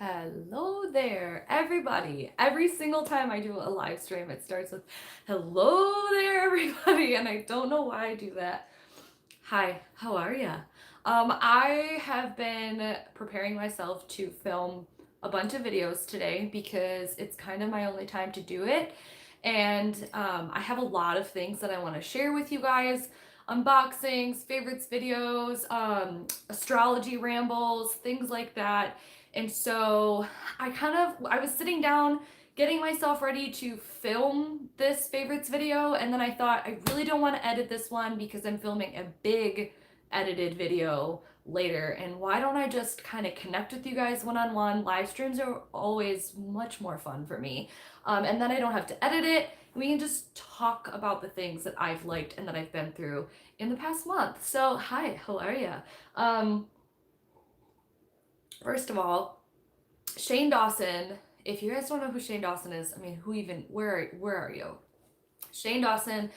Hello there, everybody. Every single time I do a live stream, it starts with hello there, everybody, and I don't know why I do that. Hi, how are ya? I have been preparing myself to film a bunch of videos today because it's kind of my only time to do it. And I have a lot of things that I want to share with you guys. Unboxings, favorites videos, astrology rambles, things like that. And so I was sitting down getting myself ready to film this favorites video, and then I thought I really don't want to edit this one because I'm filming a big edited video later, and why don't I just kind of connect with you guys one-on-one. Live streams are always much more fun for me, and then I don't have to edit it. We can just talk about the things that I've liked and that I've been through in the past month. So hi, how are you? um, First of all, Shane Dawson, if you guys don't know who Shane Dawson is, I mean, where are you? Shane Dawson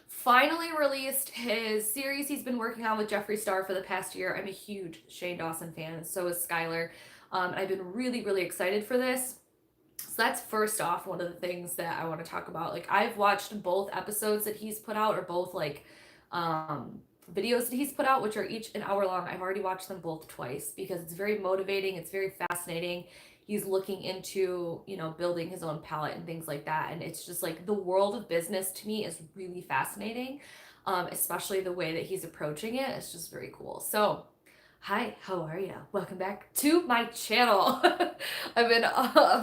finally released his series he's been working on with Jeffree Star for the past year. I'm a huge Shane Dawson fan, and so is Skylar. I've been really, really excited for this. So that's first off one of the things that I want to talk about. Like, I've watched both episodes that he's put out, or both videos that he's put out, which are each an hour long. I've already watched them both twice because it's very motivating. It's very fascinating. He's looking into, building his own palette and things like that. And it's just like the world of business to me is really fascinating, especially the way that he's approaching it. It's just very cool. So, hi, how are you? Welcome back to my channel. I've been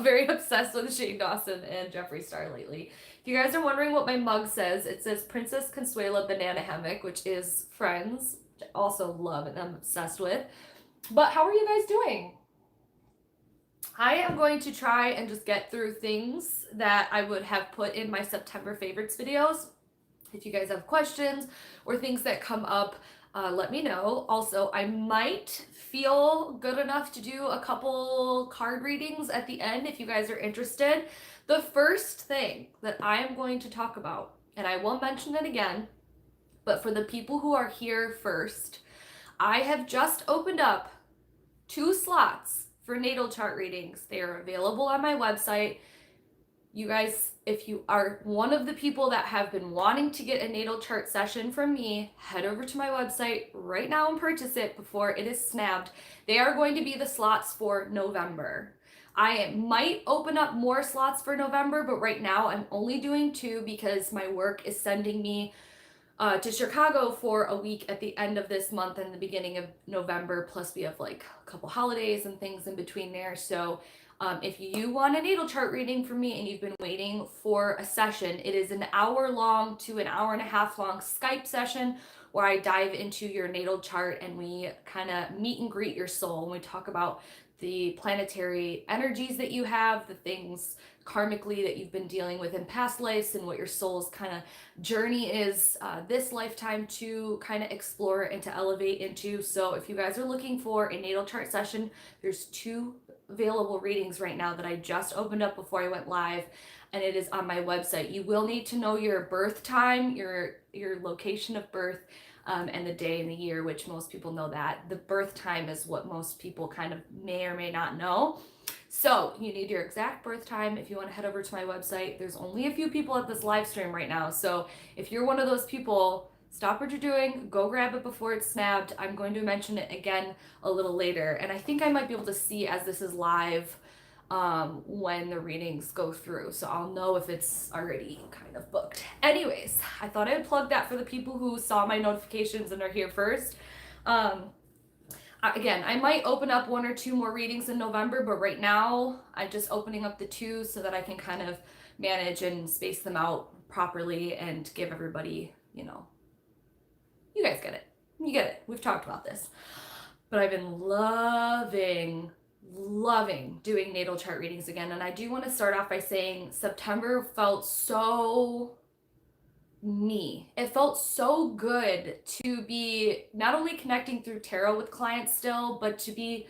very obsessed with Shane Dawson and Jeffree Star lately. If you guys are wondering what my mug says, it says Princess Consuela Banana Hammock, which is Friends, which I also love and I'm obsessed with. But how are you guys doing? I am going to try and just get through things that I would have put in my September favorites videos. If you guys have questions or things that come up, let me know. Also, I might feel good enough to do a couple card readings at the end if you guys are interested. The first thing that I am going to talk about, and I won't mention it again, but for the people who are here first, I have just opened up 2 slots for natal chart readings. They are available on my website. You guys, if you are one of the people that have been wanting to get a natal chart session from me, head over to my website right now and purchase it before it is snapped. They are going to be the slots for November. I might open up more slots for November, but right now I'm only doing 2 because my work is sending me to Chicago for a week at the end of this month and the beginning of November. Plus, we have like a couple holidays and things in between there. So, if you want a natal chart reading from me and you've been waiting for a session, it is an hour long to an hour and a half long Skype session where I dive into your natal chart and we kind of meet and greet your soul. And we talk about the planetary energies that you have, the things karmically that you've been dealing with in past lives, and what your soul's kind of journey is this lifetime to kind of explore and to elevate into. So if you guys are looking for a natal chart session, there's 2 available readings right now that I just opened up before I went live, and it is on my website. You will need to know your birth time, your location of birth, and the day and the year, which most people know that. The birth time is what most people kind of may or may not know. So you need your exact birth time if you want to head over to my website. There's only a few people at this live stream right now. So if you're one of those people, stop what you're doing, go grab it before it's snapped. I'm going to mention it again a little later. And I think I might be able to see as this is live when the readings go through. So I'll know if it's already kind of booked. Anyways, I thought I'd plug that for the people who saw my notifications and are here first. Again, I might open up 1 or 2 more readings in November, but right now I'm just opening up the 2 so that I can kind of manage and space them out properly and give everybody, you guys get it. You get it. We've talked about this. But I've been loving doing natal chart readings again. And I do want to start off by saying September felt so me. It felt so good to be not only connecting through tarot with clients still, but to be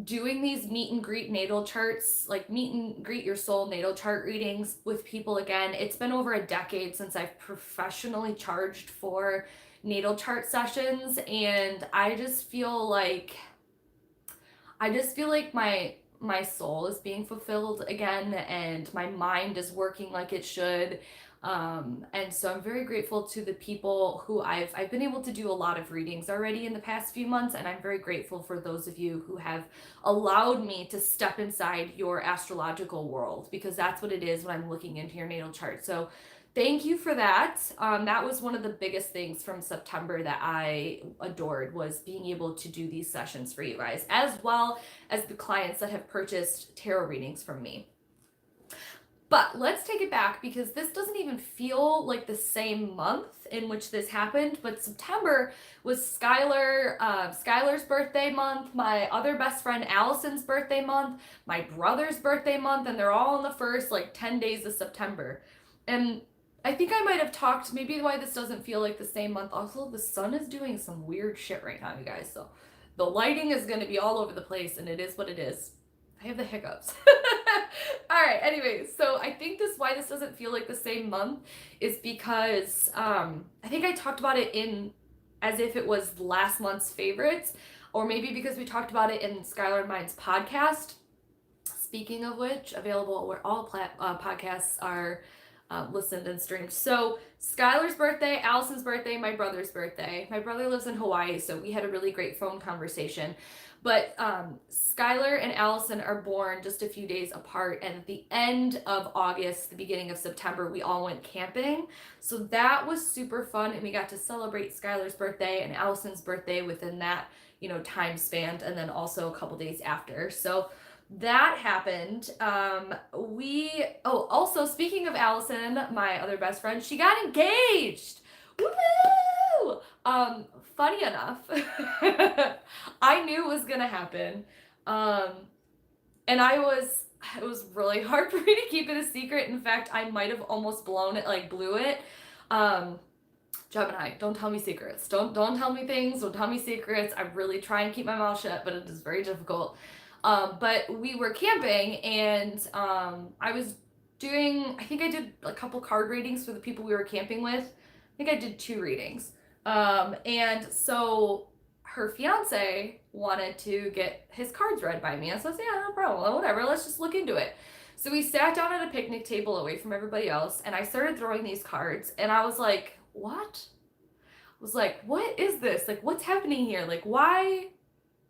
doing these meet and greet natal charts, like meet and greet your soul natal chart readings with people again. It's been over a decade since I've professionally charged for natal chart sessions, and I just feel like my my soul is being fulfilled again and my mind is working like it should. And so I'm very grateful to the people who I've been able to do a lot of readings already in the past few months, and I'm very grateful for those of you who have allowed me to step inside your astrological world, because that's what it is when I'm looking into your natal chart. So thank you for that. That was one of the biggest things from September that I adored, was being able to do these sessions for you guys, as well as the clients that have purchased tarot readings from me. But let's take it back, because this doesn't even feel like the same month in which this happened. But September was Skylar's birthday month, my other best friend Allison's birthday month, my brother's birthday month, and they're all in the first 10 days of September. And I think I might have talked maybe why this doesn't feel like the same month. Also, the sun is doing some weird shit right now, you guys. So the lighting is going to be all over the place, and it is what it is. I have the hiccups. All right, anyways, so I think why this doesn't feel like the same month is because I think I talked about it in as if it was last month's favorites, or maybe because we talked about it in Skylar and Mine's podcast. Speaking of which, available where all podcasts are listened and streamed. So Skylar's birthday, Allison's birthday, my brother's birthday. My brother lives in Hawaii, so we had a really great phone conversation. But Skylar and Allison are born just a few days apart, and at the end of August, the beginning of September, we all went camping. So that was super fun, and we got to celebrate Skylar's birthday and Allison's birthday within that, time span, and then also a couple days after. So that happened. Also speaking of Allison, my other best friend, she got engaged. Woo! Funny enough, I knew it was gonna happen. And it was really hard for me to keep it a secret. In fact, I might have almost blew it. Gemini, don't tell me secrets. Don't tell me things. Don't tell me secrets. I really try and keep my mouth shut, but it is very difficult. But we were camping, and I think I did a couple card readings for the people we were camping with. I think I did 2 readings. And so her fiance wanted to get his cards read by me. I said, yeah, no problem. Well, whatever. Let's just look into it. So we sat down at a picnic table away from everybody else, and I started throwing these cards, and I was like, what? I was like, what is this? What's happening here? Why?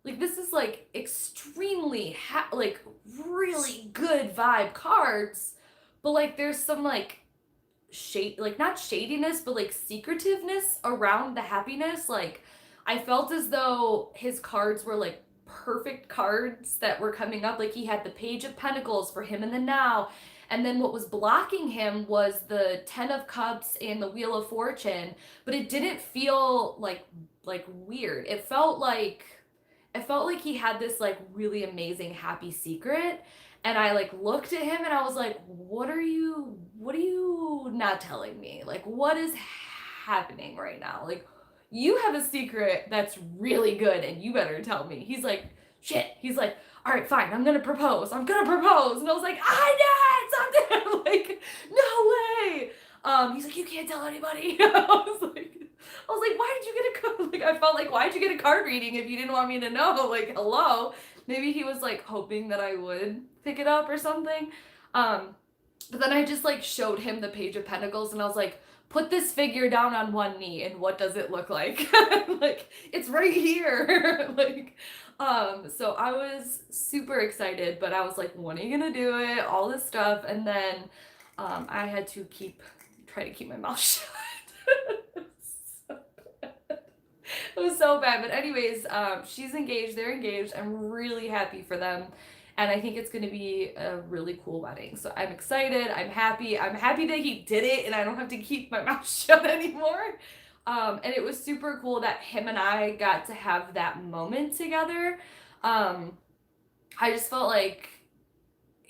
This is extremely really good vibe cards, but there's some shade, not shadiness, but secretiveness around the happiness. I felt as though his cards were perfect cards that were coming up. He had the Page of Pentacles for him in the now, and then what was blocking him was the 10 of Cups and the Wheel of Fortune, but it didn't feel weird. It felt like he had this really amazing happy secret. And I looked at him and I was like, what are you not telling me? What is happening right now? You have a secret that's really good and you better tell me. He's like, shit. He's like, all right, fine. I'm going to propose. And I was like, I did something. No way. He's like, you can't tell anybody. I was like, why did you get a card? I felt why'd you get a card reading if you didn't want me to know? Hello. Maybe he was hoping that I would pick it up or something. But then I just showed him the Page of Pentacles, and I was like, put this figure down on one knee, and what does it look like? It's right here. So I was super excited, but I was like, when are you gonna do it? All this stuff. And then I had to try to keep my mouth shut. It was so bad. But anyways, she's engaged. They're engaged. I'm really happy for them. And I think it's going to be a really cool wedding. So I'm excited. I'm happy. I'm happy that he did it and I don't have to keep my mouth shut anymore. And it was super cool that him and I got to have that moment together. I just felt like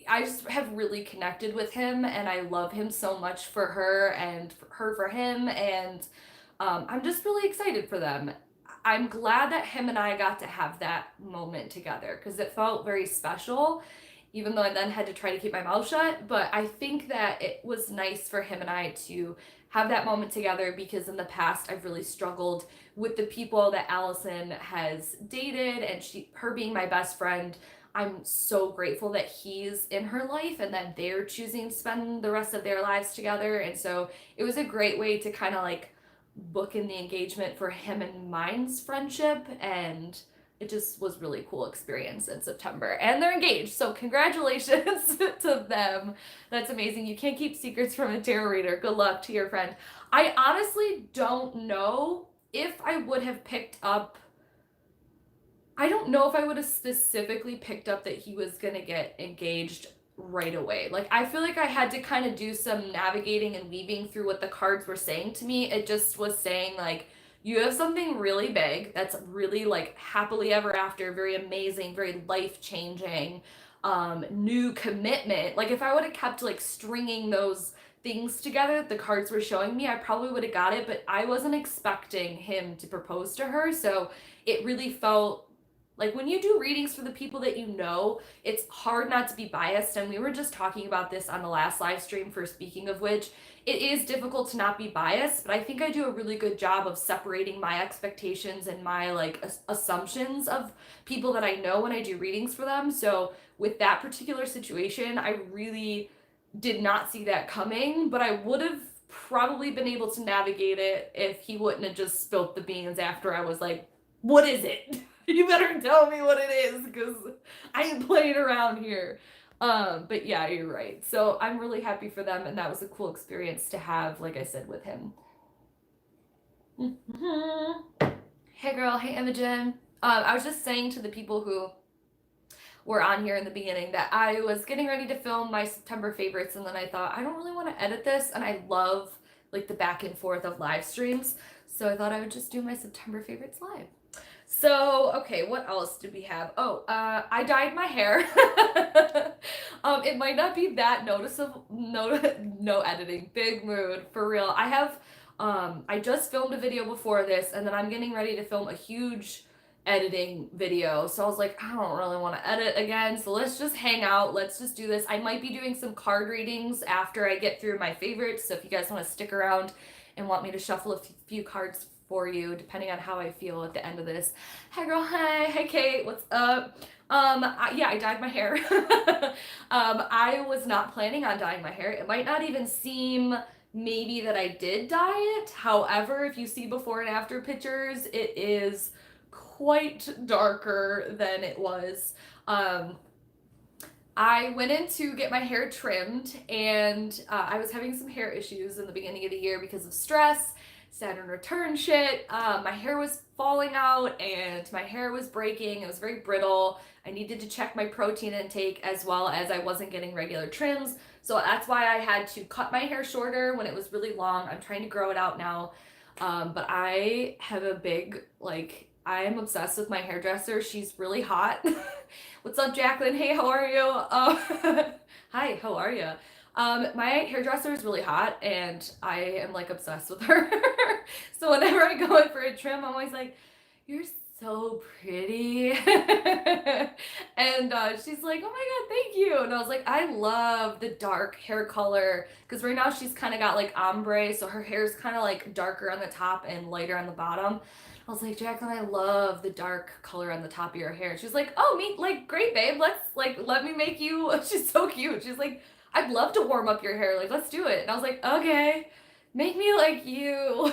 I just have really connected with him, and I love him so much for her and her for him. And I'm just really excited for them. I'm glad that him and I got to have that moment together because it felt very special, even though I then had to try to keep my mouth shut. But I think that it was nice for him and I to have that moment together, because in the past I've really struggled with the people that Allison has dated, and her being my best friend, I'm so grateful that he's in her life and that they're choosing to spend the rest of their lives together. And so it was a great way to kind of like book in the engagement for him and mine's friendship, and it just was really cool experience in September. And they're engaged, so congratulations to them. That's amazing. You can't keep secrets from a tarot reader. Good luck to your friend. I honestly don't know if I would have picked up, I don't know if I would have specifically picked up that he was gonna get engaged right away. Like, I feel like I had to kind of do some navigating and weaving through what the cards were saying to me. It just was saying, like, you have something really big that's really like happily ever after, very amazing, very life changing, new commitment. Like, if I would have kept like stringing those things together the cards were showing me, I probably would have got it, but I wasn't expecting him to propose to her. So it really felt like, when you do readings for the people that you know, it's hard not to be biased. And we were just talking about this on the last live stream for Speaking of Which. It is difficult to not be biased, but I think I do a really good job of separating my expectations and my like assumptions of people that I know when I do readings for them. So with that particular situation, I really did not see that coming, but I would have probably been able to navigate it if he wouldn't have just spilt the beans after I was like, what is it? You better tell me what it is, because I ain't playing around here. But yeah, you're right. So I'm really happy for them, and that was a cool experience to have, like I said, with him. Hey girl, hey Imogen. I was just saying to the people who were on here in the beginning that I was getting ready to film my September favorites, and then I thought I don't really want to edit this, and I love like the back and forth of live streams, so I thought I would just do my September favorites live. So, okay, what else did we have? Oh, I dyed my hair. It might not be that noticeable, no editing, big mood, for real. I just filmed a video before this, and then I'm getting ready to film a huge editing video. So I was like, I don't really want to edit again, so let's just hang out. Let's just do this. I might be doing some card readings after I get through my favorites, so if you guys want to stick around and want me to shuffle a few cards for you, depending on how I feel at the end of this. Hi girl, hi. Hey Kate, what's up? Yeah, I dyed my hair. I was not planning on dyeing my hair. It might not even seem maybe that I did dye it. However, if you see before and after pictures, it is quite darker than it was. I went in to get my hair trimmed, and I was having some hair issues in the beginning of the year because of stress, Saturn return shit. My hair was falling out and my hair was breaking. It was very brittle. I needed to check my protein intake, as well as I wasn't getting regular trims. So that's why I had to cut my hair shorter when it was really long. I'm trying to grow it out now. But I have a big, like, I am obsessed with my hairdresser. She's really hot. What's up, Jacqueline? Hey, how are you? Hi, how are you? My hairdresser is really hot, and I am like obsessed with her. So whenever I go in for a trim, I'm always like, you're so pretty. And she's like, oh my God, thank you. And I was like, I love the dark hair color, because right now she's kind of got like ombre, so her hair is kind of like darker on the top and lighter on the bottom. I was like, Jacqueline, I love the dark color on the top of your hair. She's like, oh, me, like, great, babe. Let me make you. She's so cute. She's like, I'd love to warm up your hair. Like, let's do it. And I was like, okay, make me like you.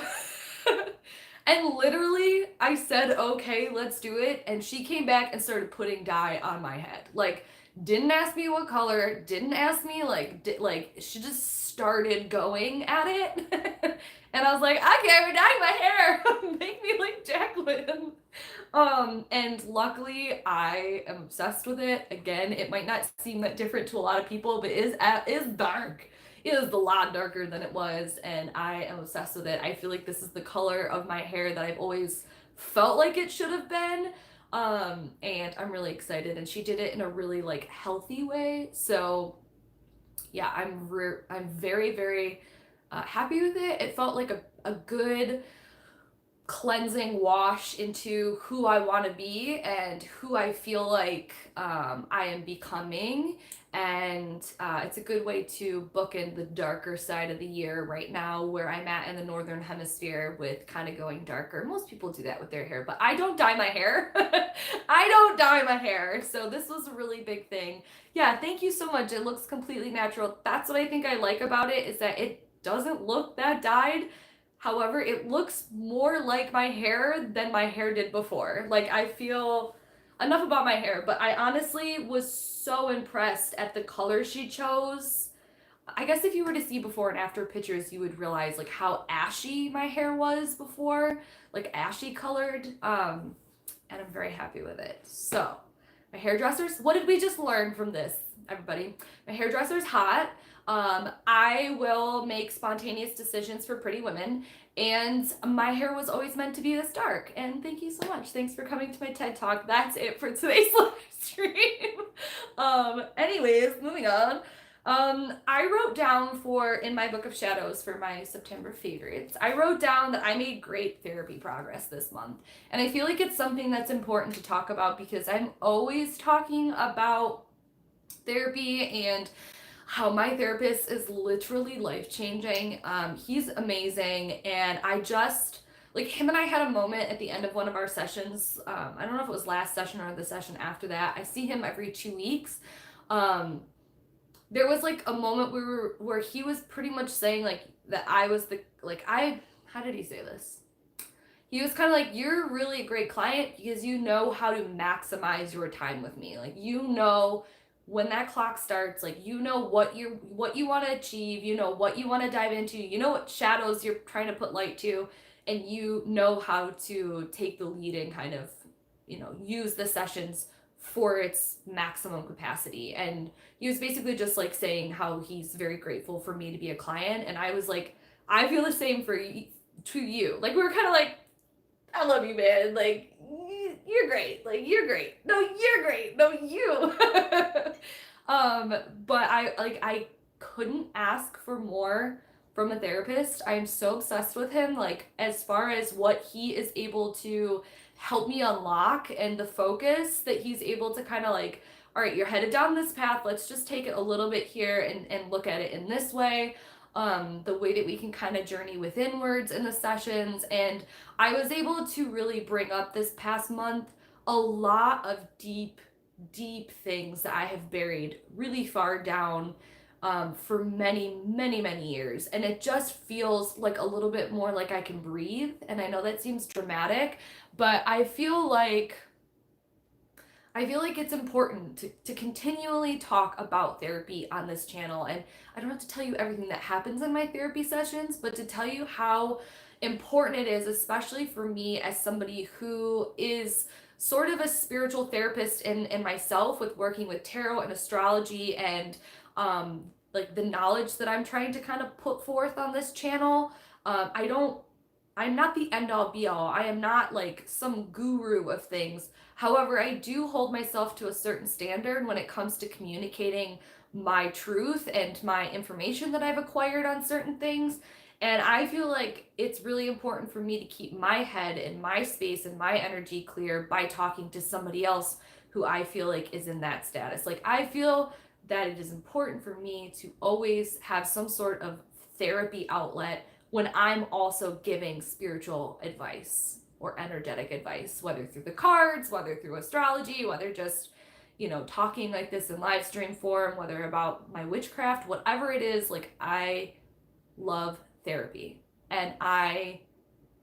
And literally, I said, okay, let's do it. And she came back and started putting dye on my head. Like, didn't ask me what color, didn't ask me, like, she just started going at it. And I was like, okay, we're dyeing my hair. Make me like Jacqueline. And luckily I am obsessed with it. Again, it might not seem that different to a lot of people, but it is dark. It is a lot darker than it was, and I am obsessed with it. I feel like this is the color of my hair that I've always felt like it should have been. And I'm really excited, and she did it in a really like healthy way. So yeah, I'm very, very happy with it. It felt like a good cleansing wash into who I want to be and who I feel like I am becoming. And it's a good way to book in the darker side of the year right now, where I'm at in the northern hemisphere with kind of going darker. Most people do that with their hair, but I don't dye my hair. I don't dye my hair. So this was a really big thing. Yeah, thank you so much. It looks completely natural. That's what I think I like about it, is that it doesn't look that dyed. However, it looks more like my hair than my hair did before. Like, I feel, enough about my hair, but I honestly was so impressed at the color she chose. I guess if you were to see before and after pictures, you would realize like how ashy my hair was before, like ashy colored. And I'm very happy with it. So, my hairdressers, what did we just learn from this, everybody? My hairdresser's hot. I will make spontaneous decisions for pretty women, and my hair was always meant to be this dark. And thank you so much. Thanks for coming to my TED Talk. That's it for today's live stream. Anyways, moving on. I wrote down for, in my book of shadows for my September favorites, I wrote down that I made great therapy progress this month. And I feel like it's something that's important to talk about, because I'm always talking about therapy and how my therapist is literally life changing. He's amazing. And I just, like, him and I had a moment at the end of one of our sessions. I don't know if it was last session or the session after that. I see him every 2 weeks. There was like a moment where he was pretty much saying like that I was the, like, how did he say this? He was kind of like, you're really a great client because you know how to maximize your time with me. Like, you know when that clock starts, like, you know what you want to achieve, you know what you want to dive into, you know what shadows you're trying to put light to, and you know how to take the lead and kind of, use the sessions for its maximum capacity. And he was basically just like saying how he's very grateful for me to be a client, and I was like, I feel the same to you. Like, we were kind of like, I love you, man. Like, you're great. Like, you're great. No, you're great. No, you. But I couldn't ask for more from a therapist. I'm so obsessed with him. Like, as far as what he is able to help me unlock and the focus that he's able to kind of like, all right, you're headed down this path. Let's just take it a little bit here and look at it in this way. The way that we can kind of journey withinwards in the sessions. And I was able to really bring up this past month a lot of deep things that I have buried really far down for many years. And it just feels like a little bit more like I can breathe. And I know that seems dramatic, but I feel like it's important to continually talk about therapy on this channel. And I don't have to tell you everything that happens in my therapy sessions, but to tell you how important it is, especially for me as somebody who is sort of a spiritual therapist in myself, with working with tarot and astrology and like the knowledge that I'm trying to kind of put forth on this channel. I'm not the end all be all. I am not like some guru of things. However, I do hold myself to a certain standard when it comes to communicating my truth and my information that I've acquired on certain things. And I feel like it's really important for me to keep my head and my space and my energy clear by talking to somebody else who I feel like is in that status. Like, I feel that it is important for me to always have some sort of therapy outlet when I'm also giving spiritual advice or energetic advice, whether through the cards, whether through astrology, whether just, talking like this in live stream form, whether about my witchcraft, whatever it is. Like, I love therapy, and I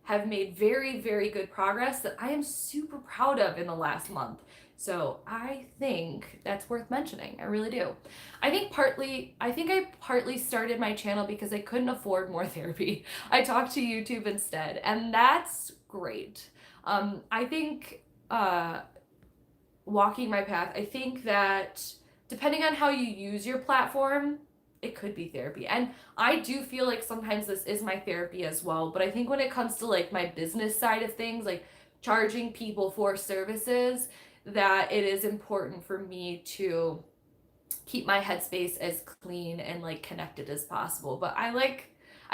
have made very good progress that I am super proud of in the last month. So I think that's worth mentioning. I really do. I think I partly started my channel because I couldn't afford more therapy. I talked to YouTube instead, and that's great. I think walking my path, I think that depending on how you use your platform, it could be therapy. And I do feel like sometimes this is my therapy as well. But I think when it comes to like my business side of things, like charging people for services, that it is important for me to keep my headspace as clean and like connected as possible. But I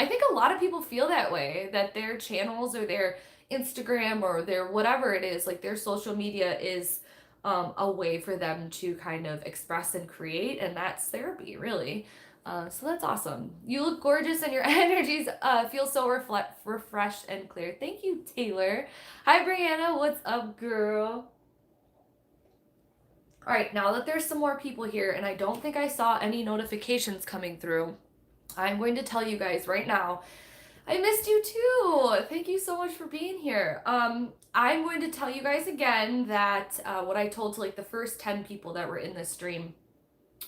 think a lot of people feel that way, that their channels or their Instagram or their whatever it is, like their social media is a way for them to kind of express and create, and that's therapy, really. So that's awesome. You look gorgeous, and your energies feel so refreshed and clear. Thank you, Taylor. Hi, Brianna. What's up, girl? All right, now that there's some more people here, and I don't think I saw any notifications coming through, I'm going to tell you guys right now, I missed you too. Thank you so much for being here. I'm going to tell you guys again that what I told to like the first 10 people that were in this stream.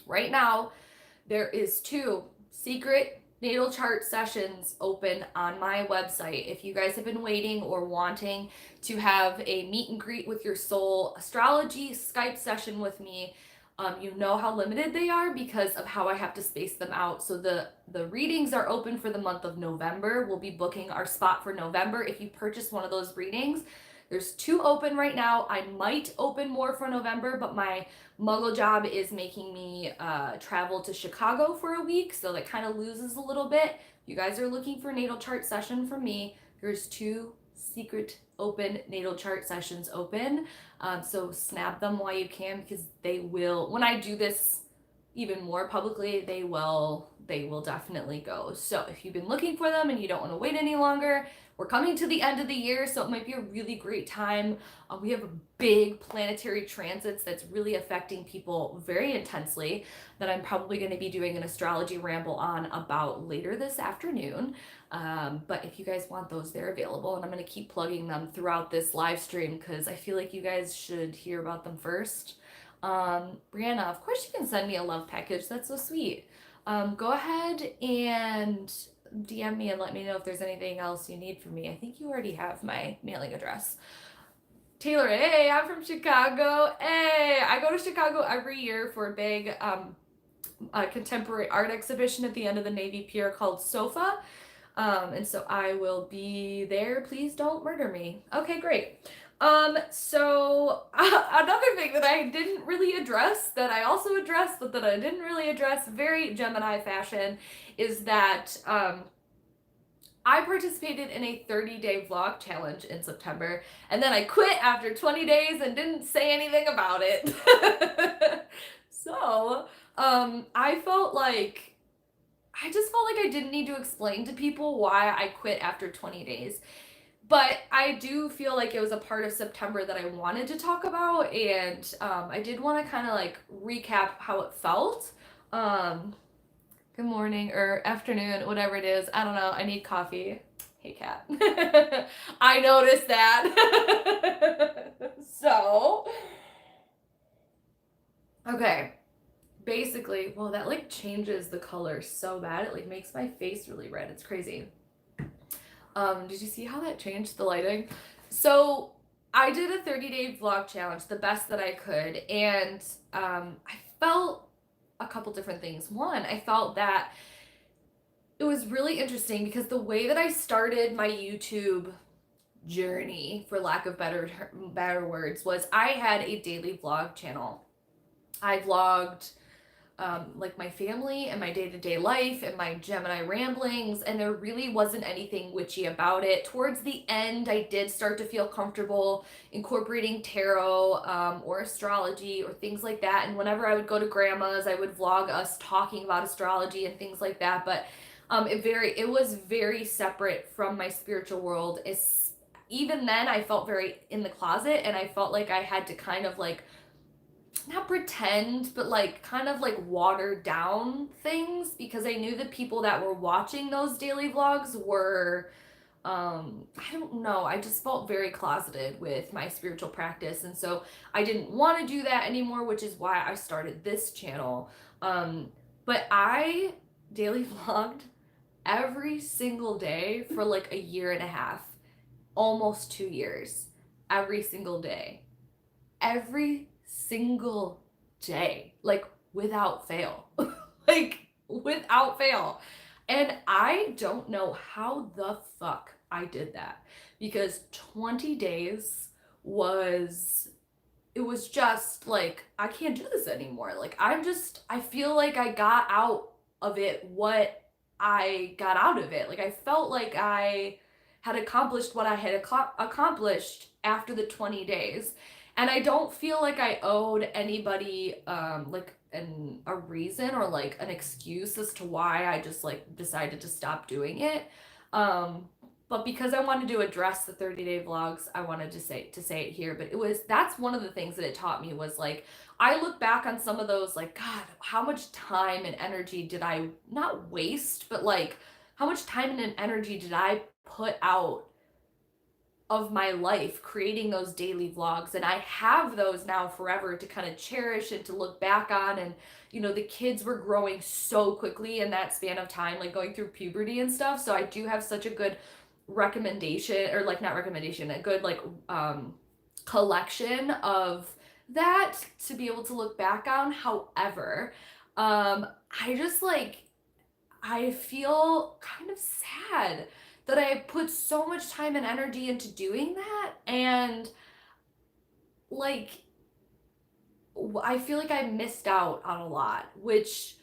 Right now, there is 2 secret natal chart sessions open on my website. If you guys have been waiting or wanting to have a meet and greet with your soul astrology Skype session with me, you know how limited they are because of how I have to space them out. So the readings are open for the month of November. We'll be booking our spot for November. If you purchase one of those readings, there's 2 open right now. I might open more for November, but my muggle job is making me travel to Chicago for a week, so that kind of loses a little bit. You guys are looking for natal chart session from me. There's 2 secret open natal chart sessions open. So snap them while you can, because they will, when I do this even more publicly, they will definitely go. So if you've been looking for them and you don't want to wait any longer, we're coming to the end of the year, so it might be a really great time. We have big planetary transits that's really affecting people very intensely that I'm probably going to be doing an astrology ramble on about later this afternoon. But if you guys want those, they're available, and I'm going to keep plugging them throughout this live stream because I feel like you guys should hear about them first. Brianna, of course you can send me a love package. That's so sweet. Go ahead and DM me and let me know if there's anything else you need from me. I think you already have my mailing address. Taylor, hey, I'm from Chicago. Hey, I go to Chicago every year for a big contemporary art exhibition at the end of the Navy Pier called SOFA. And so I will be there. Please don't murder me. Okay, great. So another thing that I didn't really address, that I also addressed, but that I didn't really address, very Gemini fashion, is that I participated in a 30-day vlog challenge in September, and then I quit after 20 days and didn't say anything about it. So, I just felt like I didn't need to explain to people why I quit after 20 days. But I do feel like it was a part of September that I wanted to talk about, and I did want to kind of like recap how it felt. Good morning or afternoon, whatever it is. I don't know. I need coffee. Hey, cat. I noticed that. So, okay. Basically, well, that like changes the color so bad. It like makes my face really red. It's crazy. Did you see how that changed the lighting? So I did a 30-day vlog challenge, the best that I could, and I felt a couple different things. One, I felt that it was really interesting because the way that I started my YouTube journey, for lack of better words, was I had a daily vlog channel. I vlogged like my family and my day-to-day life and my Gemini ramblings, and there really wasn't anything witchy about it. Towards the end, I did start to feel comfortable incorporating tarot or astrology or things like that, and whenever I would go to grandma's, I would vlog us talking about astrology and things like that, but it was very separate from my spiritual world. Even then, I felt very in the closet, and I felt like I had to kind of like not pretend, but like kind of like water down things, because I knew the people that were watching those daily vlogs were, I don't know, I just felt very closeted with my spiritual practice. And so I didn't want to do that anymore, which is why I started this channel. But I daily vlogged every single day for like a year and a half, almost 2 years, every single day. Every single day, like without fail. Like without fail. And I don't know how the fuck I did that, because 20 days it was just like, I can't do this anymore. Like I feel like I got out of it what I got out of it. Like I felt like I had accomplished what I had accomplished after the 20 days. And I don't feel like I owed anybody like a reason or like an excuse as to why I just like decided to stop doing it. Um but because I wanted to address the 30-day vlogs, I wanted to say it here. But that's one of the things that it taught me was like I look back on some of those like, God, how much time and energy did I not waste, but like how much time and energy did I put out of my life creating those daily vlogs? And I have those now forever to kind of cherish and to look back on. And the kids were growing so quickly in that span of time, like going through puberty and stuff. So I do have such a good recommendation, or like not recommendation, a good like collection of that to be able to look back on. However, I just like I feel kind of sad that I put so much time and energy into doing that, and like I feel like I missed out on a lot, which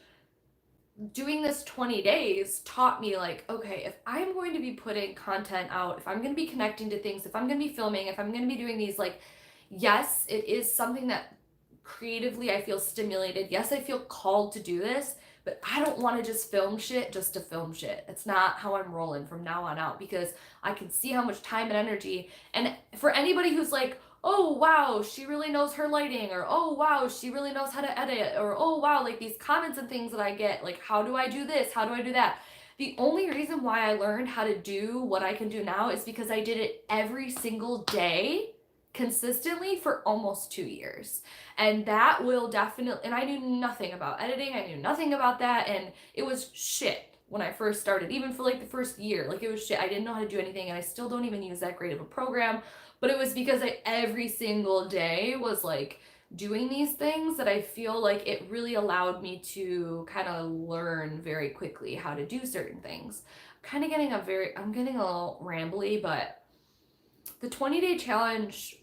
doing this 20 days taught me like, okay, if I'm going to be putting content out, if I'm going to be connecting to things, if I'm going to be filming, if I'm going to be doing these, like, yes, it is something that creatively I feel stimulated. Yes, I feel called to do this, but I don't want to just film shit just to film shit. It's not how I'm rolling from now on out, because I can see how much time and energy. And for anybody who's like, oh wow, she really knows her lighting, or oh wow, she really knows how to edit, or oh wow, like these comments and things that I get, like, how do I do this? How do I do that? The only reason why I learned how to do what I can do now is because I did it every single day consistently for almost 2 years. And that will definitely, and I knew nothing about editing, I knew nothing about that, and it was shit when I first started, even for like the first year. Like, it was shit. I didn't know how to do anything, and I still don't even use that great of a program. But it was because I every single day was like doing these things that I feel like it really allowed me to kind of learn very quickly how to do certain things. I'm getting a little rambly, but the 20-day challenge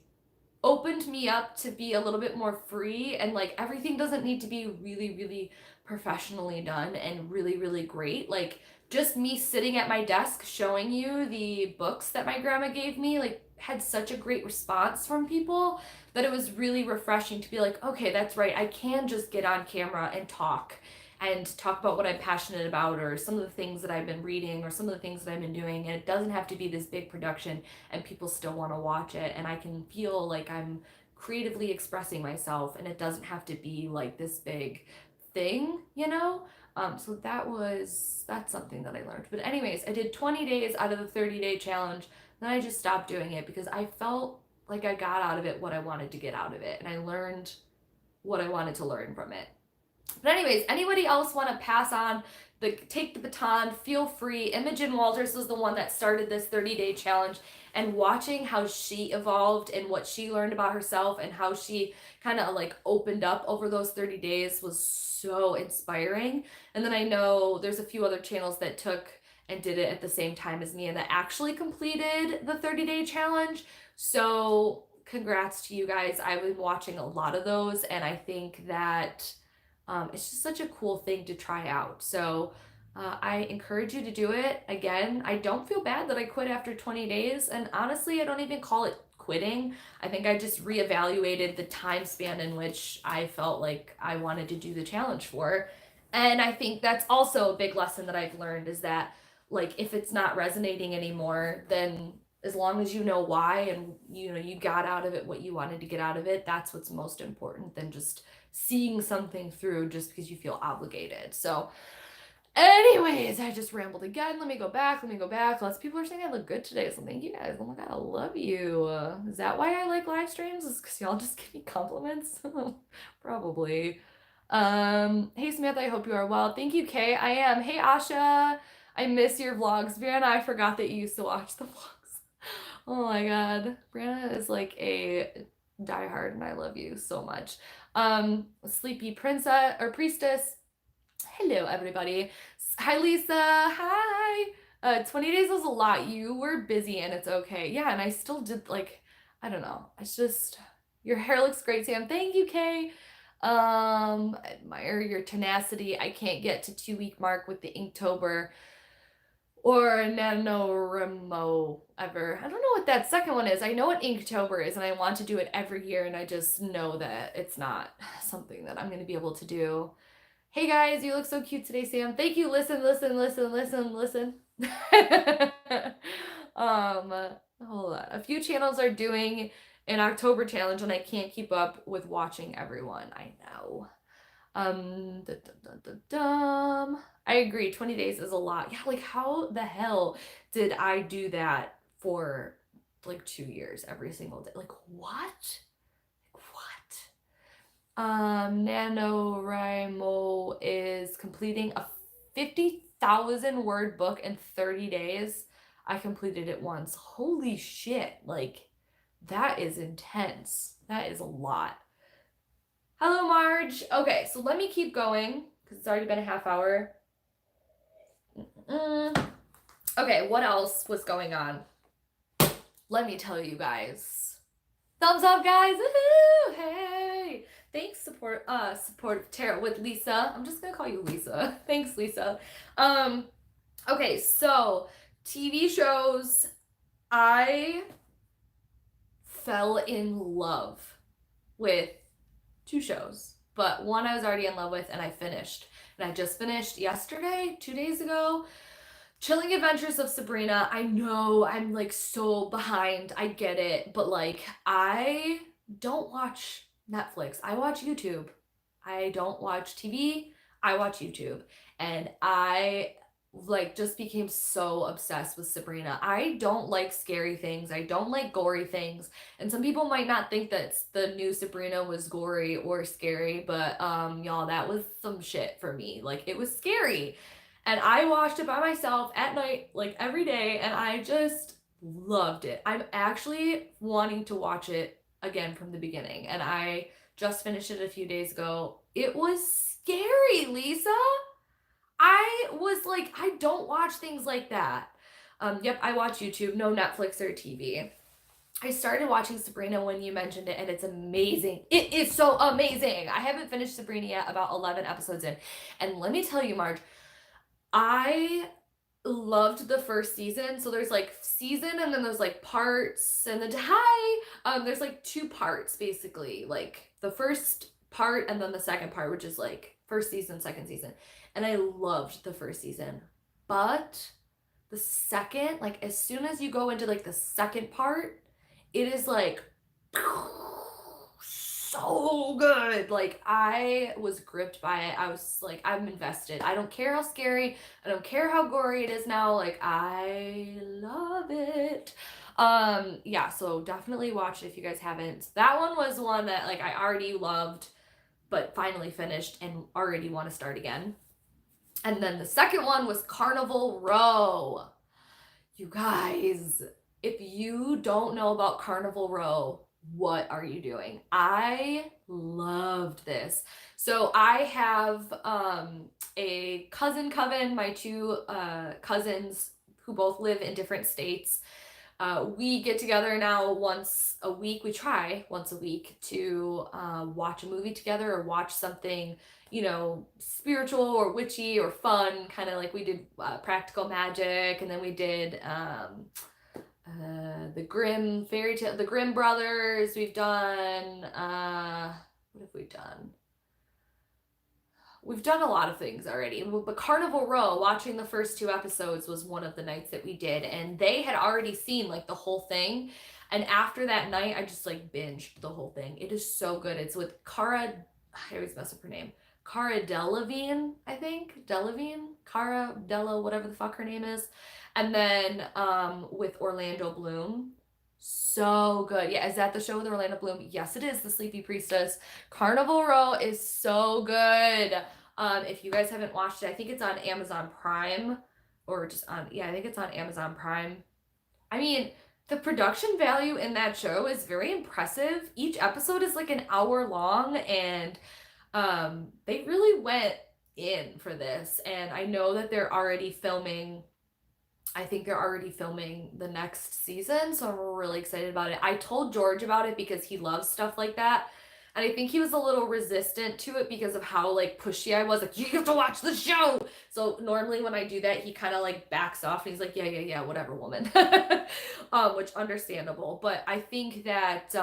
opened me up to be a little bit more free, and like everything doesn't need to be really, really professionally done and really, really great. Like, just me sitting at my desk showing you the books that my grandma gave me, like, had such a great response from people that it was really refreshing to be like, okay, that's right, I can just get on camera and talk about what I'm passionate about, or some of the things that I've been reading, or some of the things that I've been doing, and it doesn't have to be this big production, and people still want to watch it, and I can feel like I'm creatively expressing myself, and it doesn't have to be like this big thing. So that's something that I learned. But anyways, I did 20 days out of the 30-day challenge. Then I just stopped doing it because I felt like I got out of it what I wanted to get out of it, and I learned what I wanted to learn from it. But anyways, anybody else want to pass on take the baton, feel free. Imogen Walters was the one that started this 30-day challenge, and watching how she evolved and what she learned about herself and how she kind of like opened up over those 30 days was so inspiring. And then I know there's a few other channels that took and did it at the same time as me and that actually completed the 30-day challenge. So congrats to you guys. I've been watching a lot of those, and I think that it's just such a cool thing to try out. So I encourage you to do it. Again, I don't feel bad that I quit after 20 days. And honestly, I don't even call it quitting. I think I just reevaluated the time span in which I felt like I wanted to do the challenge for. And I think that's also a big lesson that I've learned, is that, like, if it's not resonating anymore, then as long as you know why, and you got out of it what you wanted to get out of it, that's what's most important than just seeing something through just because you feel obligated. So anyways, I just rambled again. Let me go back. Lots of people are saying I look good today, so thank you guys. Oh my god, I love you. Is that why I like live streams? Is because y'all just give me compliments? Probably. Hey Samantha, I hope you are well. Thank you, Kay. I am. Hey Asha, I miss your vlogs. Brianna, I forgot that you used to watch the vlogs. Oh my god. Brianna is like a diehard, and I love you so much. Sleepy Princess or Priestess. Hello, everybody. Hi, Lisa. Hi. 20 days was a lot. You were busy, and it's okay. Yeah, and I still did, like, I don't know. It's just, your hair looks great, Sam. Thank you, Kay. I admire your tenacity. I can't get to 2-week mark with the Inktober. or NaNoWriMo ever. I don't know what that second one is. I know what Inktober is, and I want to do it every year, and I just know that it's not something that I'm going to be able to do. Hey guys, you look so cute today, Sam. Thank you. Listen. Hold on. A few channels are doing an October challenge, and I can't keep up with watching everyone. I know. I agree. 20 days is a lot. Yeah, like how the hell did I do that for like 2 years every single day? Like what? NaNoWriMo is completing a 50,000 word book in 30 days. I completed it once. Holy shit. Like, that is intense. That is a lot. Hello, Marge. Okay, so let me keep going because it's already been a half hour. Okay, what else was going on? Let me tell you guys. Thumbs up, guys. Woohoo! Hey. Thanks, support Tarot with Lisa. I'm just gonna call you Lisa. Thanks, Lisa. Okay, so TV shows. I fell in love with 2 shows, but one I was already in love with and I finished. And I just finished yesterday, 2 days ago. Chilling Adventures of Sabrina. I know I'm like so behind. I get it, but like I don't watch Netflix. I watch YouTube. I don't watch TV. I watch YouTube. And I like just became so obsessed with Sabrina. I don't like scary things. I don't like gory things. And some people might not think that the new Sabrina was gory or scary, but y'all, that was some shit for me. Like it was scary. And I watched it by myself at night, like every day, and I just loved it. I'm actually wanting to watch it again from the beginning, and I just finished it a few days ago. It was scary, Lisa. I was like, I don't watch things like that. Yep, I watch YouTube, no Netflix or TV. I started watching Sabrina when you mentioned it, and it's amazing. It is so amazing. I haven't finished Sabrina yet, about 11 episodes in. And let me tell you, Marge, I loved the first season. So there's like season and then there's like parts and then there's like 2 parts basically, like the first part and then the second part, which is like first season, second season. And I loved the first season, but the second, like as soon as you go into like the second part, it is like so good. Like I was gripped by it. I was like, I'm invested. I don't care how scary, I don't care how gory it is now. Like I love it. Yeah, so definitely watch it if you guys haven't. That one was one that like I already loved, but finally finished and already want to start again. And then the second one was Carnival Row. You guys, if you don't know about Carnival Row, what are you doing? I loved this. So I have a cousin coven, my 2 cousins who both live in different states. We get together now once a week. We try once a week to watch a movie together or watch something, you know, spiritual or witchy or fun, kind of like we did Practical Magic, and then we did the Grimm fairy tale, the Grimm brothers. We've done what have we done? We've done a lot of things already, but Carnival Row, watching the first 2 episodes was one of the nights that we did, and they had already seen like the whole thing. And after that night, I just like binged the whole thing. It is so good. It's with Cara, I always mess up her name. Cara Delevingne, I think. Delevingne? Cara Della, whatever the fuck her name is. And then with Orlando Bloom. So good. Yeah, is that the show with Orlando Bloom? Yes, it is. The Sleepy Priestess. Carnival Row is so good. If you guys haven't watched it, I think it's on Amazon Prime or just on, yeah, I think it's on Amazon Prime. I mean, the production value in that show is very impressive. Each episode is like an hour long, and they really went in for this. And I know that they're already filming, I think they're already filming the next season, so I'm really excited about it. I told George about it because he loves stuff like that. And I think he was a little resistant to it because of how like pushy I was. Like, you have to watch the show. So normally when I do that, he kind of like backs off and he's like, yeah, whatever, woman. Which understandable. But I think that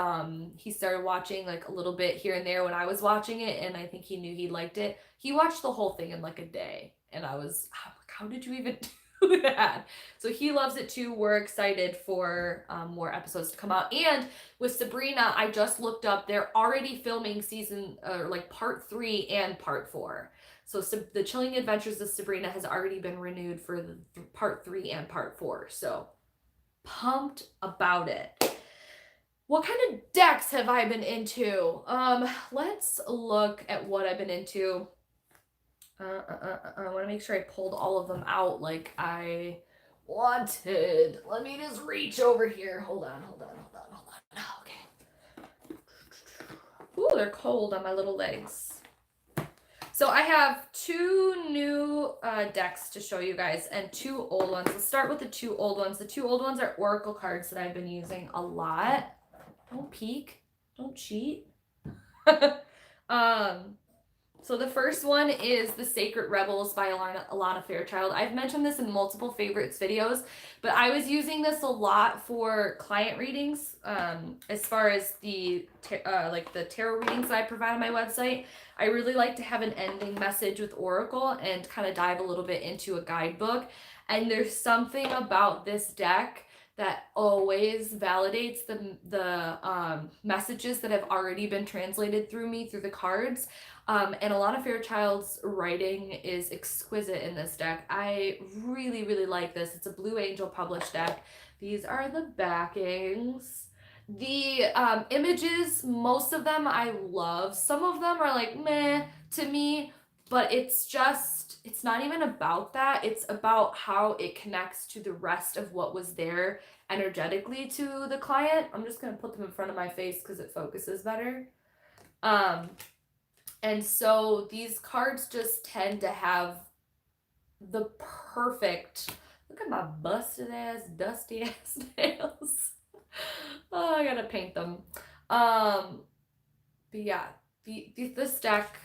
he started watching like a little bit here and there when I was watching it, and I think he knew he liked it. He watched the whole thing in like a day, and I was like, how did you even do that? So he loves it too. We're excited for more episodes to come out. And with Sabrina, I just looked up, they're already filming season like part 3 and part 4. So the Chilling Adventures of Sabrina has already been renewed for the part 3 and part 4. So pumped about it. What kind of decks have I been into? Let's look at what I've been into. I want to make sure I pulled all of them out like I wanted. Let me just reach over here. Hold on. Okay. Ooh, they're cold on my little legs. So I have 2 new decks to show you guys and 2 old ones. Let's start with the 2 old ones. The 2 old ones are Oracle cards that I've been using a lot. Don't peek. Don't cheat. So the first one is The Sacred Rebels by Alana Fairchild. I've mentioned this in multiple favorites videos, but I was using this a lot for client readings. As far as the like the tarot readings that I provide on my website, I really like to have an ending message with Oracle and kind of dive a little bit into a guidebook. And there's something about this deck that always validates the messages that have already been translated through me through the cards. And Alana Fairchild's writing is exquisite in this deck. I really, really like this. It's a Blue Angel published deck. These are the backings. The images, most of them I love. Some of them are like meh to me, but it's not even about that. It's about how it connects to the rest of what was there energetically to the client. I'm just going to put them in front of my face because it focuses better. And so these cards just tend to have the perfect, look at my busted ass, dusty ass nails. Oh, I gotta paint them. But yeah, this deck,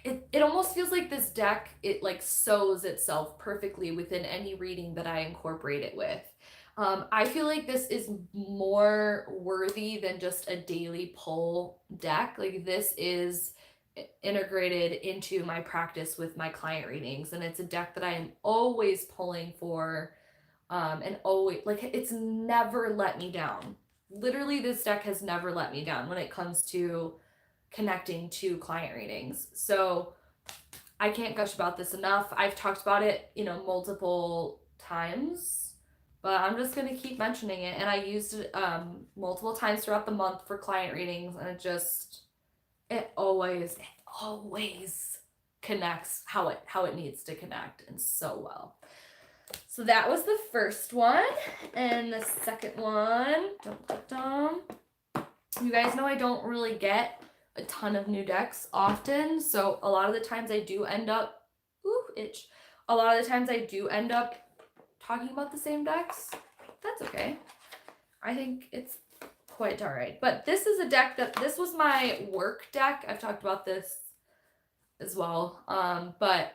it almost feels like this deck, it like sews itself perfectly within any reading that I incorporate it with. I feel like this is more worthy than just a daily pull deck. Like this is integrated into my practice with my client readings, and it's a deck that I am always pulling for, and always, like, it's never let me down. Literally, this deck has never let me down when it comes to connecting to client readings. So I can't gush about this enough. I've talked about it, multiple times, but I'm just going to keep mentioning it. And I used it multiple times throughout the month for client readings, and it always connects how it needs to connect, and so well. So that was the first one. And the second one, you guys know I don't really get a ton of new decks often, so a lot of the times I do end up talking about the same decks. That's okay. I think it's quite all right. But this is a deck this was my work deck. I've talked about this as well. But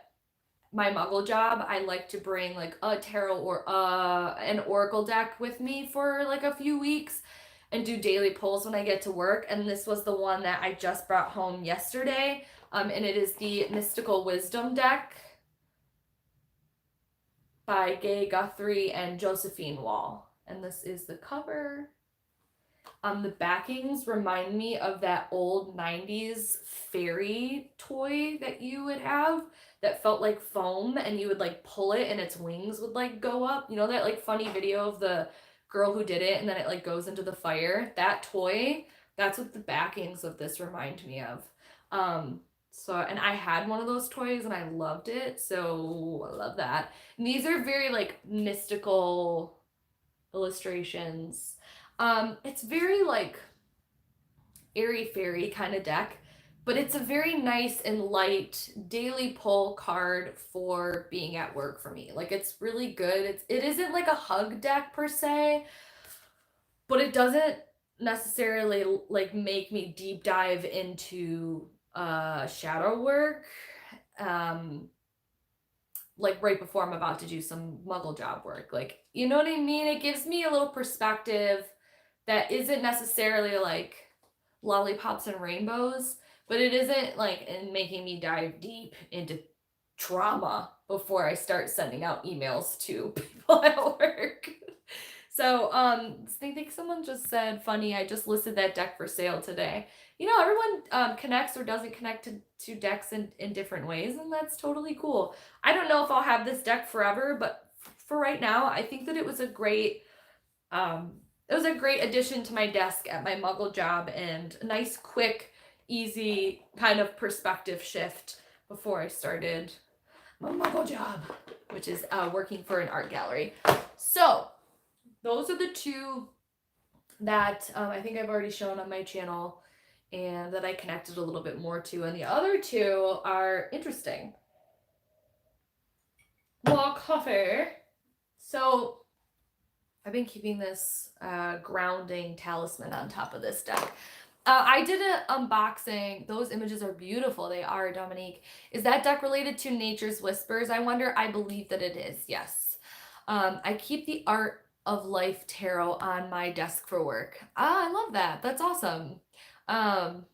my muggle job, I like to bring like a tarot or an oracle deck with me for like a few weeks and do daily pulls when I get to work. And this was the one that I just brought home yesterday. And it is the Mystical Wisdom deck by Gay Guthrie and Josephine Wall. And this is the cover. The backings remind me of that old 90s fairy toy that you would have that felt like foam, and you would like pull it and its wings would like go up. You know that like funny video of the girl who did it and then it like goes into the fire? That toy, that's what the backings of this remind me of. And I had one of those toys and I loved it, so I love that. And these are very like mystical illustrations. It's very like airy fairy kind of deck, but it's a very nice and light daily pull card for being at work for me. Like it's really good. It isn't like a hug deck per se, but it doesn't necessarily like make me deep dive into shadow work. Um like right before I'm about to do some muggle job work. Like, you know what I mean? It gives me a little perspective that isn't necessarily like lollipops and rainbows, but it isn't like in making me dive deep into trauma before I start sending out emails to people at work. So, I think someone just said, funny, I just listed that deck for sale today. You know, everyone connects or doesn't connect to decks in different ways, and that's totally cool. I don't know if I'll have this deck forever, but for right now, I think that um, it was a great addition to my desk at my muggle job and a nice, quick, easy kind of perspective shift before I started my muggle job, which is working for an art gallery. So, those are the two that I think I've already shown on my channel and that I connected a little bit more to. And the other two are interesting. More coffee. So I've been keeping this grounding talisman on top of this deck. I did an unboxing. Those images are beautiful. They are, Dominique. Is that deck related to Nature's Whispers? I wonder. I believe that it is. Yes. I keep the Art of Life Tarot on my desk for work. Ah, I love that. That's awesome. Um,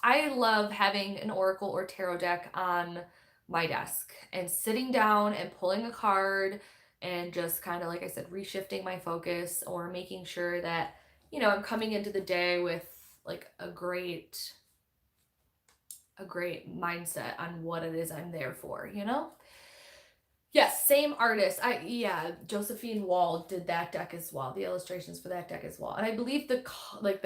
I love having an oracle or tarot deck on my desk and sitting down and pulling a card and just kind of, like I said, reshifting my focus or making sure that, you know, I'm coming into the day with like a great mindset on what it is I'm there for, you know? Yes, same artist. Yeah, Josephine Wall did that deck as well. The illustrations for that deck as well. And I believe the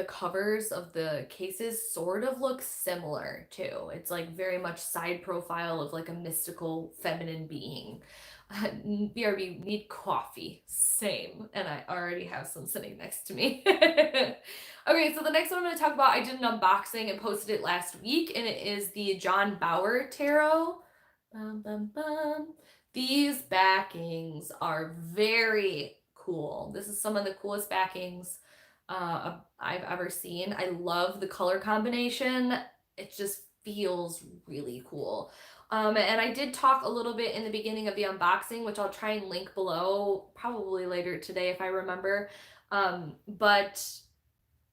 covers of the cases sort of look similar too. It's like very much side profile of like a mystical feminine being. BRB, need coffee. Same. And I already have some sitting next to me. Okay, so the next one I'm going to talk about, I did an unboxing and posted it last week, and it is the John Bauer Tarot. Bum, bum, bum. These backings are very cool. This is some of the coolest backings I've ever seen. I love the color combination. It just feels really cool. And I did talk a little bit in the beginning of the unboxing, which I'll try and link below, probably later today if I remember. But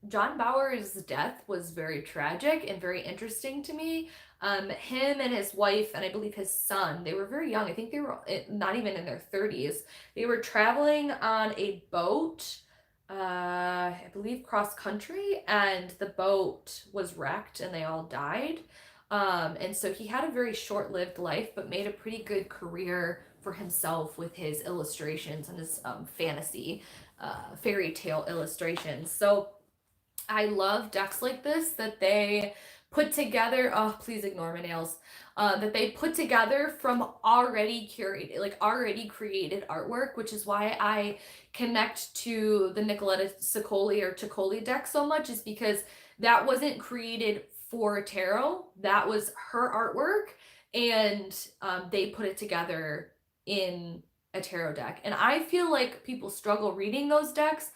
John Bauer's death was very tragic and very interesting to me. Him and his wife, and I believe his son, they were very young. I think they were not even in their 30s. They were traveling on a boat, I believe cross country, and the boat was wrecked and they all died. And so he had a very short lived life, but made a pretty good career for himself with his illustrations and his fantasy fairy tale illustrations. So I love decks like this that they put together. Oh, please ignore my nails. That they put together from already curated, like already created artwork, which is why I connect to the Nicoletta Ciccoli or Ciccoli deck so much, is because that wasn't created for tarot. That was her artwork, and they put it together in a tarot deck. And I feel like people struggle reading those decks,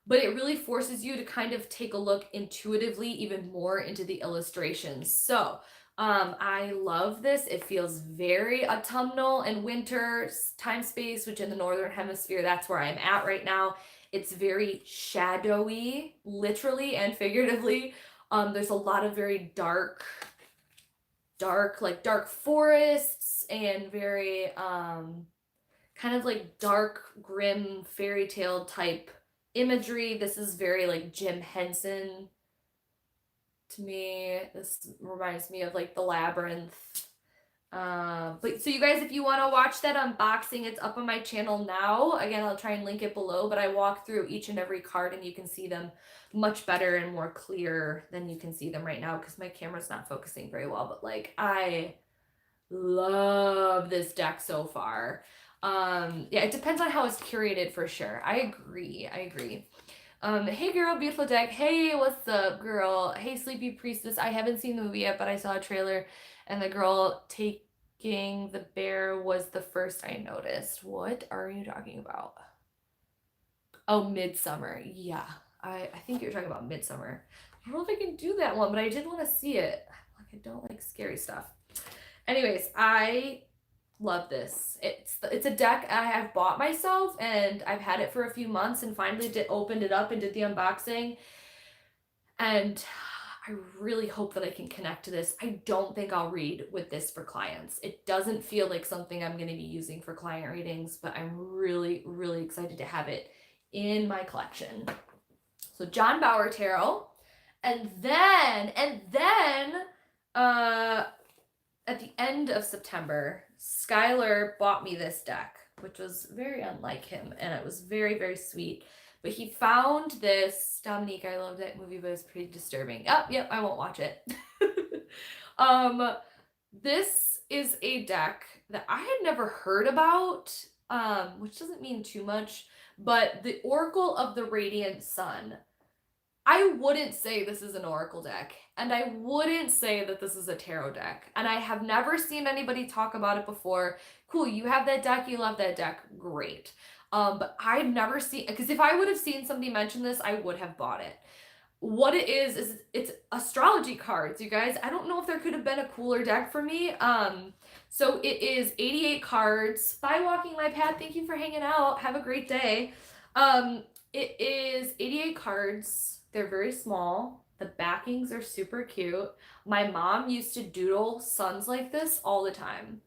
but it really forces you to kind of take a look intuitively even more into the illustrations. So I love this. It feels very autumnal and winter time space, which in the Northern Hemisphere, that's where I'm at right now. It's very shadowy, literally and figuratively. There's a lot of very dark forests and very kind of like dark, grim fairy tale type imagery. This is very like Jim Henson to me. This reminds me of like The Labyrinth. But so you guys, if you want to watch that unboxing, it's up on my channel now. Again, I'll try and link it below, but I walk through each and every card and you can see them much better and more clear than you can see them right now because my camera's not focusing very well. But like, I love this deck so far. Yeah, it depends on how it's curated for sure. I agree. Hey girl, beautiful deck. Hey, what's up, girl? Hey, Sleepy Priestess. I haven't seen the movie yet, but I saw a trailer and the girl taking the bear was the first I noticed. What are you talking about? Oh, Midsummer. Yeah, I think you're talking about Midsummer. I don't know if I can do that one, but I did want to see it. Like, I don't like scary stuff. Anyways, I love this. It's a deck I have bought myself, and I've had it for a few months, and finally opened it up and did the unboxing. And I really hope that I can connect to this. I don't think I'll read with this for clients. It doesn't feel like something I'm going to be using for client readings, but I'm really, really excited to have it in my collection. So John Bauer Tarot. And then, at the end of September, Skylar bought me this deck, which was very unlike him, and it was very, very sweet. But he found this, Dominique, I love that movie, but it's pretty disturbing. Oh, yep, I won't watch it. This is a deck that I had never heard about, which doesn't mean too much, but the Oracle of the Radiant Sun. I wouldn't say this is an Oracle deck, and I wouldn't say that this is a tarot deck, and I have never seen anybody talk about it before. Cool, you have that deck, you love that deck, great. But I've never seen, because if I would have seen somebody mention this, I would have bought it. What it is it's astrology cards, you guys. I don't know if there could have been a cooler deck for me. So it is 88 cards. Bye, Walking My Path. Thank you for hanging out. Have a great day. It is 88 cards. They're very small. The backings are super cute. My mom used to doodle suns like this all the time.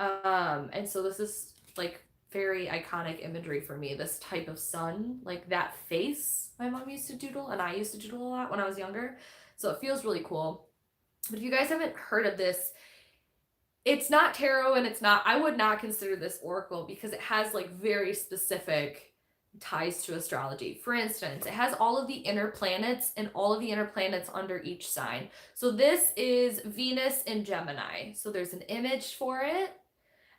And so this is like very iconic imagery for me, this type of sun, like that face my mom used to doodle, and I used to doodle a lot when I was younger. So it feels really cool. But if you guys haven't heard of this, it's not tarot, and I would not consider this oracle because it has like very specific ties to astrology. For instance, it has all of the inner planets and all of the inner planets under each sign. So this is Venus in Gemini. So there's an image for it.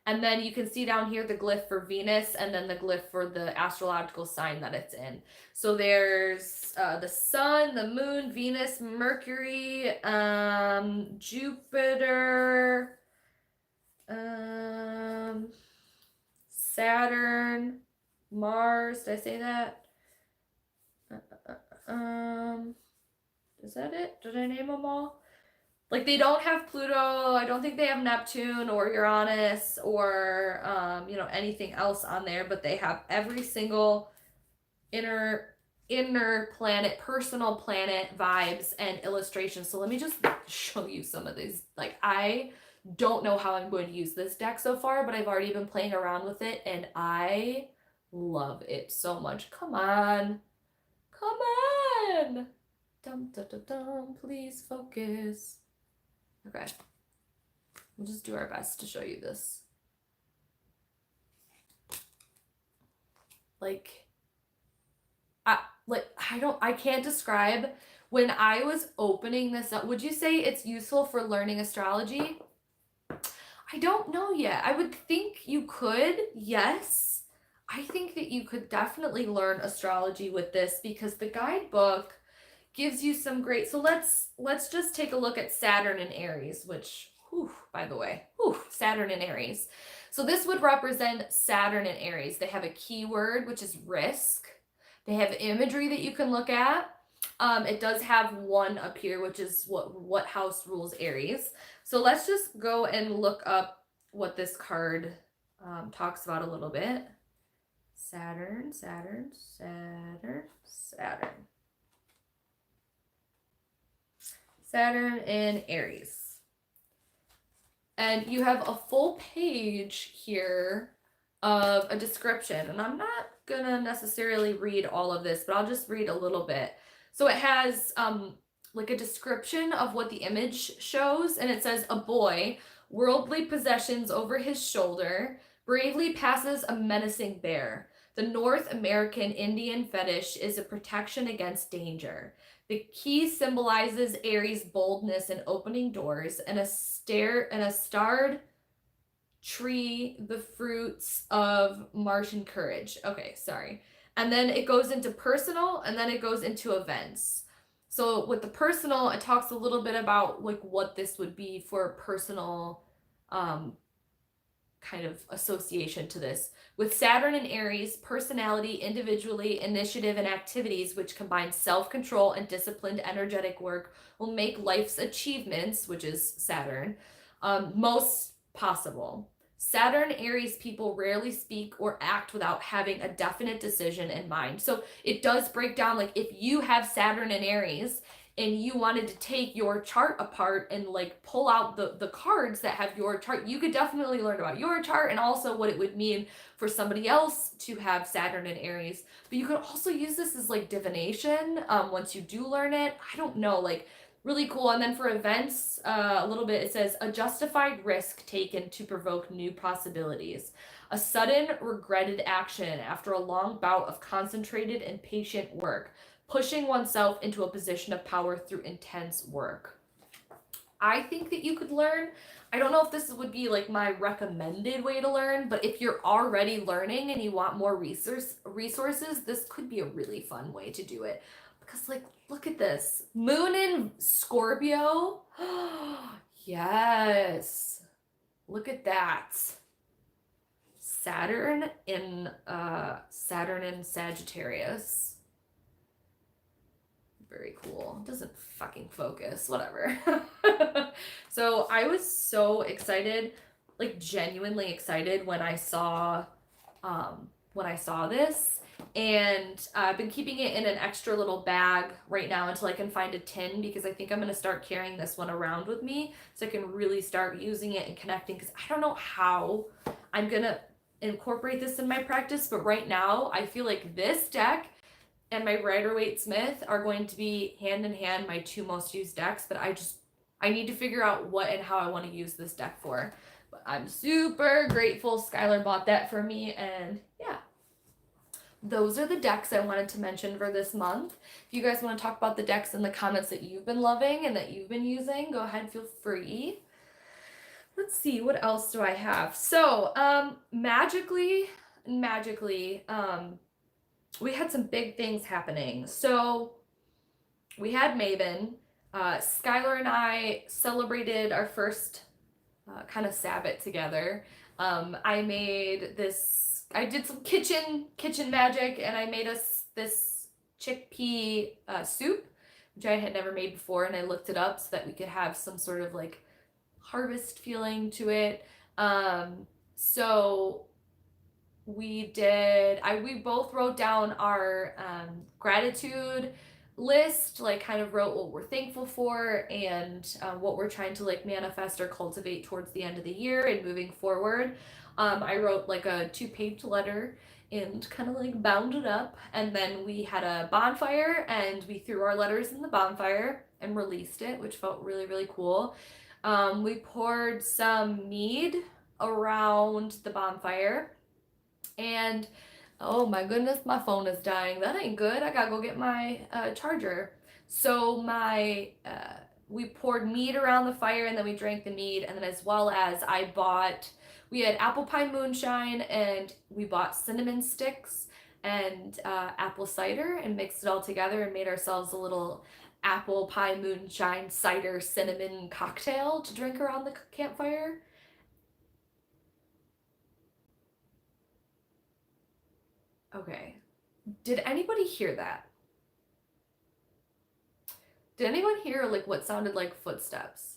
And then you can see down here the glyph for Venus and then the glyph for the astrological sign that it's in. So there's the sun, the moon, Venus, Mercury, Jupiter, Saturn, Mars. Did I say that? Is that it? Did I name them all? Like, they don't have Pluto. I don't think they have Neptune or Uranus or, anything else on there, but they have every single inner planet, personal planet vibes and illustrations. So let me just show you some of these. Like, I don't know how I'm going to use this deck so far, but I've already been playing around with it, and I love it so much. Come on. Come on. Dum, dum, dum, dum. Please focus. Okay, we'll just do our best to show you this. I can't describe. When I was opening this up, would you say it's useful for learning astrology? I don't know yet. I would think you could, yes. I think that you could definitely learn astrology with this because the guidebook gives you some great, so let's just take a look at Saturn in Aries, which, by the way, Saturn in Aries. So this would represent Saturn in Aries. They have a keyword, which is risk. They have imagery that you can look at. It does have one up here, which is what house rules Aries. So let's just go and look up what this card talks about a little bit. Saturn, Saturn, Saturn, Saturn. Saturn in Aries. And you have a full page here of a description. And I'm not gonna necessarily read all of this, but I'll just read a little bit. So it has like a description of what the image shows. And it says, a boy, worldly possessions over his shoulder, bravely passes a menacing bear. The North American Indian fetish is a protection against danger. The key symbolizes Aries' boldness in opening doors, and a starred tree, the fruits of Martian courage. Okay, sorry. And then it goes into personal, and then it goes into events. So with the personal, it talks a little bit about like what this would be for personal kind of association to this. With Saturn and Aries, personality, individually, initiative, and activities which combine self-control and disciplined energetic work will make life's achievements, which is Saturn, most possible. Saturn Aries people rarely speak or act without having a definite decision in mind. So it does break down, like if you have Saturn and Aries and you wanted to take your chart apart and like pull out the cards that have your chart, you could definitely learn about your chart and also what it would mean for somebody else to have Saturn and Aries. But you could also use this as like divination once you do learn it. I don't know, like really cool. And then for events, a little bit, it says a justified risk taken to provoke new possibilities. A sudden regretted action after a long bout of concentrated and patient work, pushing oneself into a position of power through intense work. I think that you could learn. I don't know if this would be like my recommended way to learn, but if you're already learning and you want more resources, this could be a really fun way to do it. Because like, look at this. Moon in Scorpio. Yes. Look at that. Saturn in Sagittarius. Very cool. It doesn't fucking focus. Whatever. So I was so excited, like genuinely excited when I saw this. And I've been keeping it in an extra little bag right now until I can find a tin, because I think I'm going to start carrying this one around with me so I can really start using it and connecting, because I don't know how I'm going to incorporate this in my practice, but right now I feel like this deck and my Rider-Waite-Smith are going to be hand in hand my two most used decks, but I need to figure out what and how I want to use this deck for. But I'm super grateful Skylar bought that for me, and yeah. Those are the decks I wanted to mention for this month. If you guys want to talk about the decks in the comments that you've been loving and that you've been using, go ahead, feel free. Let's see, what else do I have? So, magically, we had some big things happening. So, we had Mabon. Skylar and I celebrated our first kind of Sabbath together. I did some kitchen magic, and I made us this chickpea soup, which I had never made before, and I looked it up so that we could have some sort of like harvest feeling to it. So we both wrote down our gratitude list, like kind of wrote what we're thankful for and what we're trying to like manifest or cultivate towards the end of the year and moving forward. I wrote like a 2-page letter and kind of like bound it up, and then we had a bonfire and we threw our letters in the bonfire and released it, which felt really, really cool. We poured some mead around the bonfire, and oh my goodness, my phone is dying. That ain't good. I gotta go get my charger. So we poured mead around the fire, and then we drank the mead, and then as well as we had apple pie moonshine, and we bought cinnamon sticks and apple cider and mixed it all together and made ourselves a little apple pie moonshine cider cinnamon cocktail to drink around the campfire. Okay. Did anybody hear that? Did anyone hear like what sounded like footsteps?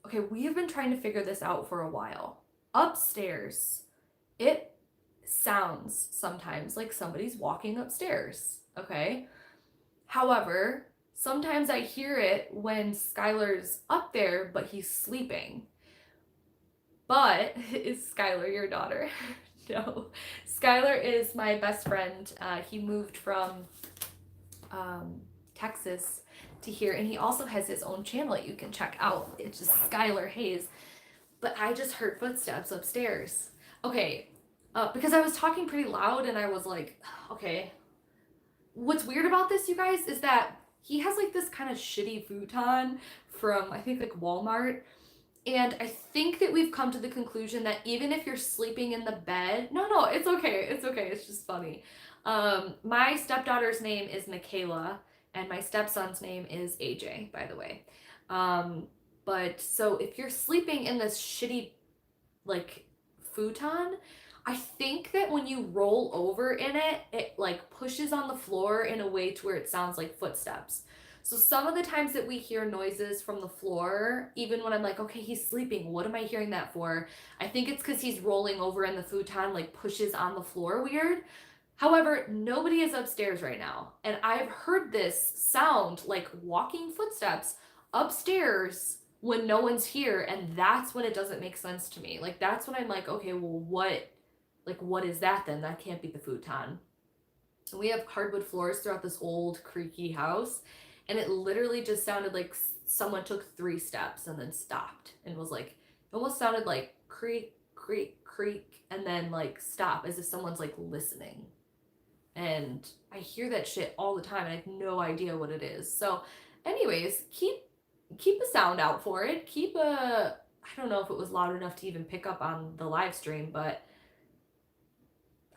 Okay, we have been trying to figure this out for a while. Upstairs, it sounds sometimes like somebody's walking upstairs, okay? However, sometimes I hear it when Skylar's up there, but he's sleeping. But is Skylar your daughter? No. Skylar is my best friend. He moved from Texas to here, and he also has his own channel that you can check out. It's just Skylar Hayes. But I just heard footsteps upstairs. Okay, because I was talking pretty loud, and I was like, okay. What's weird about this, you guys, is that he has like this kind of shitty futon from, I think, like Walmart. And I think that we've come to the conclusion that even if you're sleeping in the bed, no, it's okay. It's just funny. My stepdaughter's name is Michaela, and my stepson's name is AJ, by the way. But so if you're sleeping in this shitty like futon, I think that when you roll over in it, it like pushes on the floor in a way to where it sounds like footsteps. So some of the times that we hear noises from the floor, even when I'm like, okay, he's sleeping, what am I hearing that for? I think it's because he's rolling over in the futon, like pushes on the floor weird. However, nobody is upstairs right now. And I've heard this sound like walking footsteps upstairs when no one's here, and that's when it doesn't make sense to me. Like that's when I'm like, okay, well what is that then? That can't be the futon. And we have hardwood floors throughout this old creaky house, and it literally just sounded like someone took 3 steps and then stopped and was like, it almost sounded like creak, creak, creak, and then like stop, as if someone's like listening. And I hear that shit all the time and I have no idea what it is. So anyways, keep a sound out for it. I don't know if it was loud enough to even pick up on the live stream, but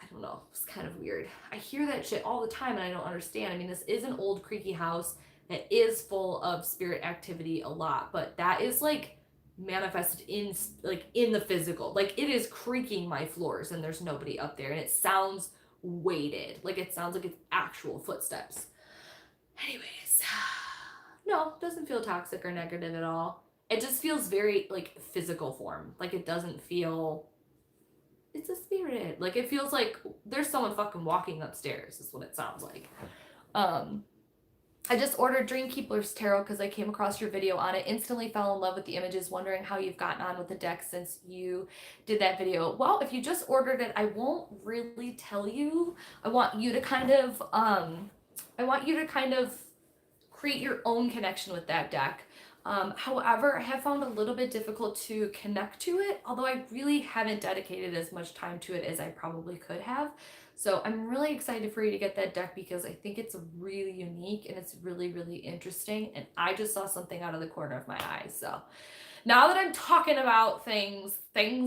I don't know. It's kind of weird. I hear that shit all the time and I don't understand. I mean, this is an old creaky house that is full of spirit activity a lot, but that is like manifested in the physical. Like it is creaking my floors and there's nobody up there, and it sounds weighted. Like it sounds like it's actual footsteps. Anyways, no, it doesn't feel toxic or negative at all. It just feels very like physical form. Like it doesn't feel, it's a spirit. Like it feels like there's someone fucking walking upstairs is what it sounds like. I just ordered Dreamkeeper's Tarot because I came across your video on it. Instantly fell in love with the images, wondering how you've gotten on with the deck since you did that video. Well, if you just ordered it, I won't really tell you. I want you to kind of create your own connection with that deck. However, I have found a little bit difficult to connect to it, although I really haven't dedicated as much time to it as I probably could have. So I'm really excited for you to get that deck because I think it's really unique and it's really, really interesting. And I just saw something out of the corner of my eye. So now that I'm talking about things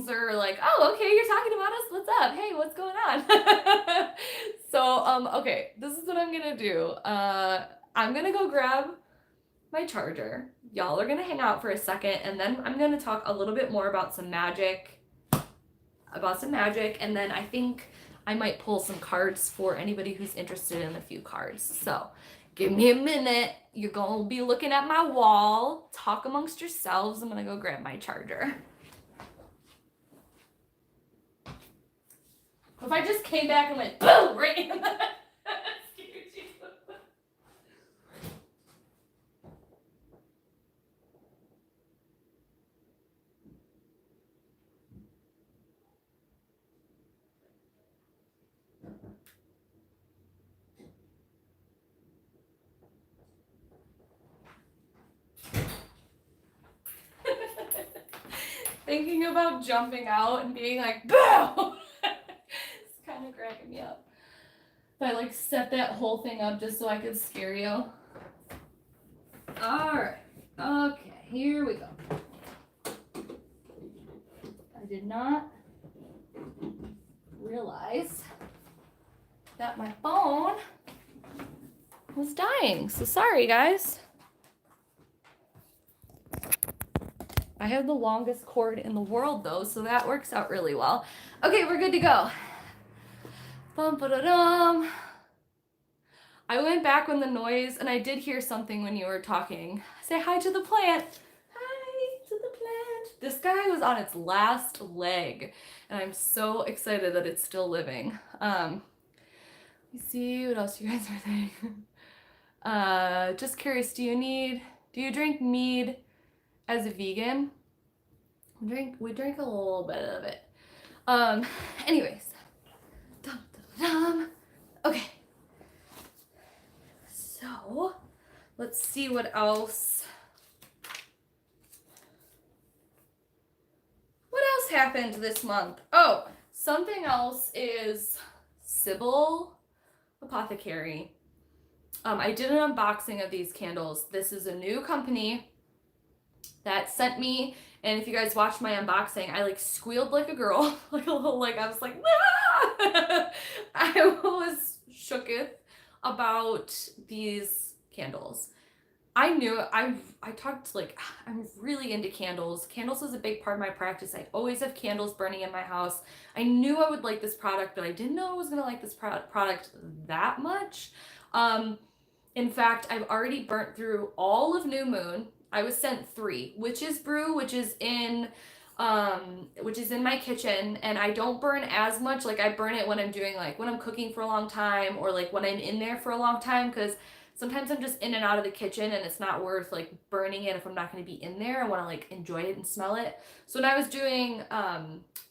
are like, oh, okay, you're talking about us. What's up? Hey, what's going on? So, okay, this is what I'm going to do. I'm going to go grab my charger. Y'all are going to hang out for a second, and then I'm going to talk a little bit more about some magic, and then I think I might pull some cards for anybody who's interested in a few cards. So give me a minute. You're going to be looking at my wall. Talk amongst yourselves. I'm going to go grab my charger. If I just came back and went boom right in the thinking about jumping out and being like, boom! It's kind of cracking me up. If I like set that whole thing up just so I could scare you. Alright. Okay, here we go. I did not realize that my phone was dying. So sorry, guys. I have the longest cord in the world, though, so that works out really well. Okay, we're good to go. Bum-ba-da-dum. I went back when the noise, and I did hear something when you were talking. Say hi to the plant. Hi to the plant. This guy was on its last leg, and I'm so excited that it's still living. Let me see what else you guys are saying. Just curious, do you drink mead as a vegan? We drink a little bit of it. Anyways. Okay. So, let's see what else. What else happened this month? Oh, something else is Sybil Apothecary. I did an unboxing of these candles. This is a new company that sent me, and if you guys watched my unboxing, I like squealed like a girl, like a little, like I was like, ah! I was shooketh about these candles. I knew I talked like I'm really into candles. Candles is a big part of my practice. I always have candles burning in my house. I knew I would like this product, but I didn't know I was gonna like this product that much. Um, in fact, I've already burnt through all of New Moon. I was sent 3 Witch's Brew, which is in my kitchen, and I don't burn as much. Like I burn it when I'm doing like when I'm cooking for a long time, or like when I'm in there for a long time, because sometimes I'm just in and out of the kitchen and it's not worth like burning it if I'm not going to be in there. I want to like enjoy it and smell it. So when I was doing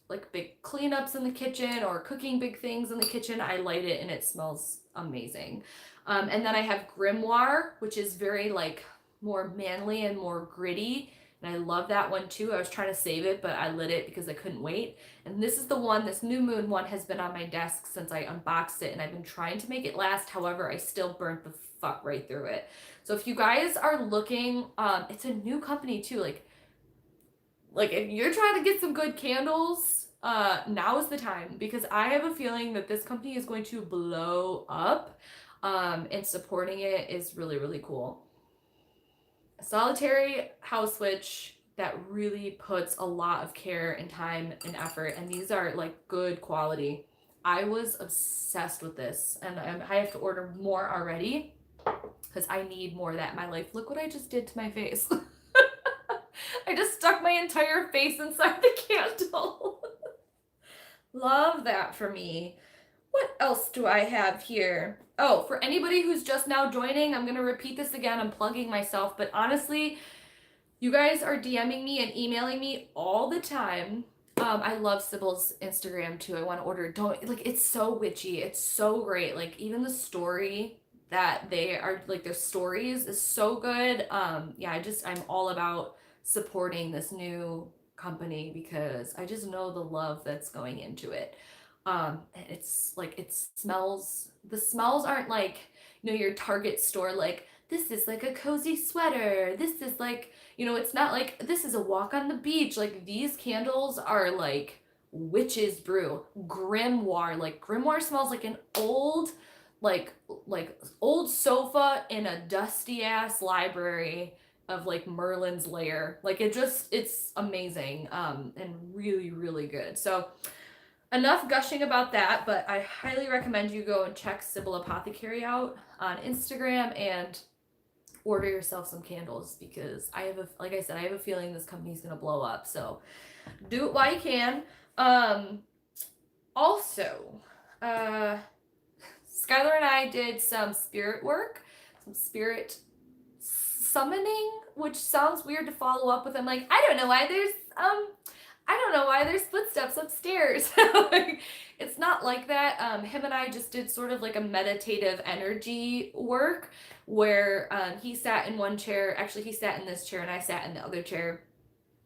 like big cleanups in the kitchen or cooking big things in the kitchen, I light it and it smells amazing. And then I have Grimoire, which is very like more manly and more gritty. And I love that one too. I was trying to save it, but I lit it because I couldn't wait. And this is the one, this New Moon one has been on my desk since I unboxed it, and I've been trying to make it last. However, I still burnt the fuck right through it. So if you guys are looking, it's a new company too. Like if you're trying to get some good candles, now is the time, because I have a feeling that this company is going to blow up. And supporting it is really, really cool. A solitary house witch that really puts a lot of care and time and effort, and these are like good quality. I was obsessed with this, and I have to order more already because I need more of that in my life. Look what I just did to my face. I just stuck my entire face inside the candle. Love that for me. What else do I have here? Oh, for anybody who's just now joining, I'm going to repeat this again. I'm plugging myself, but honestly, you guys are DMing me and emailing me all the time. I love Sybil's Instagram too. I want to order. Don't like, it's so witchy. It's so great. Like even the story that they are like, their stories is so good. Yeah, I'm all about supporting this new company because I just know the love that's going into it. And it's like the smells aren't like, your Target store, like this is like a cozy sweater. This is like, it's not like this is a walk on the beach. Like these candles are like witch's brew, grimoire. Like grimoire smells like an old, like old sofa in a dusty ass library of like Merlin's lair. Like it's amazing, and really, really good. So enough gushing about that, but I highly recommend you go and check Sybil Apothecary out on Instagram and order yourself some candles, because like I said, I have a feeling this company's gonna blow up. So do it while you can. Also, Skylar and I did some spirit work, some spirit summoning, which sounds weird to follow up with. I'm like, I don't know why there's footsteps upstairs. It's not like that. Him and I just did sort of like a meditative energy work where he sat in one chair. Actually, he sat in this chair and I sat in the other chair.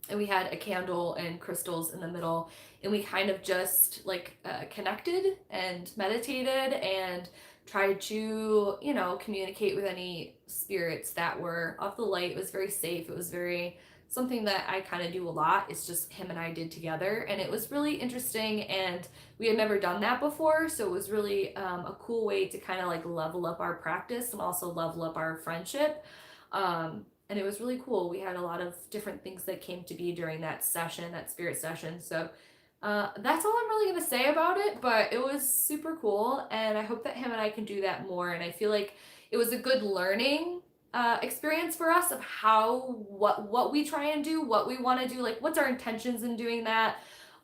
And we had a candle and crystals in the middle. And we kind of just like connected and meditated and tried to, communicate with any spirits that were of the light. It was very safe. It was very something that I kind of do a lot. It's just him and I did together, and it was really interesting, and we had never done that before, so it was really a cool way to kind of like level up our practice and also level up our friendship. And it was really cool. We had a lot of different things that came to be during that session, that spirit session. So that's all I'm really going to say about it, but it was super cool, and I hope that him and I can do that more. And I feel like it was a good learning experience for us of what we try and do, what we want to do, like what's our intentions in doing that.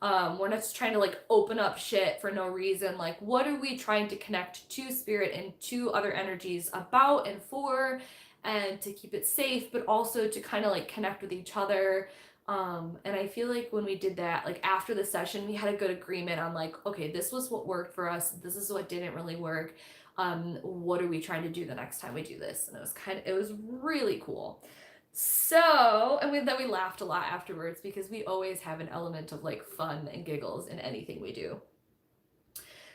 We're not just trying to like open up shit for no reason. Like what are we trying to connect to spirit and to other energies about and for, and to keep it safe, but also to kind of like connect with each other. And I feel like when we did that, like after the session, we had a good agreement on like, okay, this was what worked for us. This is what didn't really work. What are we trying to do the next time we do this? And it was really cool. So, and then we laughed a lot afterwards, because we always have an element of like fun and giggles in anything we do.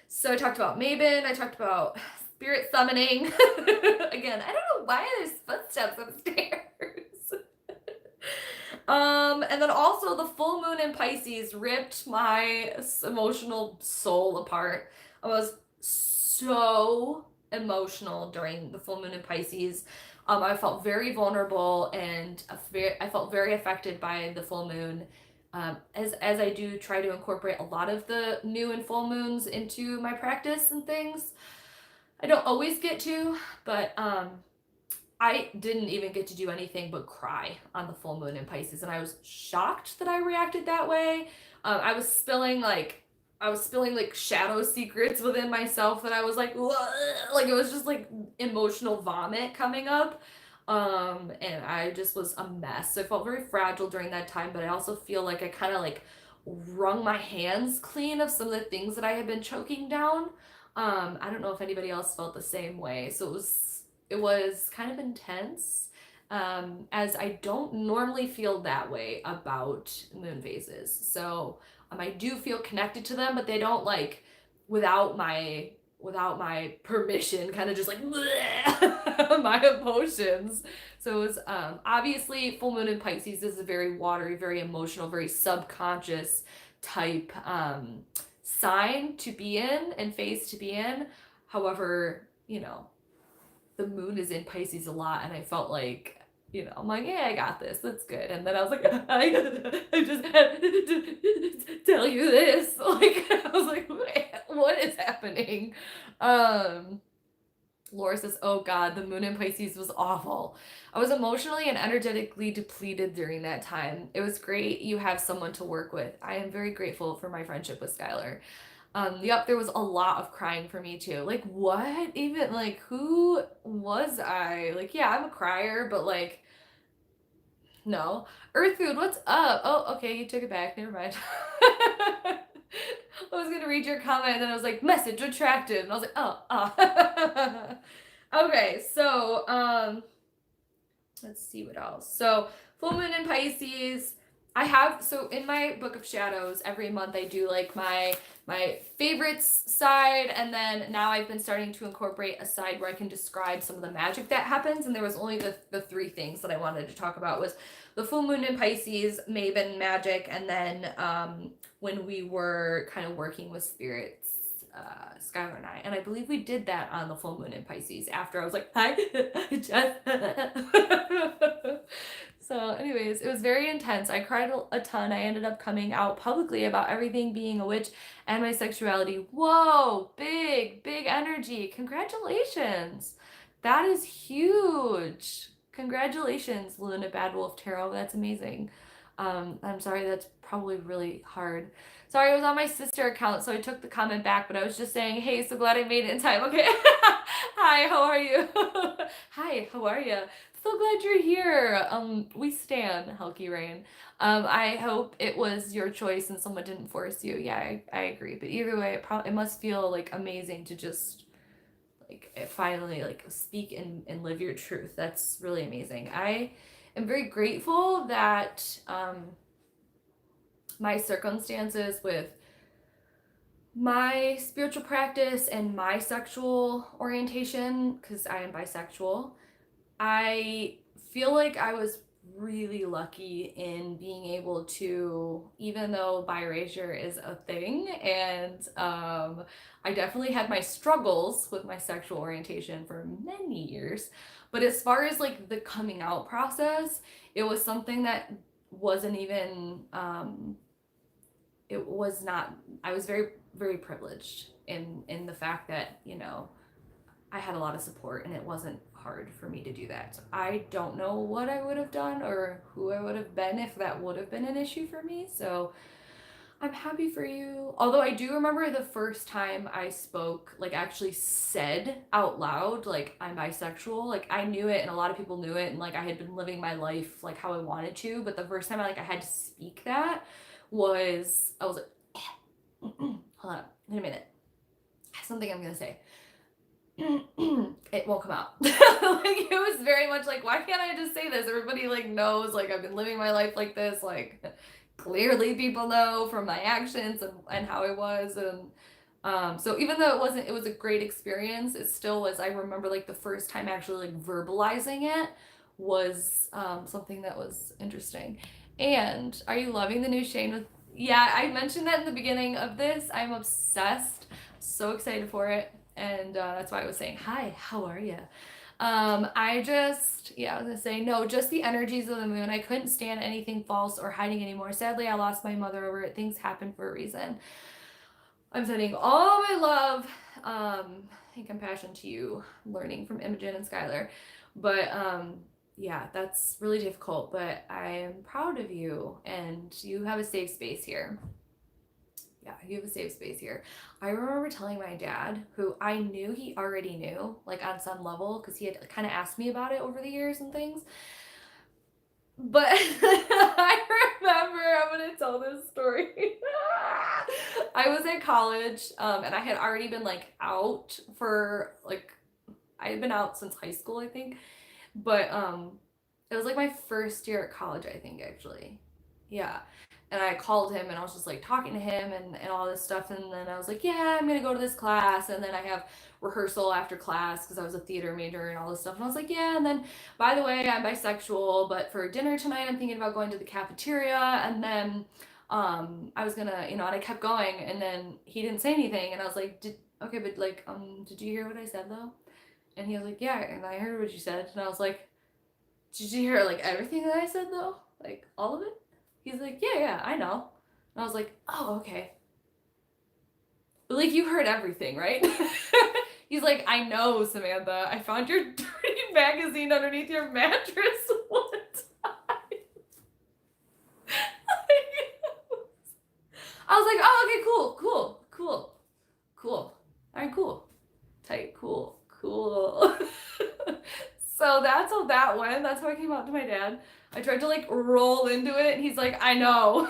So I talked about Mabon, I talked about spirit summoning. Again, I don't know why there's footsteps upstairs. And then also the full moon in Pisces ripped my emotional soul apart. I was so emotional during the full moon in Pisces. I felt very vulnerable and I felt very affected by the full moon. As I do try to incorporate a lot of the new and full moons into my practice and things. I don't always get to, but I didn't even get to do anything but cry on the full moon in Pisces, and I was shocked that I reacted that way. I was spilling like shadow secrets within myself that I was like, like it was just like emotional vomit coming up. And I just was a mess. So I felt very fragile during that time, but I also feel like I kind of like wrung my hands clean of some of the things that I had been choking down. I don't know if anybody else felt the same way. So it was kind of intense, as I don't normally feel that way about moon phases. So I do feel connected to them, but they don't like without my permission kind of just like my emotions. So it was obviously full moon in Pisces is a very watery, very emotional, very subconscious type sign to be in and phase to be in. However, the moon is in Pisces a lot, and I felt like, I'm like, yeah, I got this. That's good. And then I was like, I just had to tell you this. Like, I was like, what is happening? Laura says, oh God, the moon in Pisces was awful. I was emotionally and energetically depleted during that time. It was great you have someone to work with. I am very grateful for my friendship with Skylar. Yep, there was a lot of crying for me too. Like, what? Even, like, who was I? Like, yeah, I'm a crier, but, like, no. Earth Food, what's up? Oh, okay, you took it back. Never mind. I was gonna read your comment, and then I was like, message retracted. And I was like, oh. Okay, so, let's see what else. So, full moon in Pisces. So in my book of shadows, every month I do like my favorites side, and then now I've been starting to incorporate a side where I can describe some of the magic that happens. And there was only the three things that I wanted to talk about was the full moon in Pisces, mabon, magic, and then when we were kind of working with spirits, Skylar and I believe we did that on the full moon in Pisces after I was like, hi, Jess. So anyways, it was very intense. I cried a ton. I ended up coming out publicly about everything being a witch and my sexuality. Whoa, big energy. Congratulations. That is huge. Congratulations, Luna Bad Wolf Tarot. That's amazing. I'm sorry, that's probably really hard. Sorry, I was on my sister account, so I took the comment back, but I was just saying, hey, so glad I made it in time. Okay. Hi, how are you? Hi, how are you? So glad you're here. We stan Helky Rain. I hope it was your choice and someone didn't force you. Yeah, I agree. But either way, it must feel like amazing to just like finally like speak and live your truth. That's really amazing. I am very grateful that my circumstances with my spiritual practice and my sexual orientation, because I am bisexual, I feel like I was really lucky in being able to, even though bi-erasure is a thing, and I definitely had my struggles with my sexual orientation for many years, but as far as like the coming out process, it was something that wasn't even, it was not, I was very, very privileged in the fact that, I had a lot of support and it wasn't hard for me to do that. So I don't know what I would have done or who I would have been if that would have been an issue for me. So I'm happy for you. Although I do remember the first time I spoke, like actually said out loud, like I'm bisexual, like I knew it and a lot of people knew it and like I had been living my life like how I wanted to. But the first time I had to speak that I was like, hold on, wait a minute. Something I'm gonna say. It won't come out. Like it was very much like, why can't I just say this? Everybody like knows like I've been living my life like this. Like clearly people know from my actions and how I was. And so even though it was a great experience, it still was, I remember like the first time actually like verbalizing it was something that was interesting. And are you loving the new Shane with, yeah, I mentioned that in the beginning of this. I'm obsessed. So excited for it. And that's why I was saying, hi, how are you? I was gonna say, no, just the energies of the moon. I couldn't stand anything false or hiding anymore. Sadly, I lost my mother over it. Things happen for a reason. I'm sending all my love and compassion to you, learning from Imogen and Skylar. But yeah, that's really difficult, but I am proud of you and you have a safe space here. Yeah, you have a safe space here. I remember telling my dad, who I knew he already knew, like on some level, because he had kind of asked me about it over the years and things. But I remember, I'm going to tell this story. I was at college, and I had already been like out for like, I had been out since high school, I think. But it was like my first year at college, I think, actually. Yeah. And I called him and I was just like talking to him and all this stuff. And then I was like, yeah, I'm going to go to this class. And then I have rehearsal after class because I was a theater major and all this stuff. And I was like, yeah. And then, by the way, I'm bisexual, but for dinner tonight, I'm thinking about going to the cafeteria. And then I was going to, and I kept going. And then he didn't say anything. And I was like, okay, but like, did you hear what I said though? And he was like, yeah. And I heard what you said. And I was like, did you hear like everything that I said though? Like all of it? He's like, yeah, I know. And I was like, oh, okay. But like, you heard everything, right? He's like, I know, Samantha. I found your dirty magazine underneath your mattress one time. I was like, oh, okay, cool. All right, cool. Tight, cool. So that's how that went. That's how I came out to my dad. I tried to like roll into it and he's like, I know.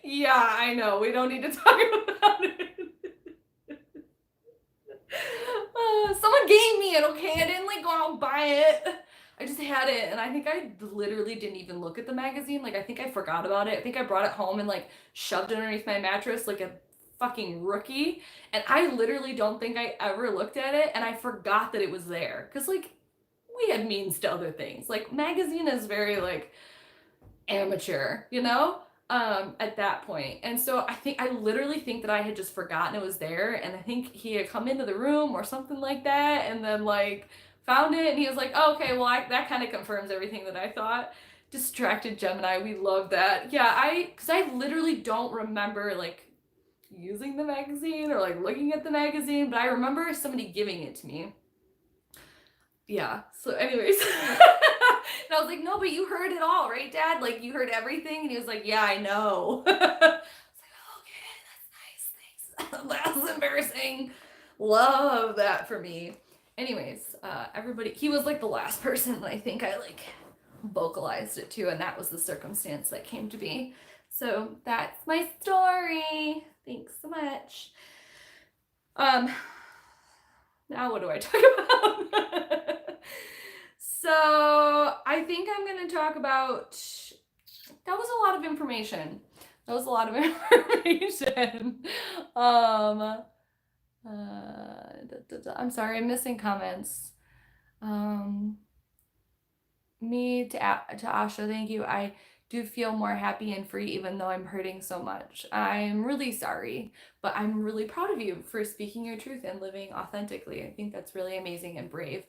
Yeah, I know. We don't need to talk about it. Someone gave me it, okay? I didn't like go out and buy it. I just had it and I think I literally didn't even look at the magazine. Like I think I forgot about it. I think I brought it home and like shoved it underneath my mattress like a fucking rookie. And I literally don't think I ever looked at it and I forgot that it was there. Cause like we had means to other things. Like magazine is very like amateur, at that point. And so I literally think that I had just forgotten it was there. And I think he had come into the room or something like that. And then like found it and he was like, oh, okay, well that kind of confirms everything that I thought. Distracted Gemini, we love that. Yeah, because I literally don't remember like using the magazine or like looking at the magazine, but I remember somebody giving it to me. Yeah, so anyways. And I was like, no, but you heard it all, right, Dad? Like, you heard everything? And he was like, yeah, I know. I was like, okay, that's nice, thanks. That's embarrassing. Love that for me. Anyways, everybody, he was like the last person that I think I like vocalized it to, and that was the circumstance that came to be. So that's my story. Thanks so much. Now what do I talk about? So I think I'm going to talk about, that was a lot of information. I'm sorry, I'm missing comments. Me to Asha, thank you. I do feel more happy and free even though I'm hurting so much. I'm really sorry, but I'm really proud of you for speaking your truth and living authentically. I think that's really amazing and brave.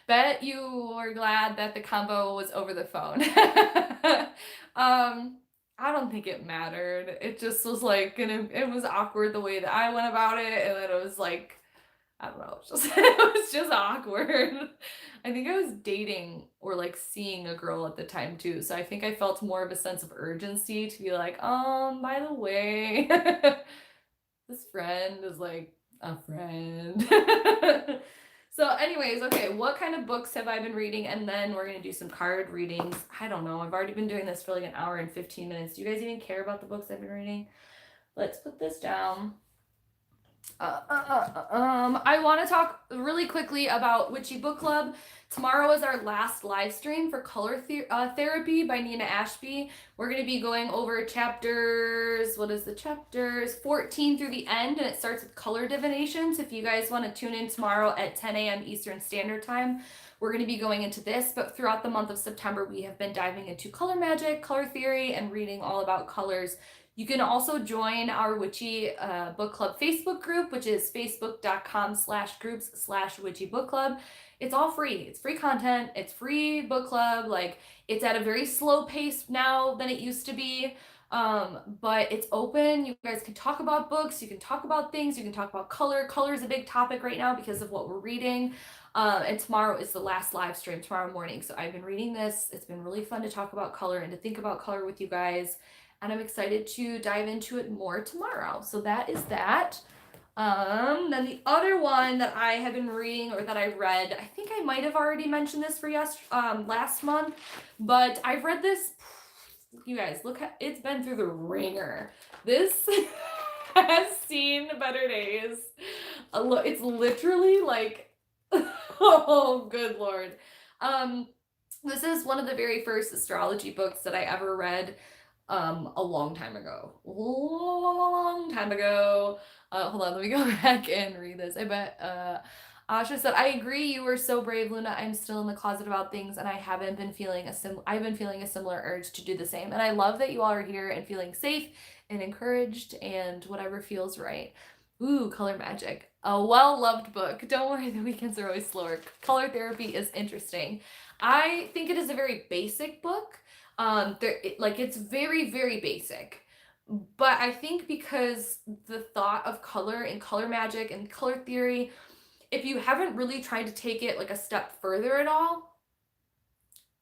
Bet you were glad that the combo was over the phone. I don't think it mattered. It just was like, it was awkward the way that I went about it, and then it was like, I don't know, it was just awkward. I think I was dating or like seeing a girl at the time too, so I think I felt more of a sense of urgency to be like, by the way, this friend is like a friend. So anyways, okay, what kind of books have I been reading? And then we're going to do some card readings. I don't know. I've already been doing this for like an hour and 15 minutes. Do you guys even care about the books I've been reading? Let's put this down. I want to talk really quickly about Witchy Book Club. Tomorrow is our last live stream for Color Therapy by Nina Ashby. We're going to be going over chapters 14 through the end, and it starts with color divination. So if you guys want to tune in tomorrow at 10 a.m. Eastern Standard Time, we're going to be going into this, but throughout the month of September, we have been diving into color magic, color theory, and reading all about colors You can also join our Witchy Book Club Facebook group, which is facebook.com/groups/Witchy Book Club. It's all free. It's free content. It's free book club. Like, it's at a very slow pace now than it used to be. But it's open. You guys can talk about books. You can talk about things. You can talk about color. Color is a big topic right now because of what we're reading. And tomorrow is the last live stream, tomorrow morning. So I've been reading this. It's been really fun to talk about color and to think about color with you guys. And I'm excited to dive into it more tomorrow. So that is that. Then the other one that I have been reading, or that I read, I think I might have already mentioned this for last month, but I've read this. You guys, look, it's been through the ringer. This has seen better days. It's literally like, oh, good Lord. This is one of the very first astrology books that I ever read. A long time ago. Hold on, let me go back and read this. I bet Asha said, I agree, you were so brave, Luna. I'm still in the closet about things, and I've been feeling a similar urge to do the same. And I love that you all are here and feeling safe and encouraged and whatever feels right. Ooh, Color Magic. A well-loved book. Don't worry, the weekends are always slower. Color therapy is interesting. I think it is a very basic book. It's very, very basic. But I think because the thought of color and color magic and color theory, if you haven't really tried to take it like a step further at all,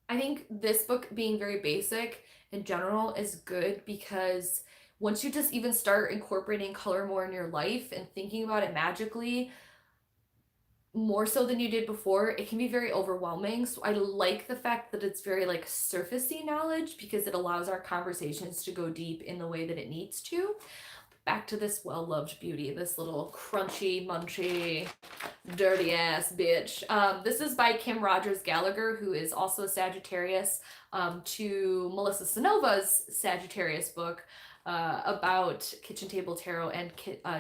I think this book being very basic in general is good, because once you just even start incorporating color more in your life and thinking about it magically, more so than you did before, it can be very overwhelming. So I like the fact that it's very like surfacey knowledge, because it allows our conversations to go deep in the way that it needs to. Back to this well-loved beauty, this little crunchy, munchy, dirty ass bitch. This is by Kim Rogers Gallagher, who is also a Sagittarius, to Melissa Sanova's Sagittarius book, about kitchen table tarot and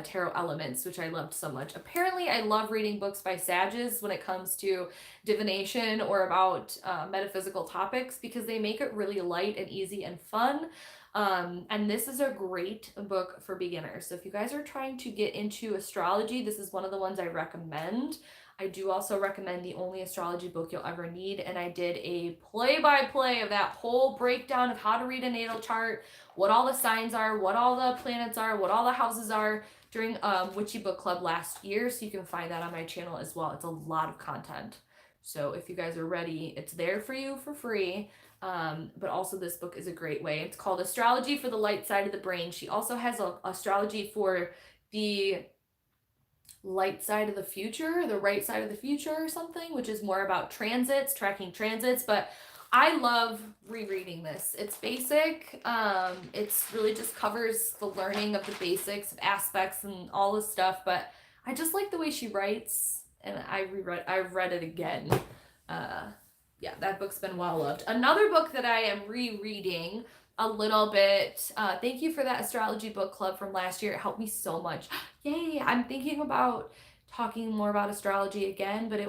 tarot elements, which I loved so much. Apparently, I love reading books by Sages when it comes to divination or about metaphysical topics, because they make it really light and easy and fun. And this is a great book for beginners. So if you guys are trying to get into astrology, this is one of the ones I recommend. I do also recommend The Only Astrology Book You'll Ever Need, and I did a play-by-play of that whole breakdown of how to read a natal chart, what all the signs are, what all the planets are, what all the houses are, during Witchy Book Club last year, so you can find that on my channel as well. It's a lot of content. So if you guys are ready, it's there for you for free. But also this book is a great way. It's called Astrology for the Light Side of the Brain. She also has astrology for the light side of the future, the right side of the future or something, which is more about transits, tracking transits. But I love rereading this. It's basic. It's really just covers the learning of the basics of aspects and all this stuff. But I just like the way she writes, and I've read it again. Yeah, that book's been well loved. Another book that I am rereading a little bit. Thank you for that astrology book club from last year. It helped me so much. Yay! I'm thinking about talking more about astrology again, but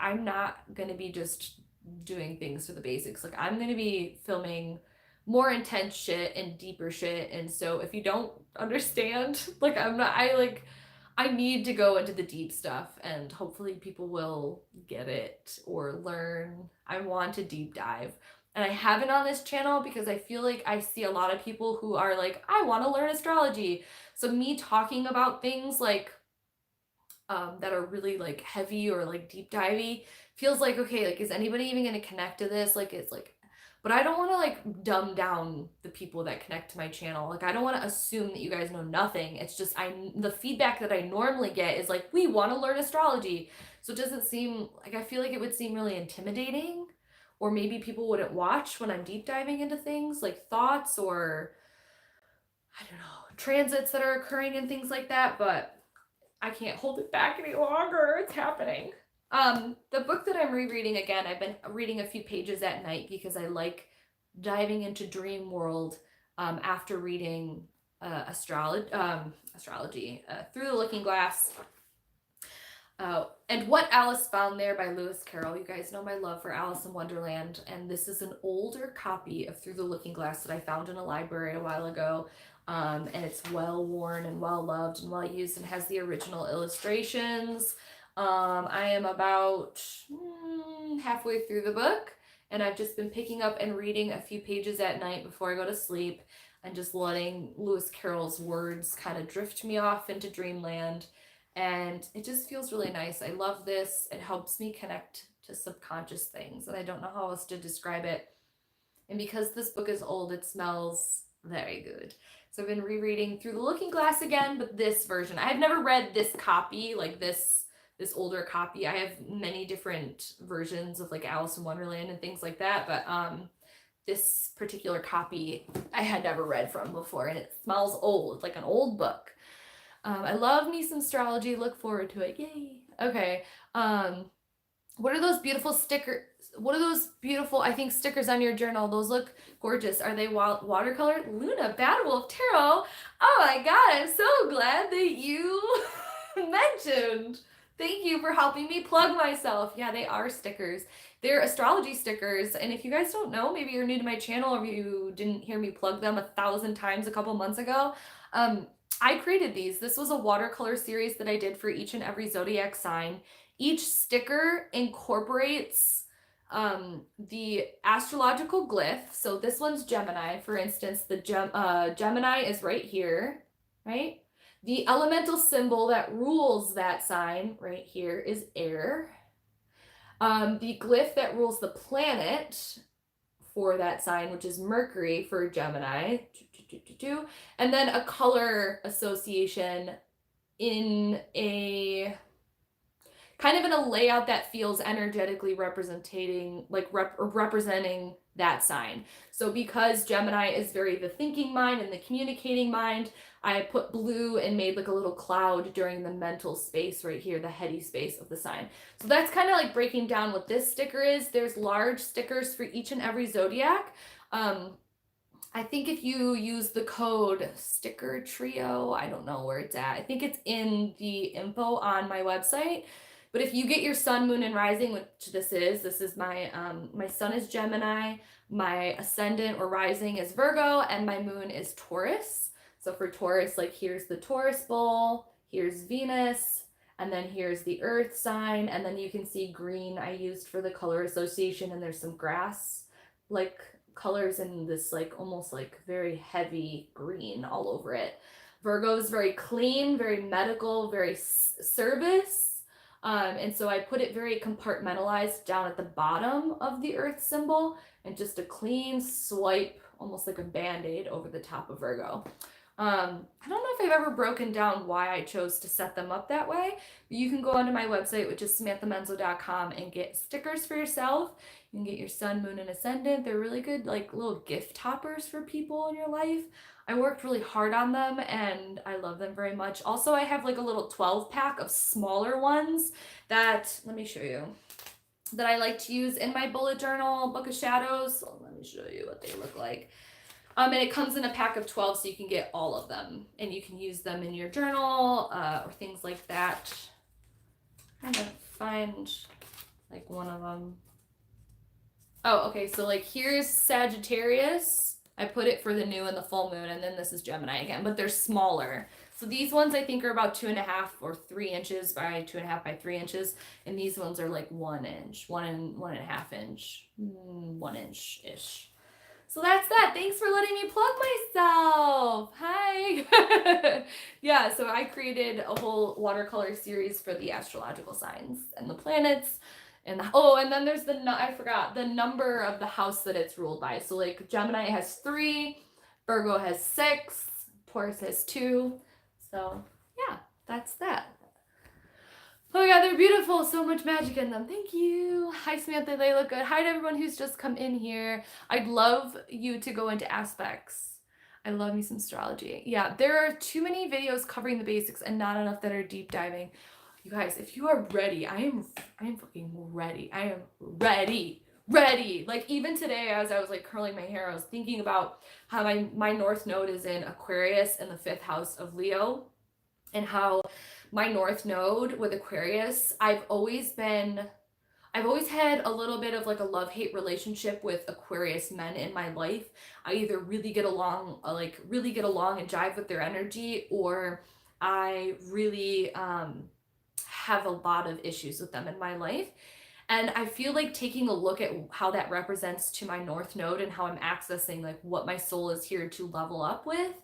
I'm not gonna be just doing things for the basics. Like, I'm gonna be filming more intense shit and deeper shit. And so if you don't understand, like, I need to go into the deep stuff, and hopefully people will get it or learn. I want to deep dive. And I haven't on this channel because I feel like I see a lot of people who are like, I want to learn astrology. So me talking about things like that are really like heavy or like deep divey feels like, okay, like, is anybody even going to connect to this? Like, it's like, but I don't want to like dumb down the people that connect to my channel. Like, I don't want to assume that you guys know nothing. It's just the feedback that I normally get is like, we want to learn astrology. So it doesn't seem like, I feel like it would seem really intimidating, or maybe people wouldn't watch when I'm deep diving into things like thoughts or, I don't know, transits that are occurring and things like that. But I can't hold it back any longer. It's happening. The book that I'm rereading again, I've been reading a few pages at night because I like diving into dream world after reading astrology, Through the Looking Glass. And What Alice Found There by Lewis Carroll. You guys know my love for Alice in Wonderland, and this is an older copy of Through the Looking Glass that I found in a library a while ago. And it's well worn and well loved and well used and has the original illustrations. I am about halfway through the book, and I've just been picking up and reading a few pages at night before I go to sleep and just letting Lewis Carroll's words kind of drift me off into dreamland. And it just feels really nice. I love this. It helps me connect to subconscious things, and I don't know how else to describe it. And because this book is old, it smells very good. So I've been rereading Through the Looking Glass again, but this version. I've never read this copy, like this older copy. I have many different versions of like Alice in Wonderland and things like that, but this particular copy I had never read from before, and it smells old, like an old book. I love me some astrology. Look forward to it. Yay. Okay. What are those beautiful stickers? What are those beautiful, I think, stickers on your journal? Those look gorgeous. Are they watercolor? Luna, Bad Wolf Tarot. Oh my God, I'm so glad that you mentioned. Thank you for helping me plug myself. Yeah, they are stickers. They're astrology stickers. And if you guys don't know, maybe you're new to my channel or you didn't hear me plug them 1,000 times a couple months ago. I created these. This was a watercolor series that I did for each and every zodiac sign. Each sticker incorporates the astrological glyph. So this one's Gemini, for instance. The Gemini is right here, right? The elemental symbol that rules that sign right here is air. The glyph that rules the planet for that sign, which is Mercury for Gemini, and then a color association in a kind of in a layout that feels energetically representing that sign. So because Gemini is very the thinking mind and the communicating mind, I put blue and made like a little cloud during the mental space right here, the heady space of the sign. So that's kind of like breaking down what this sticker is. There's large stickers for each and every zodiac. I think if you use the code sticker trio, I don't know where it's at. I think it's in the info on my website. But if you get your sun, moon, and rising, which this is my my sun is Gemini, my ascendant or rising is Virgo, and my moon is Taurus. So for Taurus, like here's the Taurus bowl, here's Venus, and then here's the earth sign, and then you can see green I used for the color association, and there's some grass like colors in this like almost like very heavy green all over it. Virgo is very clean, very medical, very service. And so I put it very compartmentalized down at the bottom of the earth symbol and just a clean swipe, almost like a band-aid over the top of Virgo. I don't know if I've ever broken down why I chose to set them up that way, but you can go onto my website, which is samanthamenzo.com, and get stickers for yourself. You can get your sun, moon, and ascendant. They're really good, like little gift toppers for people in your life. I worked really hard on them and I love them very much. Also, I have like a little 12 pack of smaller ones that, let me show you, that I like to use in my bullet journal, Book of Shadows. So let me show you what they look like. And it comes in a pack of 12, so you can get all of them and you can use them in your journal or things like that. I'm trying to find like one of them. Oh, okay, so like here's Sagittarius. I put it for the new and the full moon, and then this is Gemini again, but they're smaller. So these ones I think are about 2.5 or 3 inches by 2.5 by 3 inches, and these ones are like 1 inch, 1.5 inch, 1 inch ish. So that's that. Thanks for letting me plug myself. Hi. Yeah, so I created a whole watercolor series for the astrological signs and the planets. And and then there's I forgot the number of the house that it's ruled by. So like Gemini has 3, Virgo has 6, Taurus has 2. So yeah, that's that. Oh my God, they're beautiful. So much magic in them. Thank you. Hi, Samantha. They look good. Hi to everyone who's just come in here. I'd love you to go into aspects. I love me some astrology. Yeah, there are too many videos covering the basics and not enough that are deep diving. You guys, if you are ready, I am fucking ready. I am ready. Like even today, as I was like curling my hair, I was thinking about how my North Node is in Aquarius in the 5th house of Leo, and how my North Node with Aquarius, I've always had a little bit of like a love-hate relationship with Aquarius men in my life. I either really get along, really get along and jive with their energy, or I really have a lot of issues with them in my life. And I feel like taking a look at how that represents to my North Node and how I'm accessing like what my soul is here to level up with,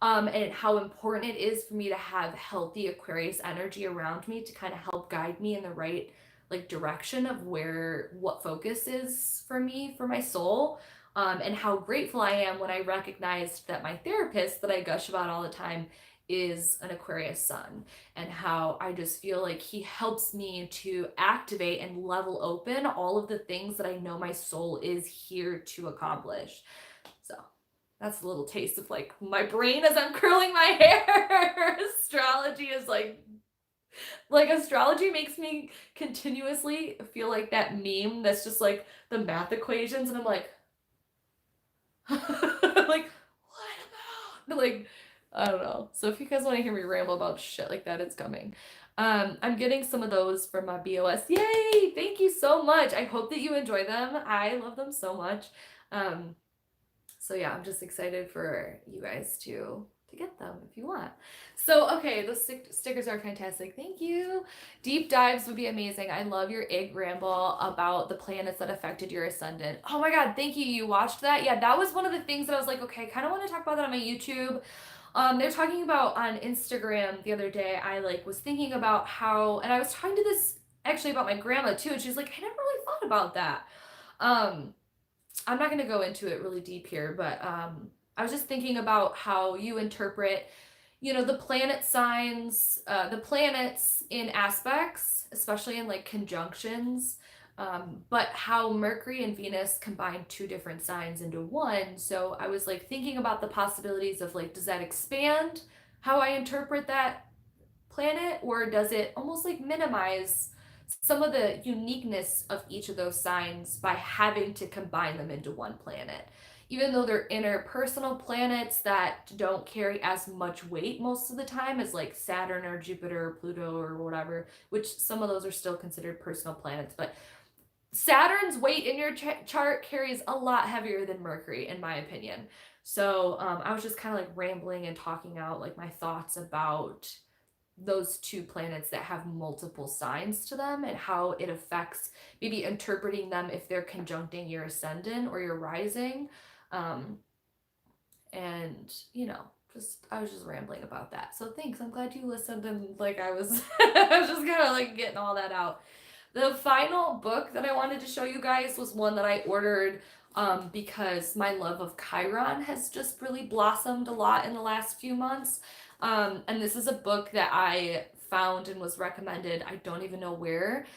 and how important it is for me to have healthy Aquarius energy around me to kind of help guide me in the right like direction of where what focus is for me for my soul. And how grateful I am when I recognized that my therapist that I gush about all the time is an Aquarius sun, and how I just feel like he helps me to activate and level open all of the things that I know my soul is here to accomplish. So that's a little taste of like my brain as I'm curling my hair. Astrology is like astrology makes me continuously feel like that meme that's just like the math equations, and I'm like like what about like I don't know. So if you guys want to hear me ramble about shit like that, it's coming. I'm getting some of those from my BOS. Yay! Thank you so much. I hope that you enjoy them. I love them so much. So yeah, I'm just excited for you guys to get them if you want. So okay, the stickers are fantastic. Thank you. Deep dives would be amazing. I love your egg ramble about the planets that affected your ascendant. Oh my god, thank you. You watched that? Yeah, that was one of the things that I was like, okay, I kind of want to talk about that on my YouTube. They're talking about on Instagram the other day. I like was thinking about how, and I was talking to this actually about my grandma too, and she's like, I never really thought about that. I'm not going to go into it really deep here, but I was just thinking about how you interpret, the planet signs, the planets in aspects, especially in like conjunctions, but how Mercury and Venus combine two different signs into one. So I was like thinking about the possibilities of like, does that expand how I interpret that planet, or does it almost like minimize some of the uniqueness of each of those signs by having to combine them into one planet? Even though they're interpersonal planets that don't carry as much weight most of the time as like Saturn or Jupiter or Pluto or whatever, which some of those are still considered personal planets, but Saturn's weight in your chart carries a lot heavier than Mercury, in my opinion. So I was just kind of like rambling and talking out like my thoughts about those two planets that have multiple signs to them and how it affects maybe interpreting them if they're conjuncting your ascendant or your rising. Um, and just I was just rambling about that. So thanks. I'm glad you listened, and like I was I was just kind of like getting all that out. The final book that I wanted to show you guys was one that I ordered because my love of Chiron has just really blossomed a lot in the last few months. And this is a book that I found and was recommended. I don't even know where.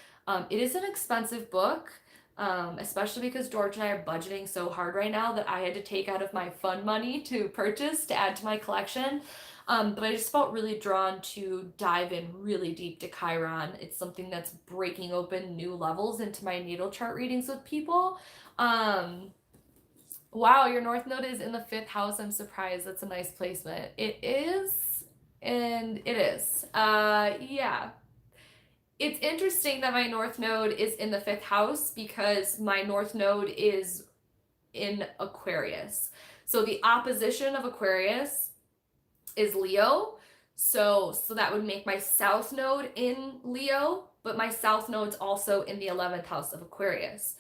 It is an expensive book, especially because George and I are budgeting so hard right now that I had to take out of my fund money to purchase to add to my collection. But I just felt really drawn to dive in really deep to Chiron. It's something that's breaking open new levels into my natal chart readings with people. Wow, your North Node is in the 5th house. I'm surprised. That's a nice placement. It is, and it is. Yeah. It's interesting that my North Node is in the 5th house because my North Node is in Aquarius. So the opposition of Aquarius is Leo. So that would make my South Node in Leo, but my South Node's also in the 11th house of Aquarius.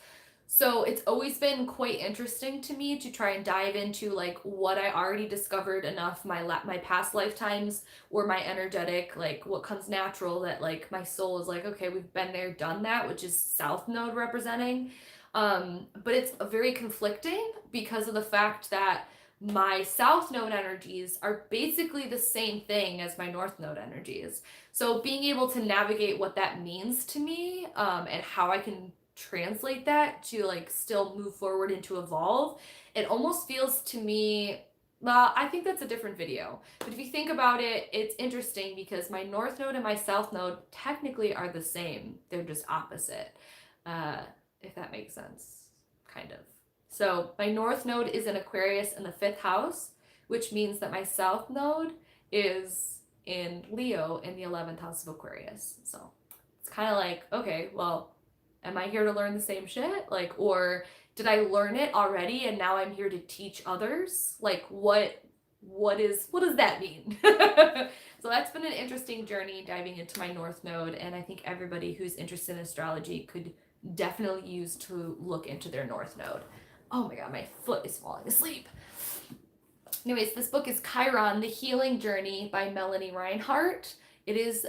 So it's always been quite interesting to me to try and dive into like what I already discovered enough my past lifetimes, or my energetic, like what comes natural, that like my soul is like, okay, we've been there, done that, which is South Node representing. But it's very conflicting because of the fact that my South Node energies are basically the same thing as my North Node energies. So being able to navigate what that means to me, and how I can translate that to like still move forward and to evolve, it almost feels to me, well, I think that's a different video. But if you think about it, it's interesting because my North Node and my South Node technically are the same. They're just opposite, if that makes sense, kind of. So my North Node is in Aquarius in the 5th house, which means that my South Node is in Leo in the 11th house of Aquarius. So it's kind of like, okay, well, am I here to learn the same shit? Like, or did I learn it already and now I'm here to teach others? Like, what does that mean? So that's been an interesting journey diving into my North Node, and I think everybody who's interested in astrology could definitely use to look into their North Node. Oh my god, my foot is falling asleep. Anyways, this book is Chiron, The Healing Journey by Melanie Reinhart. It is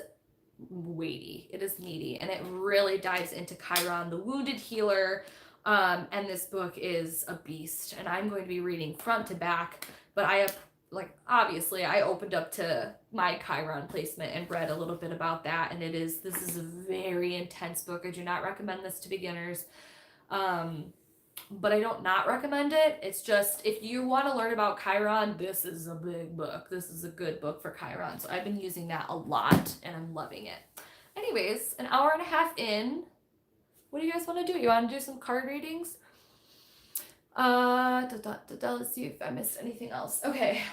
weighty, it is meaty, and it really dives into Chiron, the wounded healer. And this book is a beast, and I'm going to be reading front to back, but I have, like, obviously I opened up to my Chiron placement and read a little bit about that, and this is a very intense book. I do not recommend this to beginners. But I don't not recommend it. It's just, if you want to learn about Chiron, this is a big book. This is a good book for Chiron. So I've been using that a lot, and I'm loving it. Anyways, an hour and a half in. What do you guys want to do? You want to do some card readings? Let's see if I missed anything else. Okay.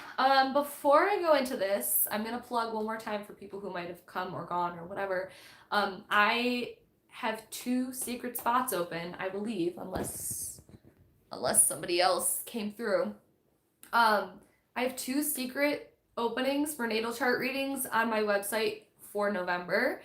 Before I go into this, I'm going to plug one more time for people who might have come or gone or whatever. I have 2 secret spots open, I believe, unless somebody else came through. I have 2 secret openings for natal chart readings on my website for November.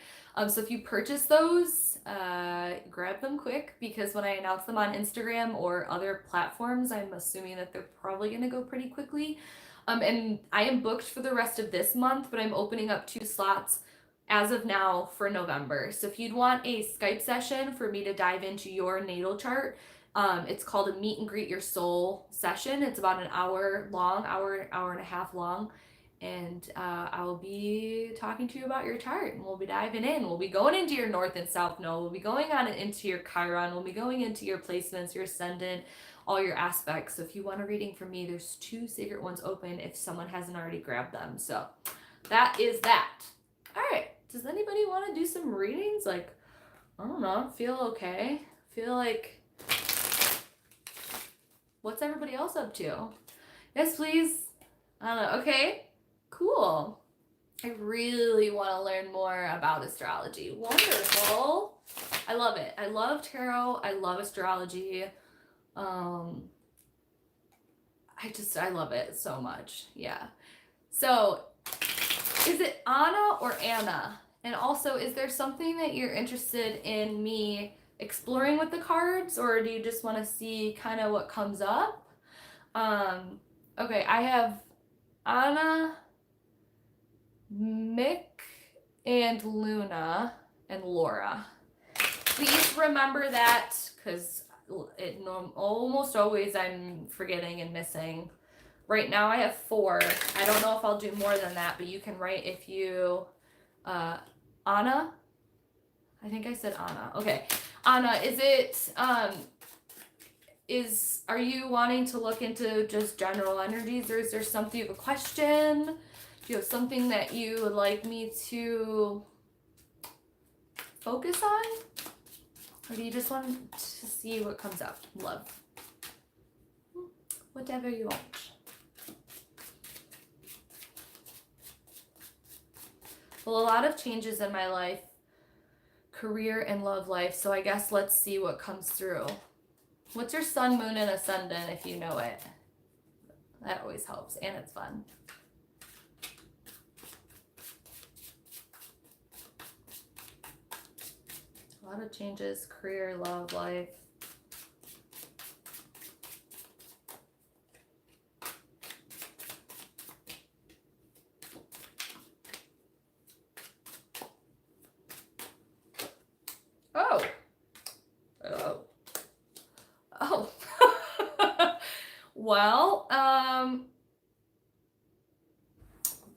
So if you purchase those, grab them quick, because when I announce them on Instagram or other platforms, I'm assuming that they're probably going to go pretty quickly. And I am booked for the rest of this month, but I'm opening up 2 slots as of now for November. So if you'd want a Skype session for me to dive into your natal chart, it's called a Meet and Greet Your Soul session. It's about an hour long, hour and a half long. And I will be talking to you about your chart, and we'll be diving in. We'll be going into your North and South Node. We'll be going on into your Chiron. We'll be going into your placements, your ascendant, all your aspects. So if you want a reading from me, there's 2 secret ones open if someone hasn't already grabbed them. So that is that. All right. Does anybody want to do some readings? Like, I don't know, feel okay? Feel like, what's everybody else up to? Yes, please. I don't know. Okay. Cool. I really want to learn more about astrology. Wonderful. I love it. I love tarot. I love astrology. I love it so much. Yeah. So, is it Anna or Anna? And also, is there something that you're interested in me exploring with the cards, or do you just want to see kind of what comes up? Okay, I have Anna, Mick, and Luna, and Laura. Please remember that, because almost always I'm forgetting and missing. Right now I have 4. I don't know if I'll do more than that, but you can write if you... Anna? I think I said Anna. Okay. Anna, are you wanting to look into just general energies, or is there something, you have a question? Do you have something that you would like me to focus on? Or do you just want to see what comes up? Love. Whatever you want. Well, a lot of changes in my life, career and love life, so I guess let's see what comes through. What's your sun, moon, and ascendant, if you know it? That always helps, and it's fun. A lot of changes, career, love, life. Oh. Oh. Oh. Well,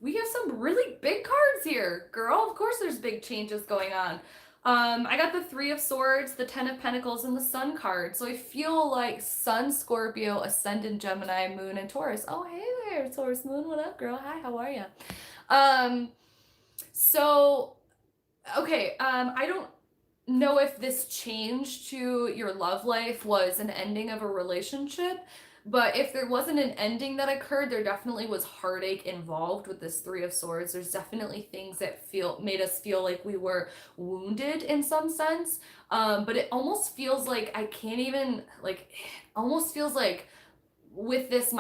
we have some really big cards here, girl. Of course there's big changes going on. I got the 3 of Swords, the 10 of Pentacles, and the Sun card. So I feel like Sun, Scorpio, Ascendant, Gemini, Moon, and Taurus. Oh, hey there, Taurus Moon. What up, girl? Hi, how are you? So, okay, I don't know if this change to your love life was an ending of a relationship, But if there wasn't an ending that occurred, there definitely was heartache involved with this Three of Swords. There's definitely things that made us feel like we were wounded in some sense. But it almost feels like I can't even like. It almost feels like with this,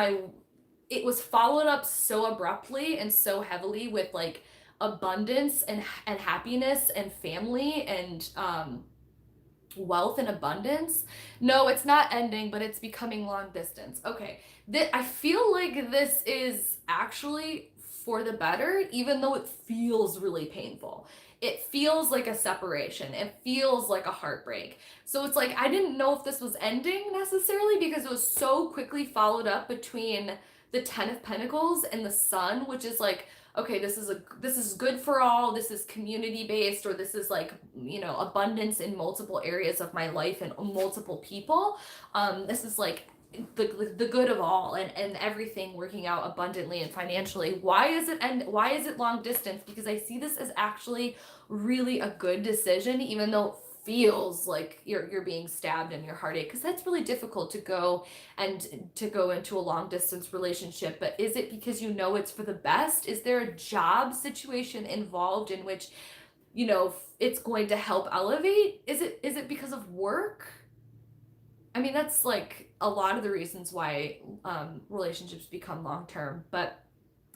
it was followed up so abruptly and so heavily with like abundance and happiness and family and wealth and abundance. No, it's not ending, but it's becoming long distance. Okay. I feel like this is actually for the better, even though it feels really painful. It feels like a separation. It feels like a heartbreak. So it's like I didn't know if this was ending necessarily because it was so quickly followed up between the 10 of Pentacles and the Sun, which is like, okay, this is good for all, this is community based, or this is like, abundance in multiple areas of my life and multiple people. This is like the good of all and everything working out abundantly and financially. Why is it long distance? Because I see this as actually really a good decision, even though it feels like you're being stabbed in your heartache, because that's really difficult to go into a long distance relationship. But is it because it's for the best? Is there a job situation involved in which it's going to help elevate? Is it because of work? I mean, that's like a lot of the reasons why relationships become long term. But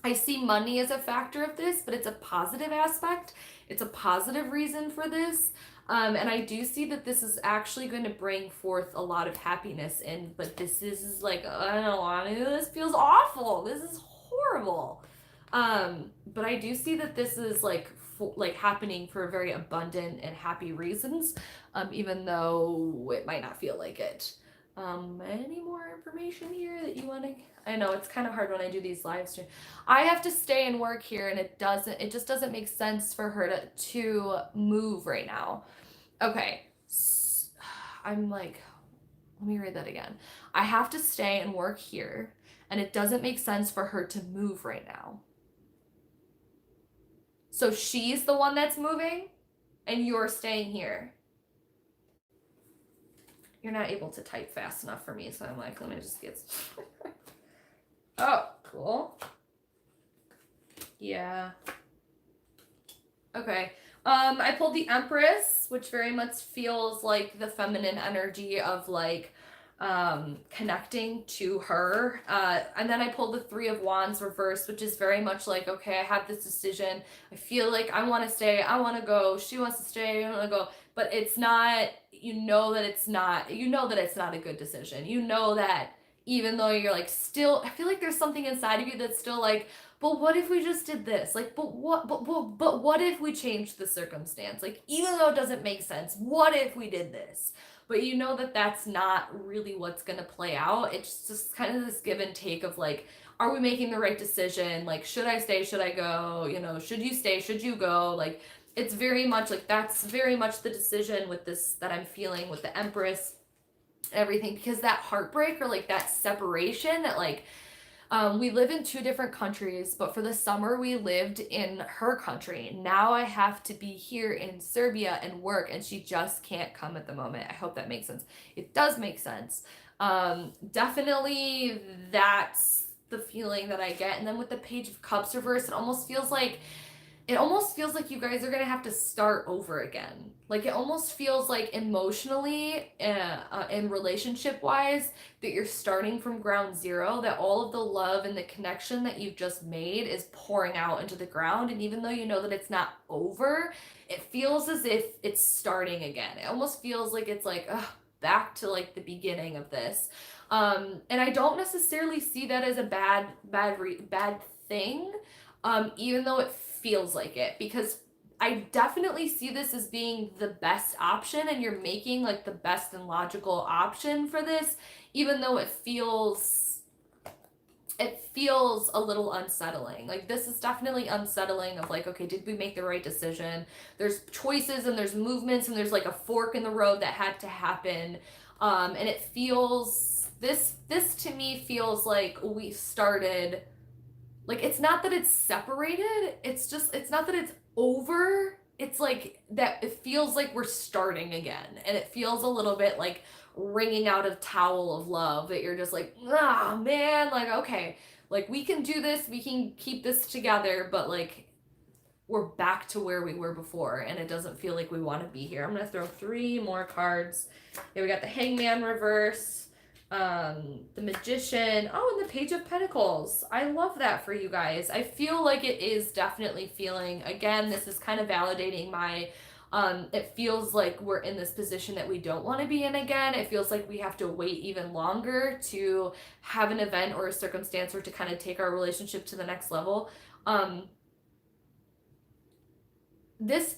I see money as a factor of this, but it's a positive aspect. It's a positive reason for this. And I do see that this is actually going to bring forth a lot of happiness in, but this is like, I don't want to, this feels awful. This is horrible. But I do see that this is like happening for very abundant and happy reasons, even though it might not feel like it. Any more information here that you want to? I know it's kind of hard when I do these live streams. I have to stay and work here, and it just doesn't make sense for her to move right now. Okay, I'm like, let me read that again. I have to stay and work here, and it doesn't make sense for her to move right now. So she's the one that's moving, and you're staying here. You're not able to type fast enough for me, so I'm like, let me just get. Oh, cool. Yeah. Okay. I pulled the Empress, which very much feels like the feminine energy of like connecting to her. And then I pulled the Three of Wands reversed, which is very much like, okay, I have this decision. I feel like I want to stay. I want to go. She wants to stay. I want to go. But it's not, that it's not a good decision. That even though you're like still, I feel like there's something inside of you that's still like, but what if we just did this? Like, but what if we changed the circumstance? Like, even though it doesn't make sense, what if we did this? But that that's not really what's going to play out. It's just kind of this give and take of like, are we making the right decision? Like, should I stay? Should I go? Should you stay? Should you go? Like, it's very much like, that's very much the decision with this that I'm feeling with the Empress, everything, because that heartbreak or like that separation that like, we live in two different countries, but for the summer we lived in her country. Now I have to be here in Serbia and work, and she just can't come at the moment. I hope that makes sense. It does make sense. Definitely that's the feeling that I get. And then with the Page of Cups reversed, it almost feels like you guys are going to have to start over again. Like, it almost feels like emotionally and relationship wise that you're starting from ground zero, that all of the love and the connection that you've just made is pouring out into the ground. And even though you know that it's not over, it feels as if it's starting again. It almost feels like it's like, back to like the beginning of this. And I don't necessarily see that as a bad thing. Even though it feels like it, because I definitely see this as being the best option, and you're making like the best and logical option for this, even though it feels a little unsettling. Like, this is definitely unsettling of like, okay, did we make the right decision? There's choices and there's movements and there's like a fork in the road that had to happen. And it feels, this to me feels like we started. Like, it's not that it's separated, it's not that it's over, it's like that it feels like we're starting again, and it feels a little bit like wringing out a towel of love that you're just like, ah, man, like, okay, like we can do this, we can keep this together, but like we're back to where we were before and it doesn't feel like we want to be here. I'm gonna throw 3 more cards. Yeah, we got the Hangman reverse, the Magician, and the Page of Pentacles. I love that for you guys. I feel like it is definitely feeling, again, this is kind of validating my it feels like we're in this position that we don't want to be in again. It feels like we have to wait even longer to have an event or a circumstance or to kind of take our relationship to the next level. This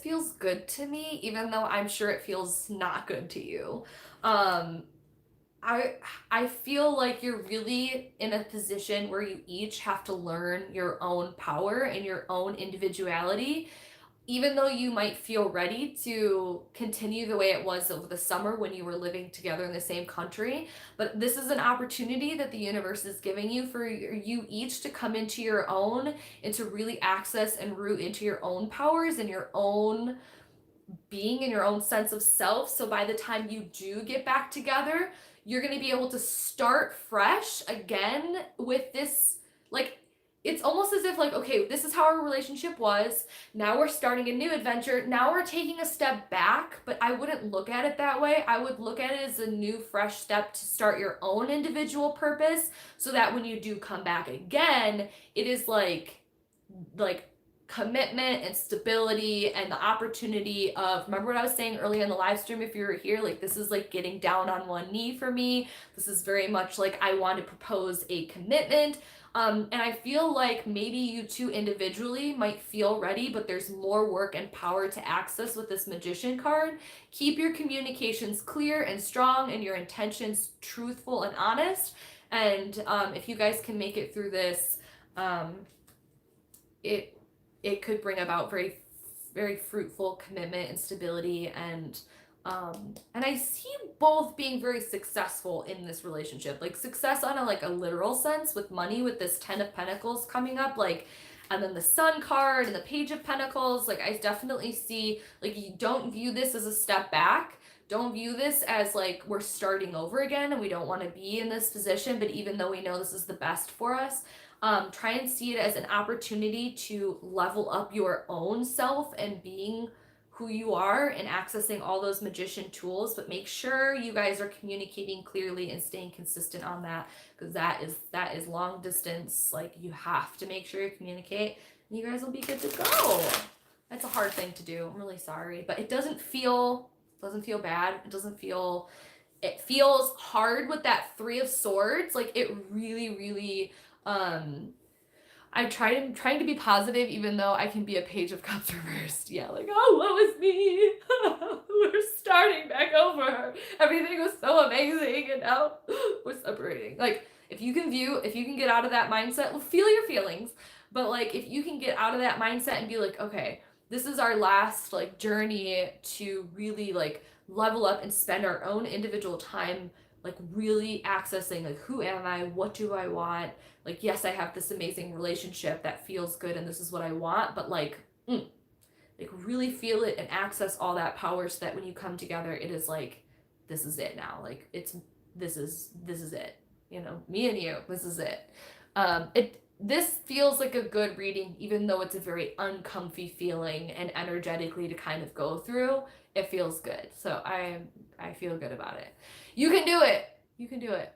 feels good to me, even though I'm sure it feels not good to you. I feel like you're really in a position where you each have to learn your own power and your own individuality, even though you might feel ready to continue the way it was over the summer when you were living together in the same country. But this is an opportunity that the universe is giving you for you each to come into your own and to really access and root into your own powers and your own being and your own sense of self. So by the time you do get back together, you're going to be able to start fresh again with this, like, it's almost as if like, okay, this is how our relationship was. Now we're starting a new adventure. Now we're taking a step back, but I wouldn't look at it that way. I would look at it as a new fresh step to start your own individual purpose so that when you do come back again, it is like commitment and stability and the opportunity of, remember what I was saying earlier in the live stream, if you were here, like this is like getting down on one knee for me. This is very much like I want to propose a commitment. And I feel like maybe you two individually might feel ready, but there's more work and power to access with this Magician card. Keep your communications clear and strong and your intentions truthful and honest. And if you guys can make it through this, it could bring about very, very fruitful commitment and stability, and I see both being very successful in this relationship, like success on a literal sense with money, with this 10 of Pentacles coming up, like, and then the Sun card and the Page of Pentacles. Like I definitely see, like, you don't view this as a step back. Don't view this as like we're starting over again and we don't want to be in this position, but even though we know this is the best for us, try and see it as an opportunity to level up your own self and being who you are and accessing all those magician tools. But make sure you guys are communicating clearly and staying consistent on that, because that is long distance. Like, you have to make sure you communicate and you guys will be good to go. That's a hard thing to do. I'm really sorry, but it doesn't feel bad. It feels hard with that 3 of Swords. Like, it really I'm trying to be positive, even though I can be a Page of Cups reversed. Yeah, like, oh, woe is me. We're starting back over. Everything was so amazing, and now we're separating. Like, if you can get out of that mindset, well, feel your feelings. But like, if you can get out of that mindset and be like, okay, this is our last like journey to really like level up and spend our own individual time, like really accessing like, who am I? What do I want? Like, yes, I have this amazing relationship that feels good and this is what I want, but like really feel it and access all that power so that when you come together, it is like, this is it now. Like, this is it. You know, me and you, this is it. This feels like a good reading, even though it's a very uncomfy feeling and energetically to kind of go through. It feels good. So I feel good about it. You can do it. You can do it.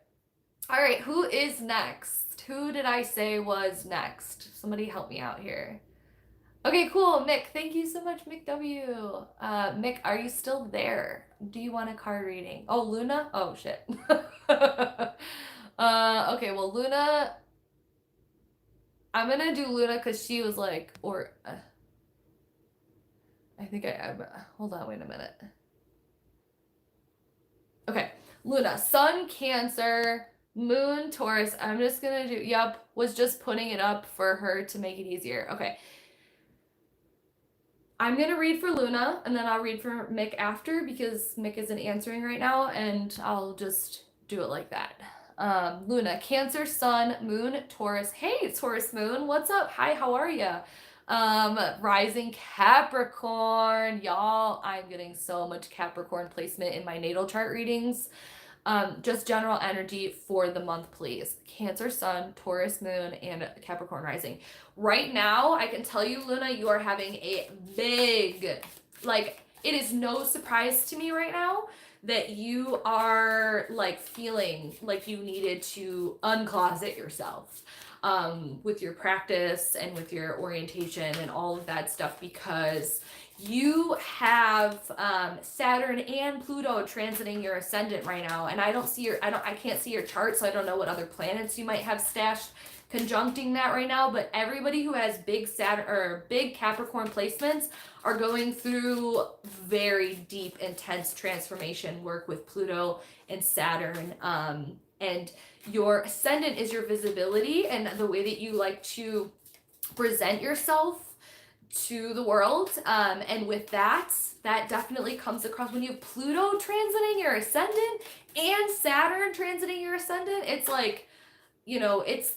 All right, who is next? Who did I say was next? Somebody help me out here. Okay, cool. Mick, thank you so much, Mick W. Mick, are you still there? Do you want a card reading? Oh, Luna? Oh, shit. Okay, well, Luna, I'm gonna do Luna because she was like, I think hold on, wait a minute. Okay, Luna, Sun, Cancer, Moon, Taurus. I'm just gonna do, was just putting it up for her to make it easier. Okay. I'm gonna read for Luna, and then I'll read for Mick after, because Mick isn't answering right now, and I'll just do it like that. Luna, Cancer, Sun, Moon, Taurus. Hey, Taurus Moon, what's up? Hi, how are ya? Rising Capricorn. Y'all, I'm getting so much Capricorn placement in my natal chart readings. Just general energy for the month, please. Cancer Sun, Taurus Moon, and Capricorn Rising. Right now, I can tell you, Luna, you are having a big, like, it is no surprise to me right now that you are like feeling like you needed to uncloset yourself with your practice and with your orientation and all of that stuff, because you have Saturn and Pluto transiting your ascendant right now, and I can't see your chart, so I don't know what other planets you might have stashed conjuncting that right now. But everybody who has big Saturn or big Capricorn placements are going through very deep, intense transformation work with Pluto and Saturn. And your ascendant is your visibility and the way that you like to present yourself to the world. And with that definitely comes across when you have Pluto transiting your ascendant and Saturn transiting your ascendant. It's like, it's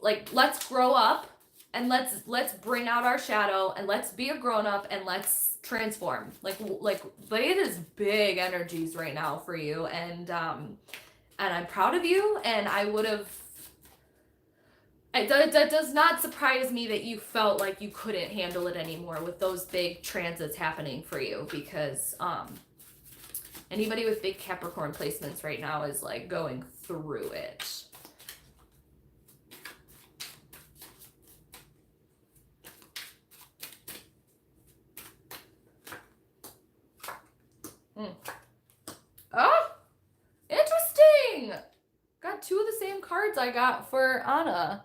like, let's grow up and let's bring out our shadow and let's be a grown up and let's transform. Like it is big energies right now for you, and I'm proud of you. And I would have. That does not surprise me that you felt like you couldn't handle it anymore with those big transits happening for you, because anybody with big Capricorn placements right now is like going through it. Oh, interesting. Got two of the same cards I got for Anna.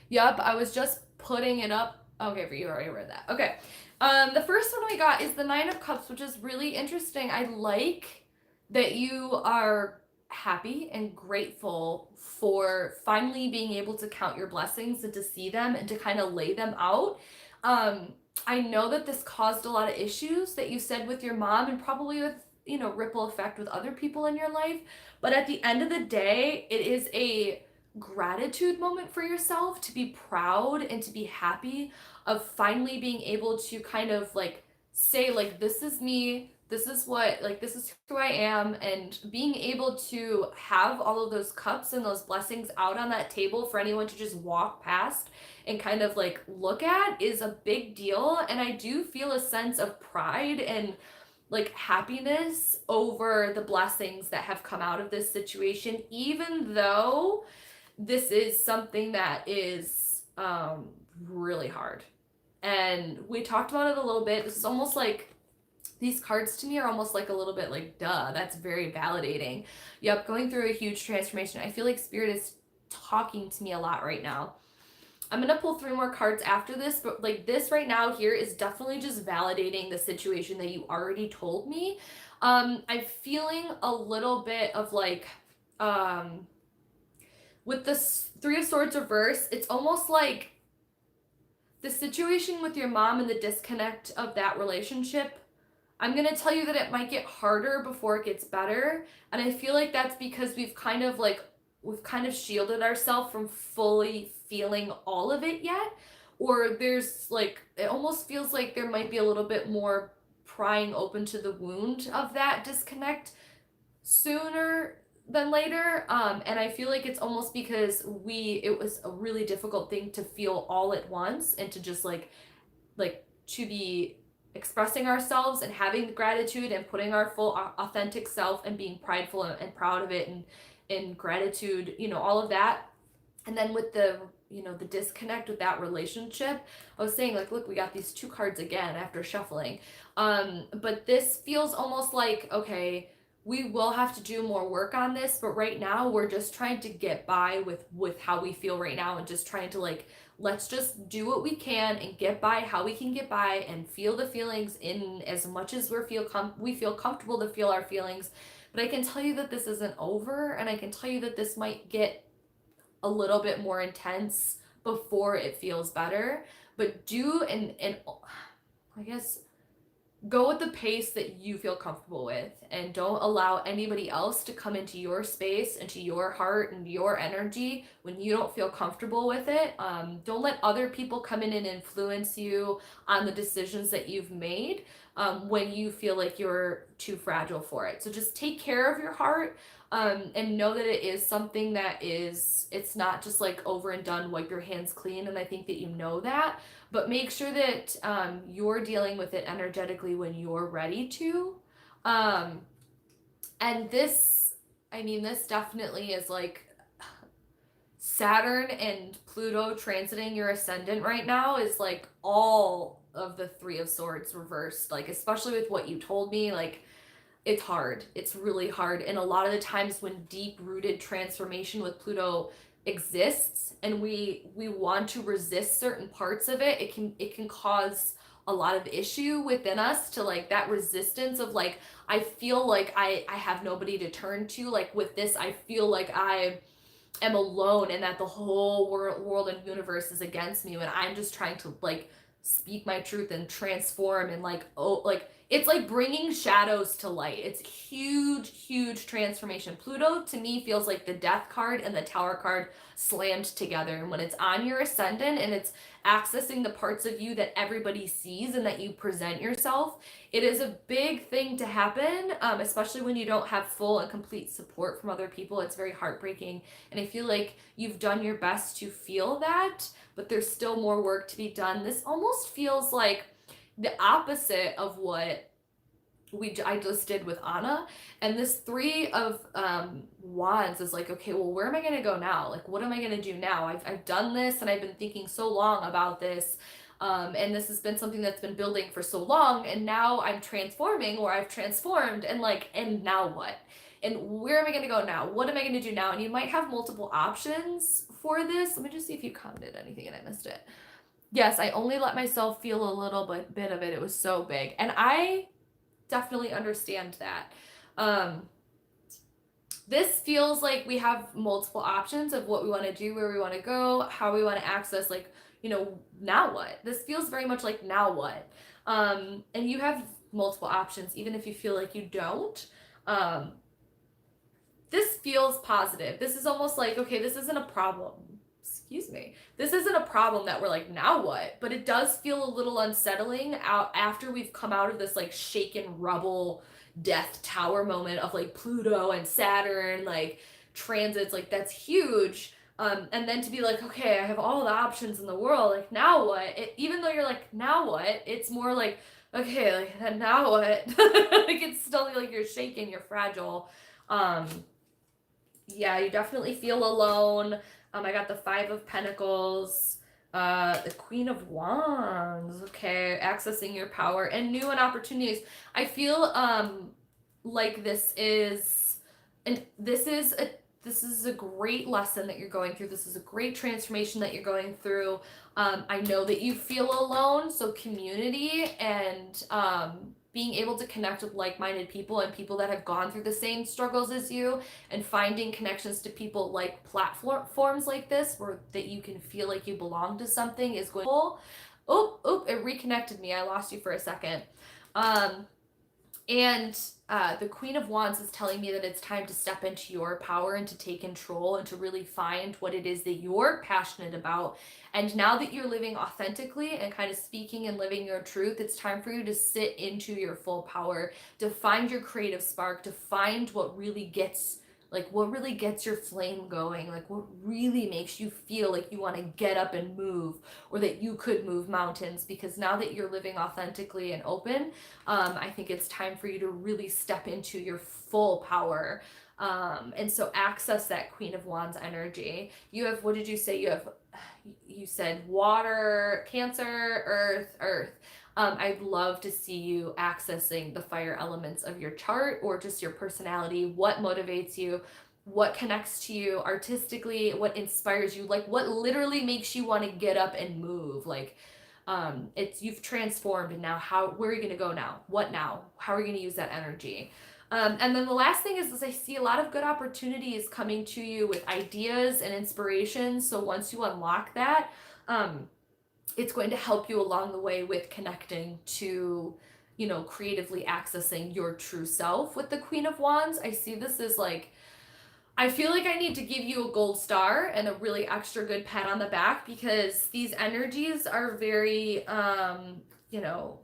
Yup, I was just putting it up. Okay, for you already read that. Okay. The first one we got is the Nine of Cups, which is really interesting. I like that you are happy and grateful for finally being able to count your blessings and to see them and to kind of lay them out. I know that this caused a lot of issues that you said with your mom, and probably with, ripple effect with other people in your life. But at the end of the day, it is a gratitude moment for yourself to be proud and to be happy of finally being able to kind of like say, like, this is me, this is what, like, this is who I am. And being able to have all of those cups and those blessings out on that table for anyone to just walk past and kind of like look at is a big deal. And I do feel a sense of pride and like happiness over the blessings that have come out of this situation, even though this is something that is really hard. And we talked about it a little bit. This is almost like, these cards to me are almost like a little bit like, duh, that's very validating. Yep, going through a huge transformation. I feel like Spirit is talking to me a lot right now. I'm going to pull 3 more cards after this, but like this right now here is definitely just validating the situation that you already told me. I'm feeling a little bit of like, with this 3 of Swords reverse, it's almost like the situation with your mom and the disconnect of that relationship. I'm going to tell you that it might get harder before it gets better. And I feel like that's because we've kind of shielded ourselves from fully feeling all of it yet. Or there's like, it almost feels like there might be a little bit more prying open to the wound of that disconnect sooner than later. And I feel like it's almost because it was a really difficult thing to feel all at once, and to just like to be expressing ourselves and having the gratitude and putting our full authentic self and being prideful and proud of it, and gratitude, all of that. And then with the the disconnect with that relationship, I was saying, like, look, we got these 2 cards again after shuffling. But this feels almost like, okay, we will have to do more work on this, but right now we're just trying to get by with how we feel right now, and just trying to like, let's just do what we can and get by how we can get by, and feel the feelings in as much as we feel comfortable to feel our feelings. But I can tell you that this isn't over, and I can tell you that this might get a little bit more intense before it feels better. But I guess go at the pace that you feel comfortable with, and don't allow anybody else to come into your space, into your heart and your energy when you don't feel comfortable with it. Don't let other people come in and influence you on the decisions that you've made when you feel like you're too fragile for it. So just take care of your heart, and know that it is something that is, it's not just like over and done, wipe your hands clean. And I think that you know that, but make sure that you're dealing with it energetically when you're ready to. Um, and this, I mean, this definitely is like Saturn and Pluto transiting your ascendant right now is like all of the Three of Swords reversed, like especially with what you told me. Like, it's hard. It's really hard. And a lot of the times when deep rooted transformation with Pluto exists and we want to resist certain parts of it, it can cause a lot of issue within us, to like that resistance of like, I feel like I have nobody to turn to. Like with this, I feel like I am alone and that the whole world and universe is against me when I'm just trying to like speak my truth and transform. And like, oh, like it's like bringing shadows to light. It's huge transformation. Pluto to me feels like the Death card and the Tower card slammed together. And when it's on your ascendant and it's accessing the parts of you that everybody sees and that you present yourself, it is a big thing to happen, especially when you don't have full and complete support from other people. It's very heartbreaking. And I feel like you've done your best to feel that, but there's still more work to be done. This almost feels like the opposite of what I just did with Anna. And this Three of Wands is like, okay, well, where am I going to go now? Like, what am I going to do now? I've done this and I've been thinking so long about this. And this has been something that's been building for so long. And now I'm transforming, or I've transformed, and like, and now what? And where am I going to go now? What am I going to do now? And you might have multiple options for this. Let me just see if you commented anything and I missed it. Yes, I only let myself feel a little bit of it. It was so big. And I definitely understand that. This feels like we have multiple options of what we want to do, where we want to go, how we want to access, like, you know, now what? This feels very much like now what? And you have multiple options, even if you feel like you don't. This feels positive. This is almost like, okay, this isn't a problem. Excuse me. This isn't a problem that we're like, now what? But it does feel a little unsettling out after we've come out of this like shaken rubble death tower moment of like Pluto and Saturn, like transits, like that's huge. And then to be like, okay, I have all the options in the world, like now what? Even though you're like, now what? It's more like, okay, like now what? Like it's still like you're shaken, you're fragile. Yeah, you definitely feel alone. I got the Five of Pentacles, the Queen of Wands. Okay, accessing your power and new and opportunities. I feel like this is a great lesson that you're going through. This is a great transformation that you're going through. I know that you feel alone, so community and being able to connect with like-minded people and people that have gone through the same struggles as you, and finding connections to people like platforms like this where that you can feel like you belong to something is going. Oh, it reconnected me. I lost you for a second. And the Queen of Wands is telling me that it's time to step into your power and to take control and to really find what it is that you're passionate about. And now that you're living authentically and kind of speaking and living your truth, it's time for you to sit into your full power, to find your creative spark, to find what really gets your flame going, like what really makes you feel like you want to get up and move, or that you could move mountains. Because now that you're living authentically and open, I think it's time for you to really step into your full power. And so access that Queen of Wands energy. You have, what did you say? You said water, Cancer, earth. I'd love to see you accessing the fire elements of your chart, or just your personality. What motivates you? What connects to you artistically? What inspires you? Like what literally makes you want to get up and move? Like you've transformed, and now where are you going to go now? What now? How are you going to use that energy? And then the last thing is I see a lot of good opportunities coming to you with ideas and inspiration. So once you unlock that, it's going to help you along the way with connecting to you know, creatively accessing your true self with the Queen of Wands. I see this as like, I feel like I need to give you a gold star and a really extra good pat on the back, because these energies are very, you know,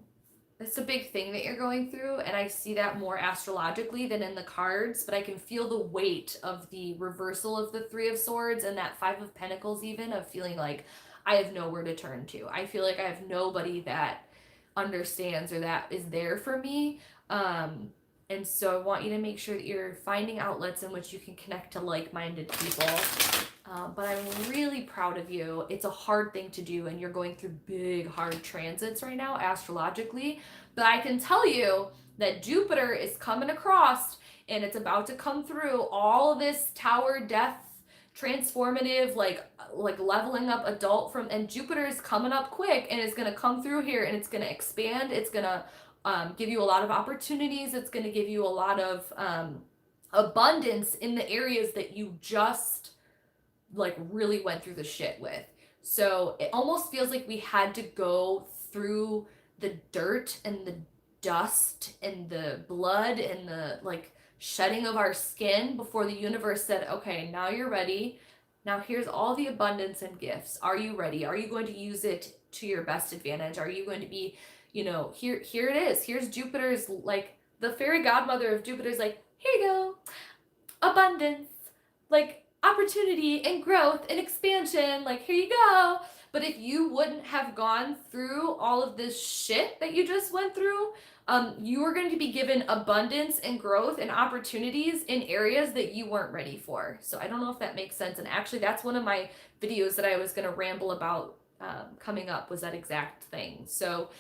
it's a big thing that you're going through, and I see that more astrologically than in the cards, but I can feel the weight of the reversal of the Three of Swords and that Five of Pentacles, even, of feeling like I have nowhere to turn to. I feel like I have nobody that understands or that is there for me. And so I want you to make sure that you're finding outlets in which you can connect to like-minded people. But I'm really proud of you. It's a hard thing to do, and you're going through big, hard transits right now, astrologically. But I can tell you that Jupiter is coming across, and it's about to come through all of this tower death, transformative, like leveling up adult from, and Jupiter is coming up quick, and it's going to come through here, and it's going to expand. It's going to give you a lot of opportunities. It's going to give you a lot of abundance in the areas that you just like really went through the shit with. So it almost feels like we had to go through the dirt and the dust and the blood and the like shedding of our skin before the universe said, okay, now you're ready. Now here's all the abundance and gifts. Are you ready? Are you going to use it to your best advantage? Are you going to be, you know, here it is. Here's Jupiter's, like, the fairy godmother of Jupiter's like, here you go. Abundance. Like, opportunity and growth and expansion, like, here you go. But if you wouldn't have gone through all of this shit that you just went through, you are going to be given abundance and growth and opportunities in areas that you weren't ready for. So I don't know if that makes sense. And actually, that's one of my videos that I was going to ramble about coming up, was that exact thing. So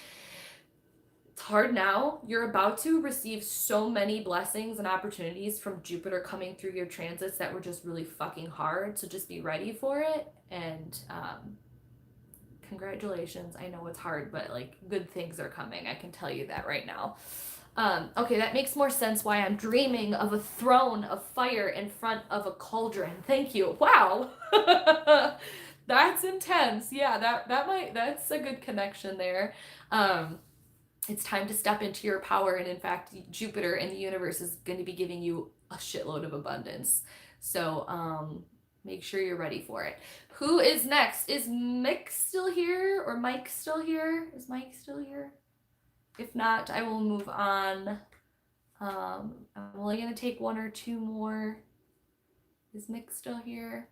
it's hard now. You're about to receive so many blessings and opportunities from Jupiter coming through your transits that were just really fucking hard. So just be ready for it. And congratulations. I know it's hard, but like, good things are coming. I can tell you that right now. Okay, that makes more sense why I'm dreaming of a throne of fire in front of a cauldron. Thank you. Wow. That's intense. Yeah, that's a good connection there. It's time to step into your power. And in fact, Jupiter in the universe is going to be giving you a shitload of abundance. So make sure you're ready for it. Who is next? Is Mick still here, or Mike still here? Is Mike still here? If not, I will move on. I'm only going to take one or two more. Is Mick still here?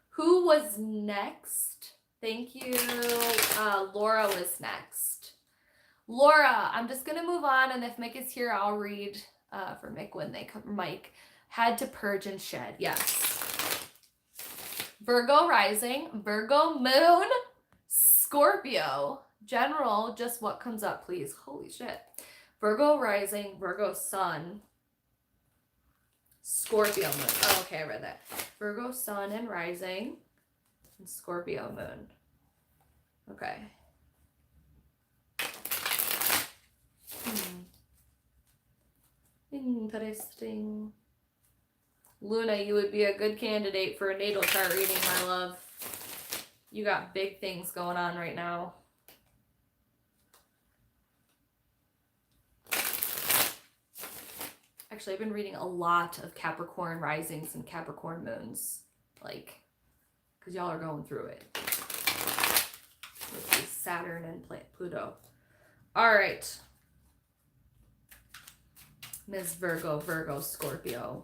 Who was next? Thank you. Laura was next. Laura, I'm just going to move on, and if Mick is here, I'll read for Mick when they come. Mike, had to purge and shed. Yes. Virgo rising, Virgo moon, Scorpio. General, just what comes up, please. Holy shit. Virgo rising, Virgo sun, Scorpio moon. Oh, okay, I read that. Virgo sun and rising, and Scorpio moon. Okay. Interesting. Luna, you would be a good candidate for a natal chart reading, my love. You got big things going on right now. Actually, I've been reading a lot of Capricorn risings and Capricorn moons, like, because y'all are going through it with Saturn and Pluto. All right. Ms. Virgo, Scorpio.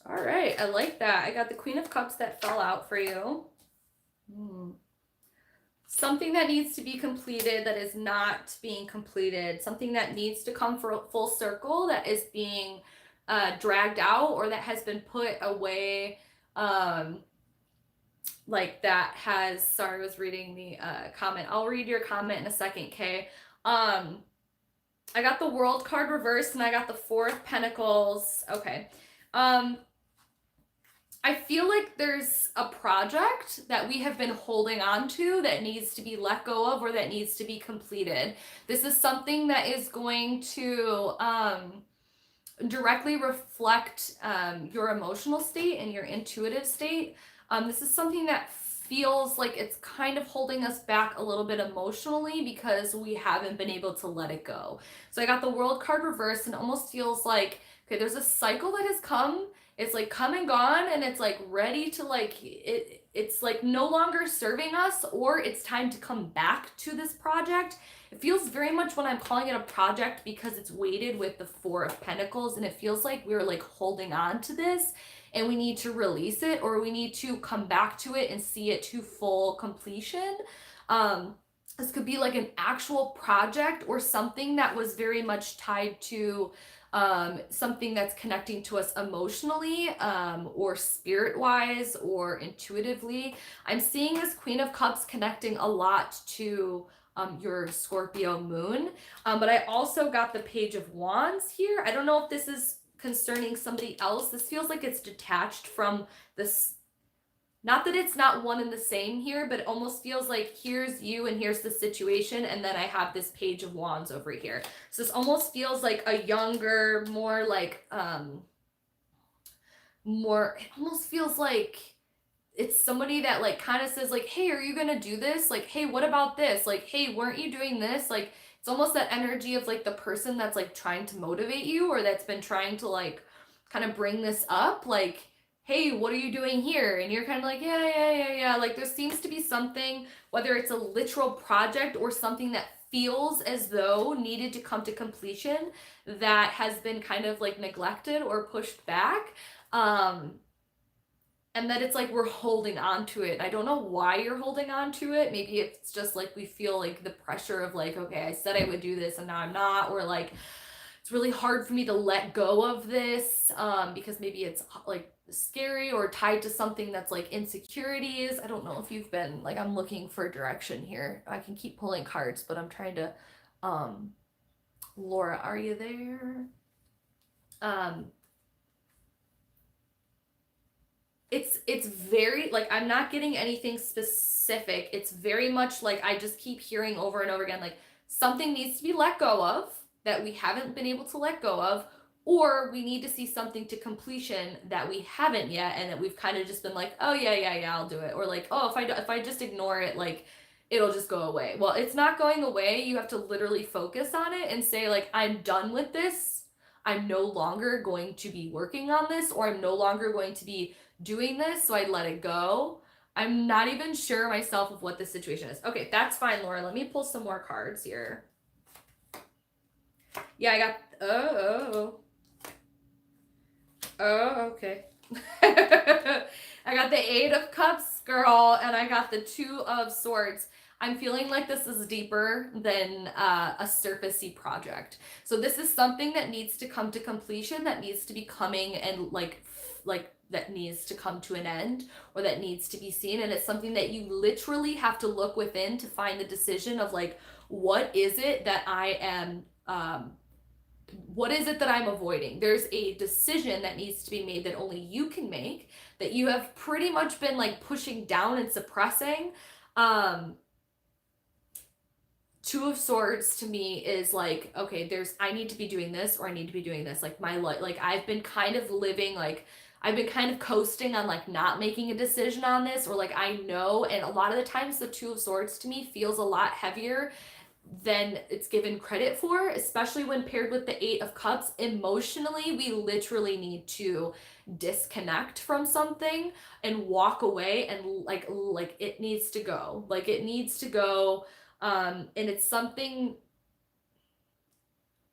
All right, I like that. I got the Queen of Cups that fell out for you. Something that needs to be completed that is not being completed. Something that needs to come for full circle that is being dragged out, or that has been put away um like that has, sorry, I was reading the comment. I'll read your comment in a second, Kay. I got the World card reversed and I got the Four of Pentacles. Okay. I feel like there's a project that we have been holding on to that needs to be let go of or that needs to be completed. This is something that is going to directly reflect your emotional state and your intuitive state. This is something that feels like it's kind of holding us back a little bit emotionally because we haven't been able to let it go. So I got the World card reversed and it almost feels like, okay, there's a cycle that has come. It's like come and gone and it's like ready to like, it's like no longer serving us, or it's time to come back to this project. It feels very much when I'm calling it a project because it's weighted with the Four of Pentacles, and it feels like we're like holding on to this and we need to release it, or we need to come back to it and see it to full completion. This could be like an actual project or something that was very much tied to something that's connecting to us emotionally, or spirit wise or intuitively. I'm seeing this Queen of Cups connecting a lot to your Scorpio moon. But I also got the Page of Wands here. I don't know if this is concerning somebody else. This feels like it's detached from this. Not that it's not one and the same here, but it almost feels like here's you and here's the situation, and then I have this Page of Wands over here. So this almost feels like a younger, more like, it almost feels like it's somebody that like kind of says like, hey, are you gonna do this? Like, hey, what about this? Like, hey, weren't you doing this? Like, it's almost that energy of like the person that's like trying to motivate you, or that's been trying to like kind of bring this up, like, hey, what are you doing here? And you're kind of like, yeah. Like there seems to be something, whether it's a literal project or something that feels as though needed to come to completion, that has been kind of like neglected or pushed back. And that it's like we're holding on to it. I don't know why you're holding on to it. Maybe it's just like we feel like the pressure of like, okay, I said I would do this and now I'm not, or like it's really hard for me to let go of this, because maybe it's like scary or tied to something that's like insecurities. I don't know if you've been like, I'm looking for direction here. I can keep pulling cards, but I'm trying to, Laura, are you there? It's very like, I'm not getting anything specific. It's very much like I just keep hearing over and over again like something needs to be let go of that we haven't been able to let go of, or we need to see something to completion that we haven't yet, and that we've kind of just been like, oh yeah, I'll do it, or like, oh, if I just ignore it, like it'll just go away. Well, it's not going away. You have to literally focus on it and say like, I'm done with this. I'm no longer going to be working on this, or I'm no longer going to be doing this, so I let it go. I'm not even sure myself of what the situation is. Okay, that's fine, Laura. Let me pull some more cards here. Yeah, I got, okay. I got the Eight of Cups, girl, and I got the Two of Swords. I'm feeling like this is deeper than a surfacey project. So this is something that needs to come to completion, that needs to be coming and like that needs to come to an end, or that needs to be seen. And it's something that you literally have to look within to find the decision of like, what is it that I am, what is it that I'm avoiding? There's a decision that needs to be made that only you can make, that you have pretty much been like pushing down and suppressing. Two of Swords to me is like, okay, I need to be doing this, or I need to be doing this. Like my life, like I've been kind of living like, I've been kind of coasting on like not making a decision on this, or like I know, and a lot of the times the Two of Swords to me feels a lot heavier than it's given credit for, especially when paired with the Eight of Cups. Emotionally, we literally need to disconnect from something and walk away, and like it needs to go. Like it needs to go. And it's something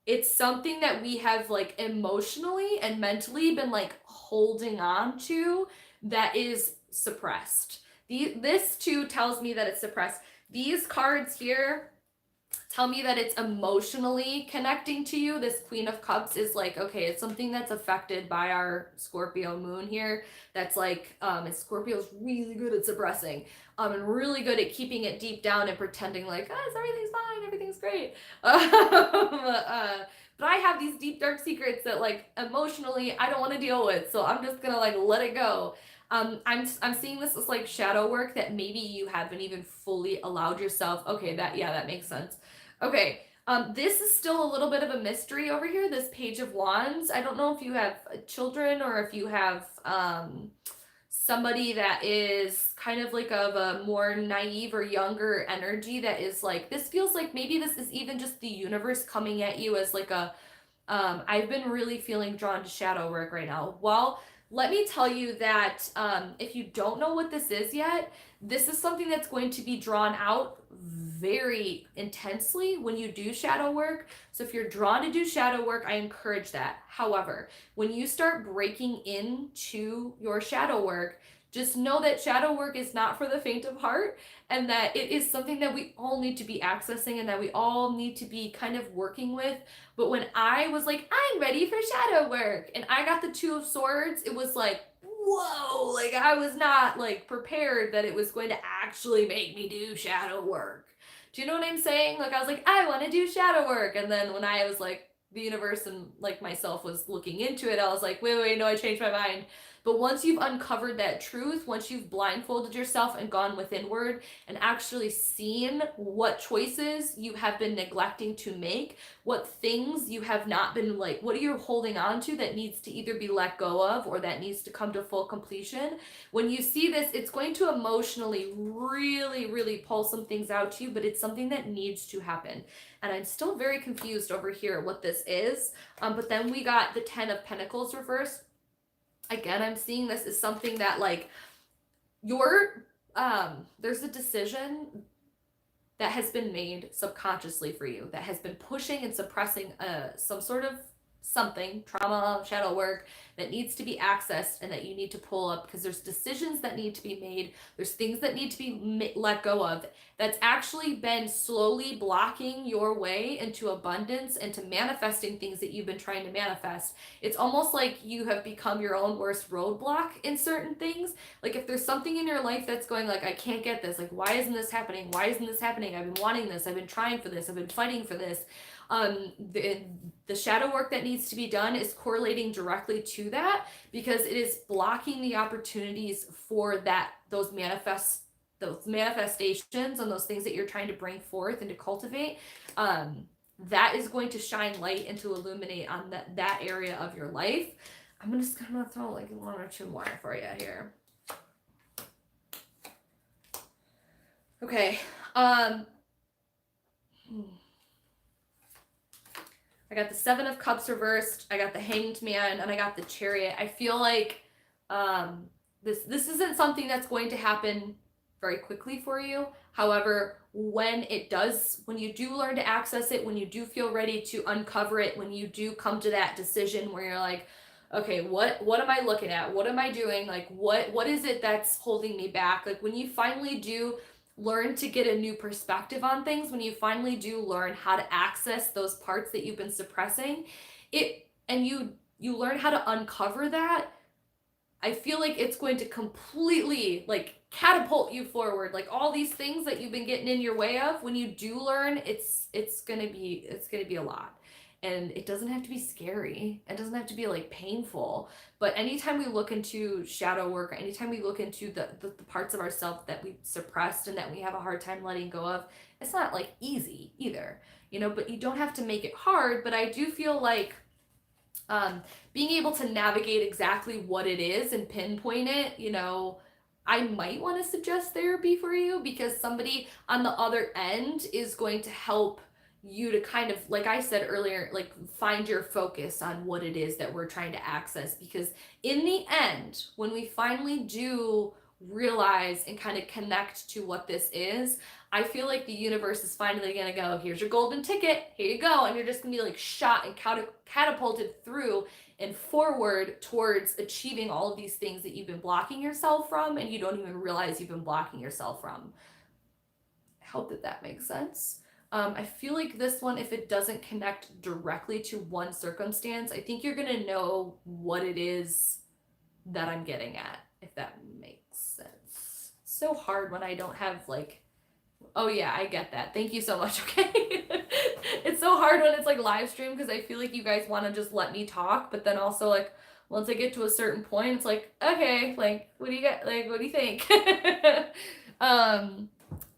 that we have like emotionally and mentally been like holding on to, that is suppressed. This too tells me that it's suppressed. These cards here, tell me that it's emotionally connecting to you. This Queen of Cups is like, okay, it's something that's affected by our Scorpio moon here. That's like, and Scorpio's really good at suppressing, and really good at keeping it deep down and pretending like, oh, everything's fine, everything's great. But I have these deep dark secrets that like emotionally I don't want to deal with, so I'm just gonna like let it go. I'm seeing this as like shadow work that maybe you haven't even fully allowed yourself. Okay, that makes sense. Okay, this is still a little bit of a mystery over here, this Page of Wands. I don't know if you have children or if you have somebody that is kind of like of a more naive or younger energy that is like, this feels like maybe this is even just the universe coming at you as like a, I've been really feeling drawn to shadow work right now. Well, let me tell you that if you don't know what this is yet, this is something that's going to be drawn out very intensely when you do shadow work. So if you're drawn to do shadow work, I encourage that. However, when you start breaking into your shadow work, just know that shadow work is not for the faint of heart, and that it is something that we all need to be accessing and that we all need to be kind of working with. But when I was like, I'm ready for shadow work, and I got the Two of Swords, it was like, whoa, like I was not like prepared that it was going to actually make me do shadow work. Do you know what I'm saying? Like I was like, I want to do shadow work. And then when I was like, the universe and like myself was looking into it, I was like, wait, no, I changed my mind. But once you've uncovered that truth, once you've blindfolded yourself and gone withinward and actually seen what choices you have been neglecting to make, what things you have not been like, what are you holding on to that needs to either be let go of or that needs to come to full completion? When you see this, it's going to emotionally really pull some things out to you, but it's something that needs to happen. And I'm still very confused over here what this is. But then we got the 10 of Pentacles reversed. Again, I'm seeing this as something that like there's a decision that has been made subconsciously for you that has been pushing and suppressing some sort of something, trauma, shadow work that needs to be accessed and that you need to pull up, because there's decisions that need to be made, there's things that need to be let go of that's actually been slowly blocking your way into abundance and to manifesting things that you've been trying to manifest. It's almost like you have become your own worst roadblock in certain things. Like if there's something in your life that's going like, I can't get this, like why isn't this happening, why isn't this happening, I've been wanting this, I've been trying for this, I've been fighting for this. The shadow work that needs to be done is correlating directly to that, because it is blocking the opportunities for those manifestations and those things that you're trying to bring forth and to cultivate. That is going to shine light and to illuminate on that area of your life. I'm just gonna throw like one or two more for you here. Okay. I got the Seven of Cups reversed, I got the Hanged Man, and I got the Chariot. I feel like this isn't something that's going to happen very quickly for you. However, when it does, when you do learn to access it, when you do feel ready to uncover it, when you do come to that decision where you're like, okay, what am I looking at? What am I doing? Like what is it that's holding me back? Like when you finally do learn to get a new perspective on things, when you finally do learn how to access those parts that you've been suppressing, and you learn how to uncover that, I feel like it's going to completely like catapult you forward. Like all these things that you've been getting in your way of, when you do learn, it's gonna be a lot. And it doesn't have to be scary. It doesn't have to be like painful. But anytime we look into shadow work, or anytime we look into the parts of ourselves that we suppressed and that we have a hard time letting go of, it's not like easy either, but you don't have to make it hard. But I do feel like being able to navigate exactly what it is and pinpoint it, I might want to suggest therapy for you, because somebody on the other end is going to help you to kind of, like I said earlier, like find your focus on what it is that we're trying to access. Because in the end, when we finally do realize and kind of connect to what this is, I feel like the universe is finally gonna go, here's your golden ticket, here you go, and you're just gonna be like shot and catapulted through and forward towards achieving all of these things that you've been blocking yourself from, and you don't even realize you've been blocking yourself from. I hope that makes sense. I feel like this one, if it doesn't connect directly to one circumstance, I think you're gonna know what it is that I'm getting at, if that makes sense. So hard when I don't have like, oh yeah, I get that. Thank you so much. Okay. It's so hard when it's like live stream because I feel like you guys want to just let me talk, but then also like once I get to a certain point, it's like, okay, like what do you got? Like what do you think? um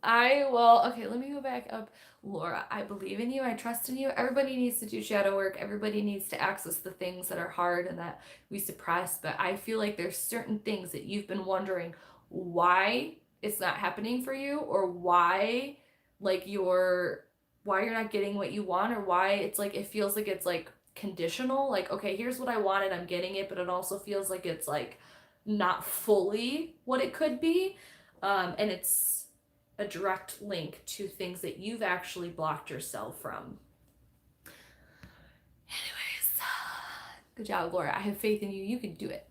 I will, okay, let me go back up. Laura, I believe in you. I trust in you. Everybody needs to do shadow work. Everybody needs to access the things that are hard and that we suppress. But I feel like there's certain things that you've been wondering why it's not happening for you, or why like why you're not getting what you want, or why it's like it feels like it's like conditional. Like, okay, here's what I wanted, I'm getting it, but it also feels like it's like not fully what it could be. And it's a direct link to things that you've actually blocked yourself from. Anyways, good job, Laura. I have faith in you. You can do it.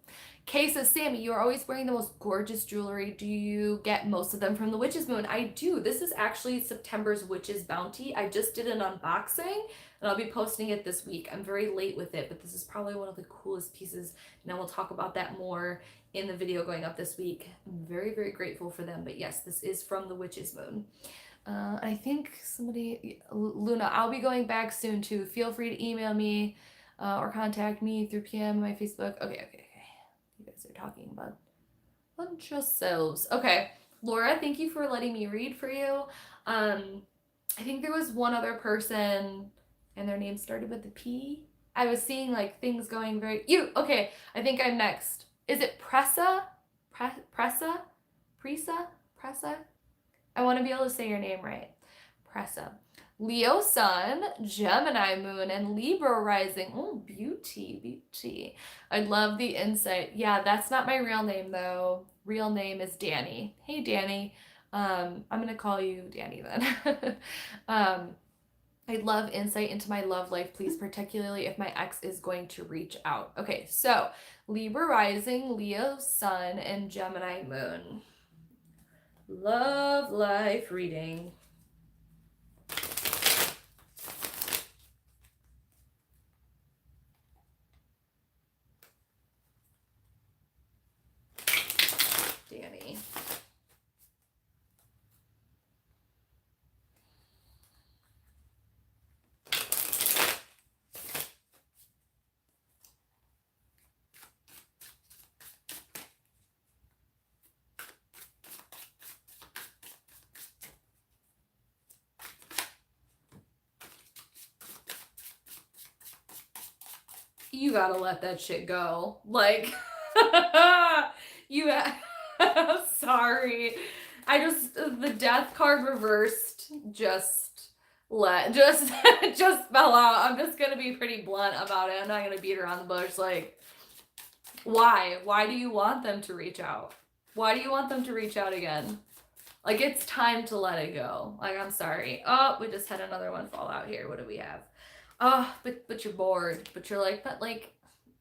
Kay says, Sammy, you are always wearing the most gorgeous jewelry. Do you get most of them from the Witch's Moon? I do. This is actually September's Witch's Bounty. I just did an unboxing and I'll be posting it this week. I'm very late with it, but this is probably one of the coolest pieces. And I will talk about that more in the video going up this week. I'm very, very grateful for them. But yes, this is from the Witch's Moon. I think somebody, Luna, I'll be going back soon too. Feel free to email me or contact me through PM, my Facebook. Okay. You guys are talking about a bunch of selves. Okay, Laura, thank you for letting me read for you. I think there was one other person and their name started with a P. I was seeing like things going very okay, I think I'm next. Is it Pressa? Pressa? I want to be able to say your name right. Pressa. Leo Sun, Gemini Moon, and Libra Rising. Oh, beauty. I love the insight. Yeah, that's not my real name though. Real name is Danny. Hey, Danny. I'm gonna call you Danny then. I love insight into my love life, please, particularly if my ex is going to reach out. Okay, so Libra Rising, Leo Sun, and Gemini Moon. Love life reading. Danny. You gotta let that shit go. Like, I'm sorry. The death card reversed just fell out. I'm just gonna be pretty blunt about it. I'm not gonna beat around the bush. Like, why? Why do you want them to reach out? Why do you want them to reach out again? Like, it's time to let it go. Like, I'm sorry. Oh, we just had another one fall out here. What do we have? Oh, but you're bored. But you're like, but like,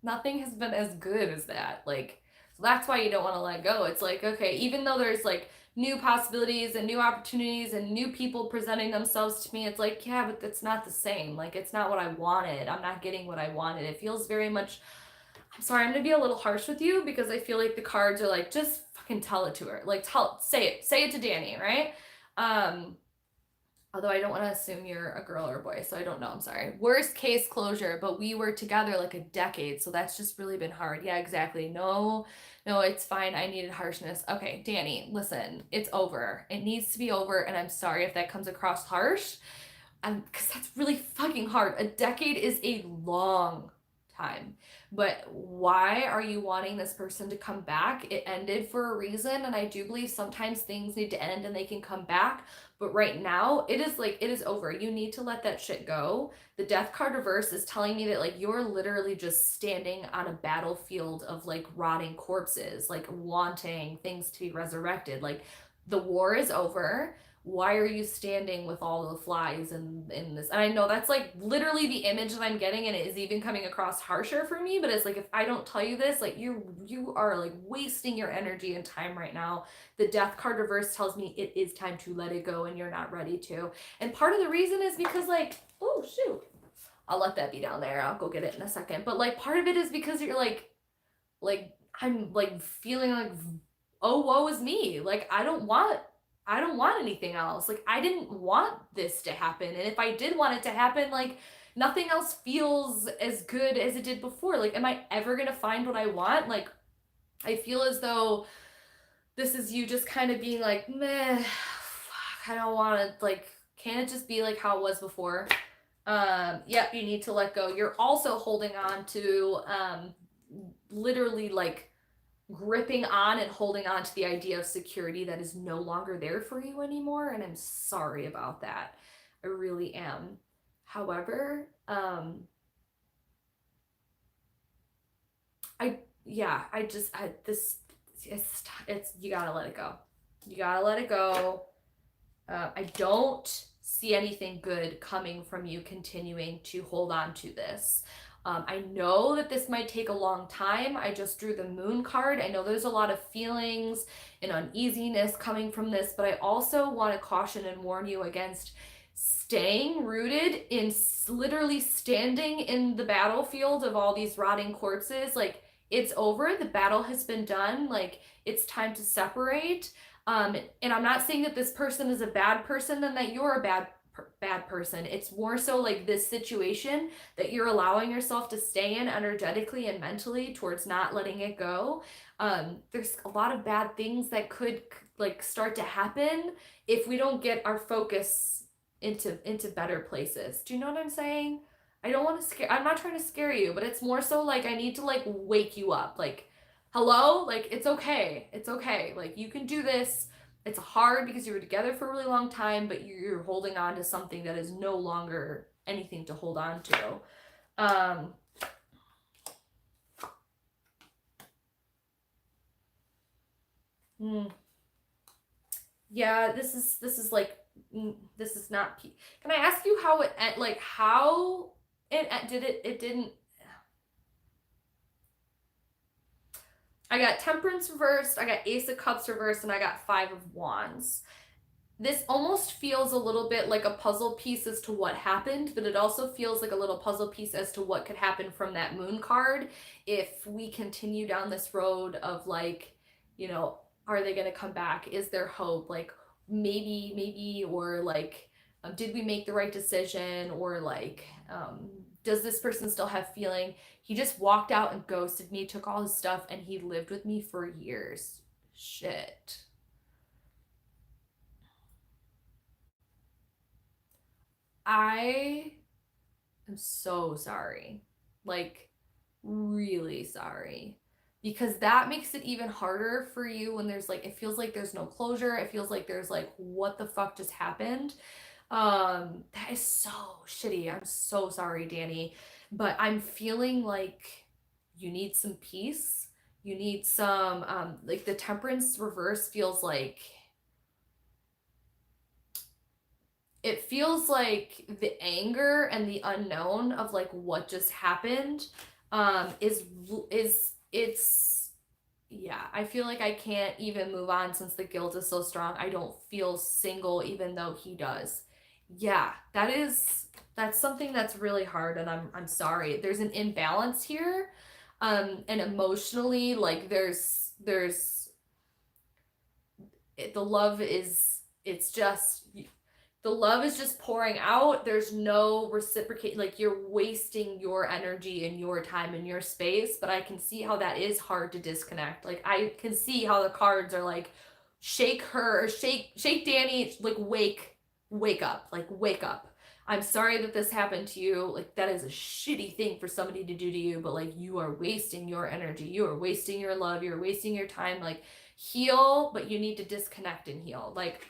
nothing has been as good as that. Like, so that's why you don't want to let go. It's like, okay, even though there's like new possibilities and new opportunities and new people presenting themselves to me, it's like, yeah, but that's not the same. Like, it's not what I wanted. I'm not getting what I wanted. It feels very much, I'm sorry, I'm gonna be a little harsh with you because I feel like the cards are like, just fucking tell it to her. Like, say it to Danny, right? Although I don't want to assume you're a girl or a boy, so I don't know. I'm sorry. Worst case closure, but we were together like a decade, so that's just really been hard. Yeah, exactly. No, it's fine. I needed harshness. Okay, Danny, listen, it's over. It needs to be over, and I'm sorry if that comes across harsh, because that's really fucking hard. A decade is a long time. But why are you wanting this person to come back? It ended for a reason, and I do believe sometimes things need to end and they can come back. But right now, it is over. You need to let that shit go. The death card reverse is telling me that like you're literally just standing on a battlefield of like rotting corpses, like wanting things to be resurrected. Like, the war is over. why are you standing with all the flies in this? And I know that's like literally the image that I'm getting, and it is even coming across harsher for me, but it's like, if I don't tell you this, like you are like wasting your energy and time right now. The death card reverse tells me it is time to let it go, and you're not ready to. And part of the reason is because like, oh shoot, I'll let that be down there. I'll go get it in a second. But like part of it is because you're like I'm like feeling like, oh woe is me. Like I don't want anything else. Like I didn't want this to happen. And if I did want it to happen, like nothing else feels as good as it did before. Like am I ever going to find what I want? Like I feel as though this is you just kind of being like, meh, fuck, I don't want to, like, can it just be like how it was before? Yep, you need to let go. You're also holding on to literally like gripping on and holding on to the idea of security that is no longer there for you anymore, and I'm sorry about that. I really am. However, it's you gotta let it go. You gotta let it go. I don't see anything good coming from you continuing to hold on to this. I know that this might take a long time. I just drew the moon card. I know there's a lot of feelings and uneasiness coming from this, but I also want to caution and warn you against staying rooted in literally standing in the battlefield of all these rotting corpses. Like it's over. The battle has been done. Like it's time to separate. And I'm not saying that this person is a bad person and that you're a bad person. It's more so like this situation that you're allowing yourself to stay in energetically and mentally towards not letting it go. There's a lot of bad things that could like start to happen if we don't get our focus into better places. Do you know what I'm saying? I don't want to scare, I'm not trying to scare you, but it's more so like I need to like wake you up. Like hello, like it's okay, like you can do this. It's hard because you were together for a really long time, but you're holding on to something that is no longer anything to hold on to. Yeah, this is like this is not. Can I ask you how it like how it didn't. I got Temperance reversed, I got Ace of Cups reversed, and I got Five of Wands. This almost feels a little bit like a puzzle piece as to what happened, but it also feels like a little puzzle piece as to what could happen from that moon card if we continue down this road of like, you know, are they going to come back? Is there hope? Like maybe, or like, did we make the right decision? Or like, does this person still have feeling? He just walked out and ghosted me, took all his stuff, and he lived with me for years. Shit. I am so sorry. Like, really sorry. Because that makes it even harder for you when there's like, it feels like there's no closure. It feels like there's like, what the fuck just happened? That is so shitty. I'm so sorry, Danny. But I'm feeling like you need some peace. You need some, like the Temperance reverse feels like it feels like the anger and the unknown of like what just happened is it's yeah, I feel like I can't even move on since the guilt is so strong. I don't feel single even though he does. Yeah, that's something that's really hard, and I'm sorry. There's an imbalance here. And emotionally like there's the love is it's just the love is just pouring out. There's no reciprocate. Like you're wasting your energy and your time and your space. But I can see how that is hard to disconnect. Like I can see how the cards are like, shake her, shake Danny, like wake up, like wake up. I'm sorry that this happened to you. Like that is a shitty thing for somebody to do to you. But like you are wasting your energy. You are wasting your love. You're wasting your time. Like heal, but you need to disconnect and heal. Like.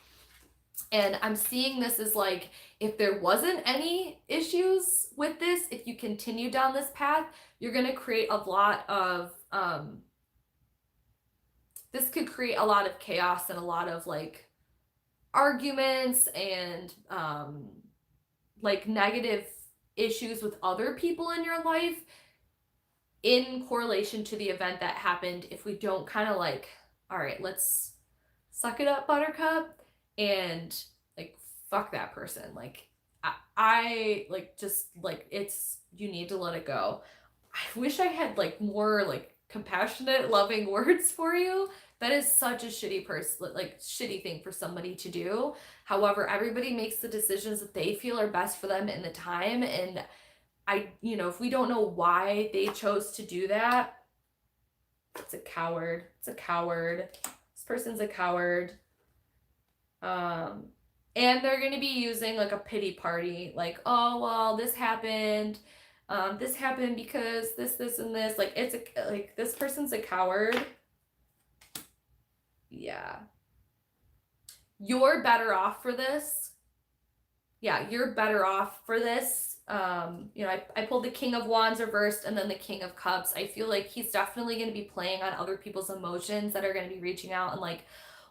And I'm seeing this as like, if there wasn't any issues with this, if you continue down this path, you're going to create a lot of, this could create a lot of chaos and a lot of like arguments and like negative issues with other people in your life in correlation to the event that happened, if we don't kind of like, all right, let's suck it up, buttercup, and like fuck that person. Like I like just like it's, you need to let it go. I wish I had like more like compassionate, loving words for you. That is such a shitty person, like shitty thing for somebody to do. However, everybody makes the decisions that they feel are best for them in the time. And if we don't know why they chose to do that, it's a coward. It's a coward. This person's a coward. And they're going to be using like a pity party, like, oh, well, this happened because this, and this. Like, it's like, this person's a coward. Yeah. You're better off for this. Yeah, you're better off for this. I pulled the King of Wands reversed and then the King of Cups. I feel like he's definitely going to be playing on other people's emotions that are going to be reaching out and like,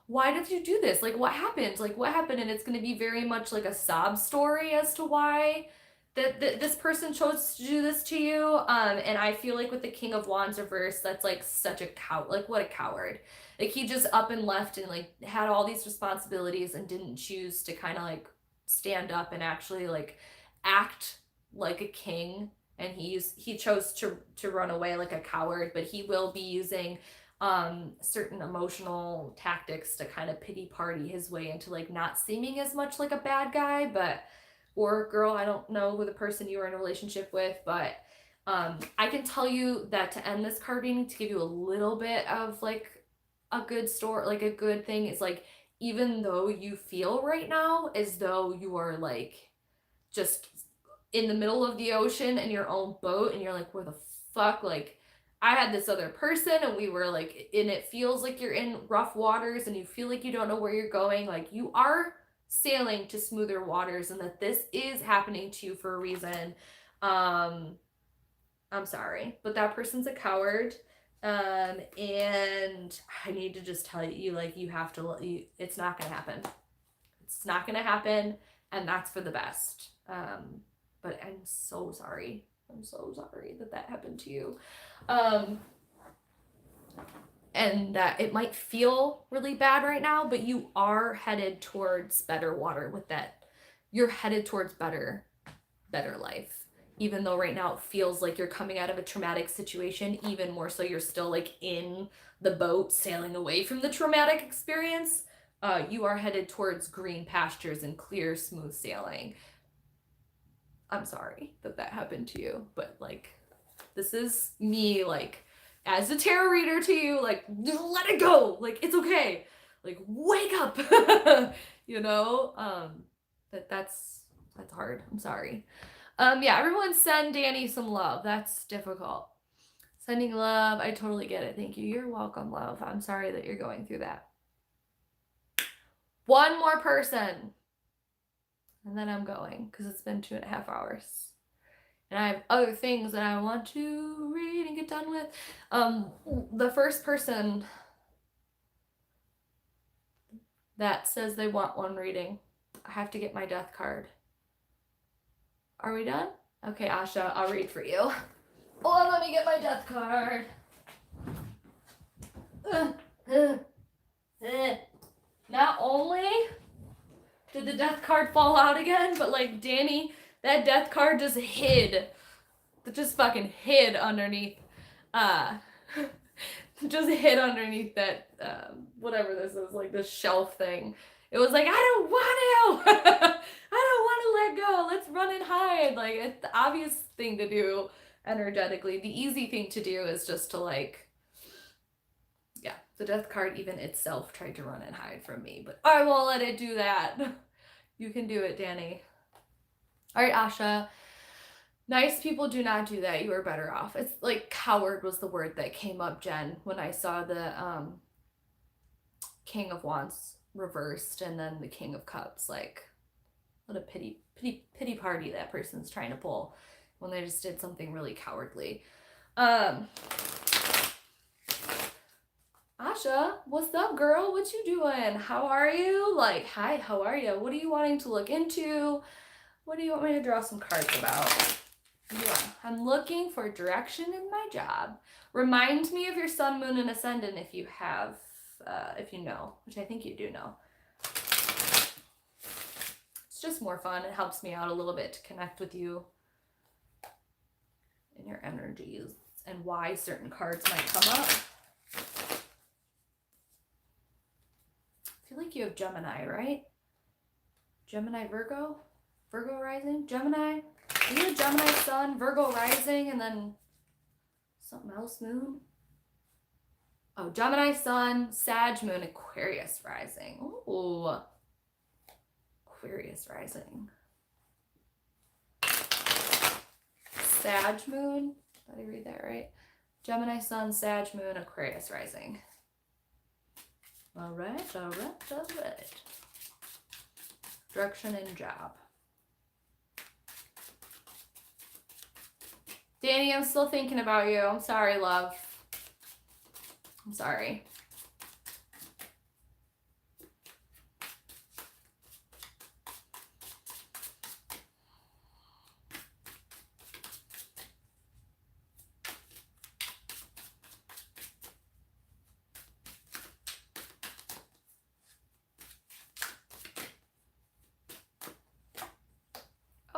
why did you do this? Like, what happened? Like, what happened? And it's going to be very much like a sob story as to why that this person chose to do this to you. And I feel like with the King of Wands reversed, that's like such a coward. Like, what a coward. Like, he just up and left and like had all these responsibilities and didn't choose to kind of like stand up and actually like act like a king. And he chose to run away like a coward, but he will be using certain emotional tactics to kind of pity party his way into like not seeming as much like a bad guy, or girl, I don't know who the person you were in a relationship with, but I can tell you that to end this card reading, to give you a little bit of like a good story, like a good thing, is like, even though you feel right now as though you are like just in the middle of the ocean in your own boat and you're like, where the fuck, like, I had this other person and we were like, and it feels like you're in rough waters and you feel like you don't know where you're going. Like, you are sailing to smoother waters and that this is happening to you for a reason. I'm sorry, but that person's a coward. And I need to just tell you, like, you have to, it's not going to happen. It's not going to happen. And that's for the best. But I'm so sorry. I'm so sorry that happened to you. And that it might feel really bad right now, but you are headed towards better water with that. You're headed towards better life. Even though right now it feels like you're coming out of a traumatic situation, even more so you're still like in the boat sailing away from the traumatic experience. You are headed towards green pastures and clear, smooth sailing. I'm sorry that happened to you, but like, this is me, like, as a tarot reader to you, like, let it go. Like, it's okay. Like, wake up. That's hard. I'm sorry. Yeah, everyone send Danny some love. That's difficult. Sending love. I totally get it. Thank you. You're welcome, love. I'm sorry that you're going through that. One more person. And then I'm going because it's been 2.5 hours. And I have other things that I want to read and get done with. The first person that says they want one reading, I have to get my death card. Are we done? Okay, Asha, I'll read for you. Oh, let me get my death card. Not only did the death card fall out again, but like, Danny, that death card just hid. It just fucking hid underneath. Just hid underneath that, whatever this is, like this shelf thing. It was like, I don't want to. I don't want to let go. Let's run and hide. Like, it's the obvious thing to do energetically. The easy thing to do is just to like, yeah, the death card even itself tried to run and hide from me, but I won't let it do that. You can do it, Danny. All right, Asha. Nice people do not do that. You are better off. It's like coward was the word that came up, Jen, when I saw the King of Wands reversed and then the King of Cups. Like, what a pity party that person's trying to pull when they just did something really cowardly. Asha, Natasha, what's up, girl? What you doing? How are you? Like, hi, how are you? What are you wanting to look into? What do you want me to draw some cards about? Yeah, I'm looking for direction in my job. Remind me of your sun, moon, and ascendant if you have, if you know, which I think you do know. It's just more fun. It helps me out a little bit to connect with you and your energies and why certain cards might come up. I feel like you have Gemini, right? Gemini, Virgo? Virgo rising? Gemini? Are you a Gemini sun, Virgo rising, and then something else moon? Oh, Gemini sun, Sag moon, Aquarius rising. Ooh. Aquarius rising. Sag moon. Did I read that right? Gemini sun, Sag moon, Aquarius rising. All right. Direction and job. Danny, I'm still thinking about you. I'm sorry, love. I'm sorry.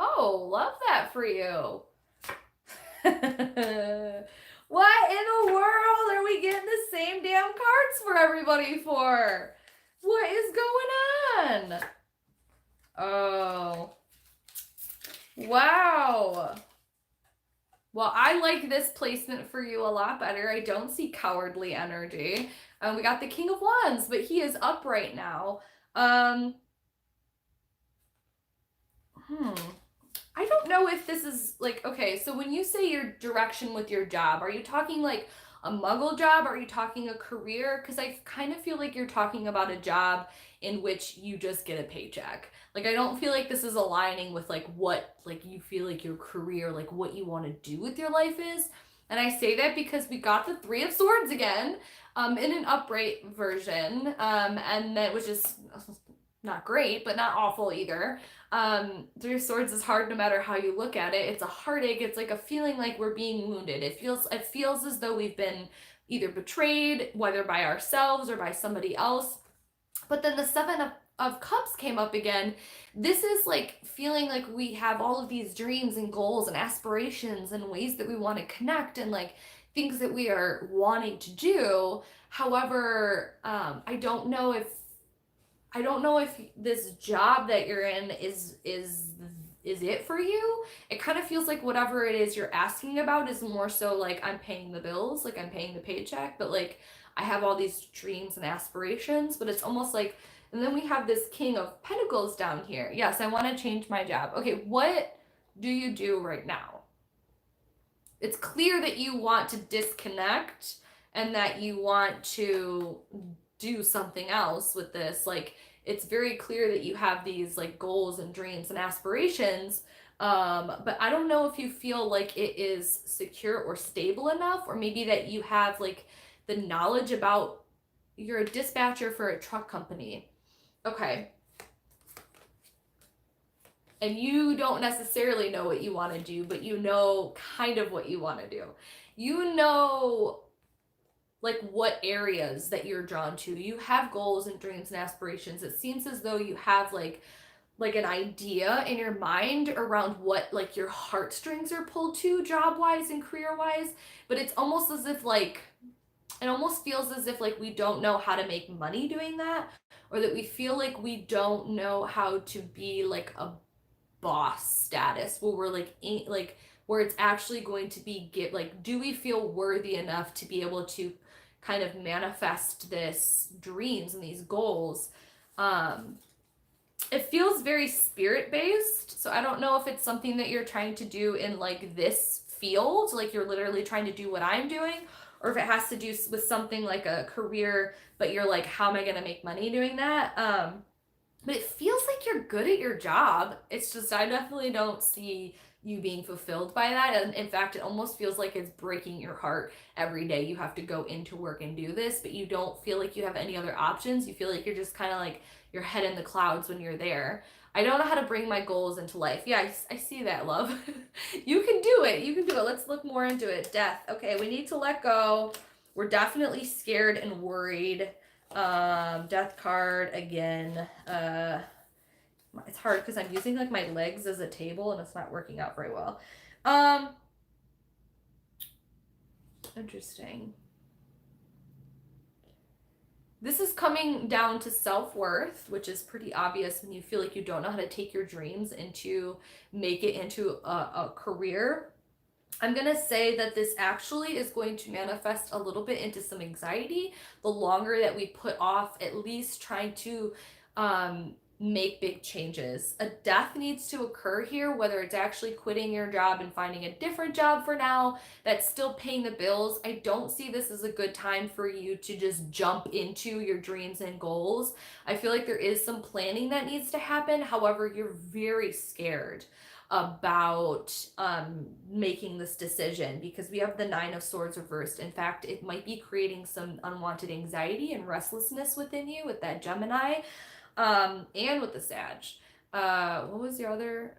Oh, love that for you. What in the world are we getting the same damn cards for everybody for? What is going on? Oh. Wow. Well, I like this placement for you a lot better. I don't see cowardly energy. We got the King of Wands, but he is up right now. I don't know if this is like, okay, so when you say your direction with your job, are you talking like a muggle job? Are you talking a career? Because I kind of feel like you're talking about a job in which you just get a paycheck. Like, I don't feel like this is aligning with like what like you feel like your career, like what you want to do with your life is. And I say that because we got the Three of Swords again, in an upright version, and that was just not great, but not awful either. Three of Swords is hard no matter how you look at it. It's a heartache. It's like a feeling like we're being wounded. It feels as though we've been either betrayed, whether by ourselves or by somebody else. But then the Seven of Cups came up again. This is like feeling like we have all of these dreams and goals and aspirations and ways that we want to connect and like things that we are wanting to do. However, I don't know if this job that you're in is it for you. It kind of feels like whatever it is you're asking about is more so like I'm paying the bills, like I'm paying the paycheck, but like I have all these dreams and aspirations, but it's almost like, and then we have this King of Pentacles down here. Yes, I want to change my job. Okay, what do you do right now? It's clear that you want to disconnect and that you want to do something else with this. Like, it's very clear that you have these like goals and dreams and aspirations, but I don't know if you feel like it is secure or stable enough, or maybe that you have like the knowledge about, you're a dispatcher for a truck company. Okay. And you don't necessarily know what you want to do, but you know kind of what you want to do. You know like what areas that you're drawn to. You have goals and dreams and aspirations. It seems as though you have like an idea in your mind around what like your heartstrings are pulled to job-wise and career-wise, but it's almost as if like it almost feels as if like we don't know how to make money doing that, or that we feel like we don't know how to be like a boss status where we're like where it's actually going to be do we feel worthy enough to be able to kind of manifest this dreams and these goals. It feels very spirit based, so I don't know if it's something that you're trying to do in like this field, like you're literally trying to do what I'm doing, or if it has to do with something like a career, but you're like, how am I going to make money doing that? But it feels like you're good at your job. It's just I definitely don't see you being fulfilled by that. And in fact, it almost feels like it's breaking your heart every day. You have to go into work and do this, but you don't feel like you have any other options. You feel like you're just kind of like your head in the clouds when you're there. I don't know how to bring my goals into life. Yeah, I see that, love. You can do it. You can do it. Let's look more into it. Death. Okay, we need to let go. We're definitely scared and worried. Death card again. It's hard because I'm using like my legs as a table and it's not working out very well. Interesting. This is coming down to self-worth, which is pretty obvious when you feel like you don't know how to take your dreams into make it into a career. I'm going to say that this actually is going to manifest a little bit into some anxiety the longer that we put off at least trying to make big changes. A death needs to occur here, whether it's actually quitting your job and finding a different job for now that's still paying the bills. I don't see this as a good time for you to just jump into your dreams and goals. I feel like there is some planning that needs to happen. However, you're very scared about making this decision because we have the Nine of Swords reversed. In fact, it might be creating some unwanted anxiety and restlessness within you with that Gemini. And with the Sag. What was your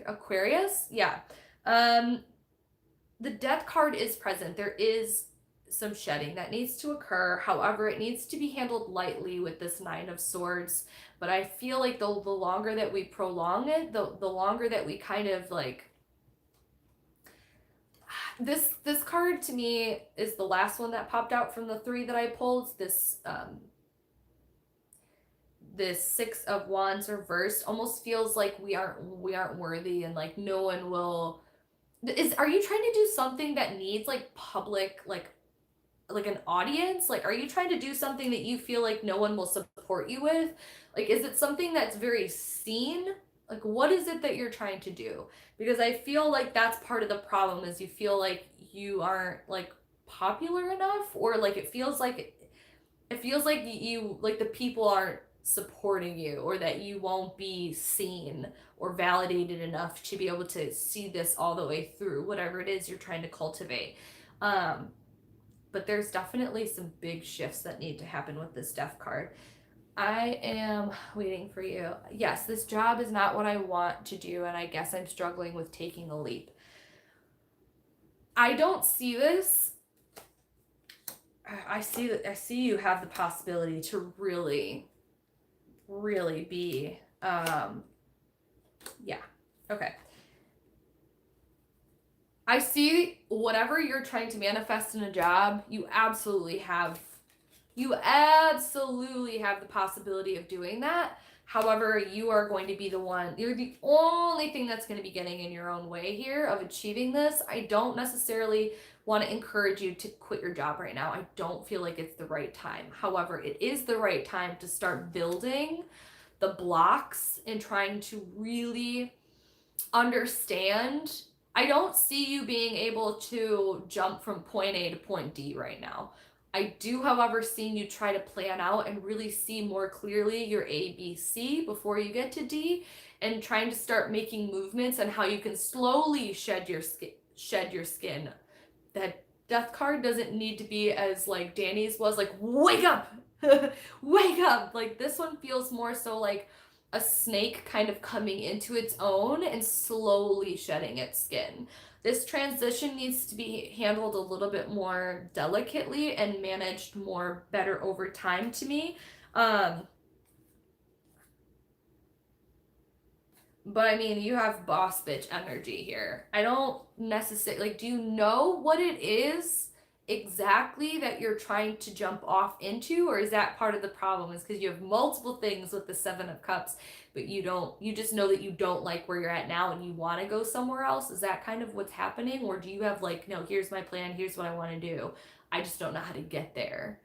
Aquarius? Yeah. The death card is present. There is some shedding that needs to occur. However, it needs to be handled lightly with this Nine of Swords. But I feel like the longer that we prolong it, the longer that we kind of like this card to me is the last one that popped out from the three that I pulled. This Six of Wands reversed almost feels like we aren't worthy and like no one will. Are you trying to do something that needs like public like an audience? Like, are you trying to do something that you feel like no one will support you with? Like, is it something that's very seen? Like, what is it that you're trying to do? Because I feel like that's part of the problem is you feel like you aren't like popular enough, or like it feels like you like the people aren't supporting you, or that you won't be seen or validated enough to be able to see this all the way through, whatever it is you're trying to cultivate. But there's definitely some big shifts that need to happen with this death card. I am waiting for you. Yes, this job is not what I want to do, and I guess I'm struggling with taking a leap. I don't see this. I see you have the possibility to really be yeah. Okay. I see whatever you're trying to manifest in a job, you absolutely have the possibility of doing that. However, you are going to be you're the only thing that's going to be getting in your own way here of achieving this. I don't necessarily want to encourage you to quit your job right now. I don't feel like it's the right time. However, it is the right time to start building the blocks and trying to really understand. I don't see you being able to jump from point A to point D right now. I do, however, see you try to plan out and really see more clearly your A, B, C before you get to D, and trying to start making movements on how you can slowly shed your skin. That death card doesn't need to be as like Danny's was like, wake up, wake up. Like this one feels more so like a snake kind of coming into its own and slowly shedding its skin. This transition needs to be handled a little bit more delicately and managed more better over time to me. But I mean, you have boss bitch energy here. I don't necessarily, like, do you know what it is exactly that you're trying to jump off into? Or is that part of the problem is because you have multiple things with the Seven of Cups, but you just know that you don't like where you're at now and you want to go somewhere else? Is that kind of what's happening? Or do you have like, no, here's my plan, here's what I want to do, I just don't know how to get there?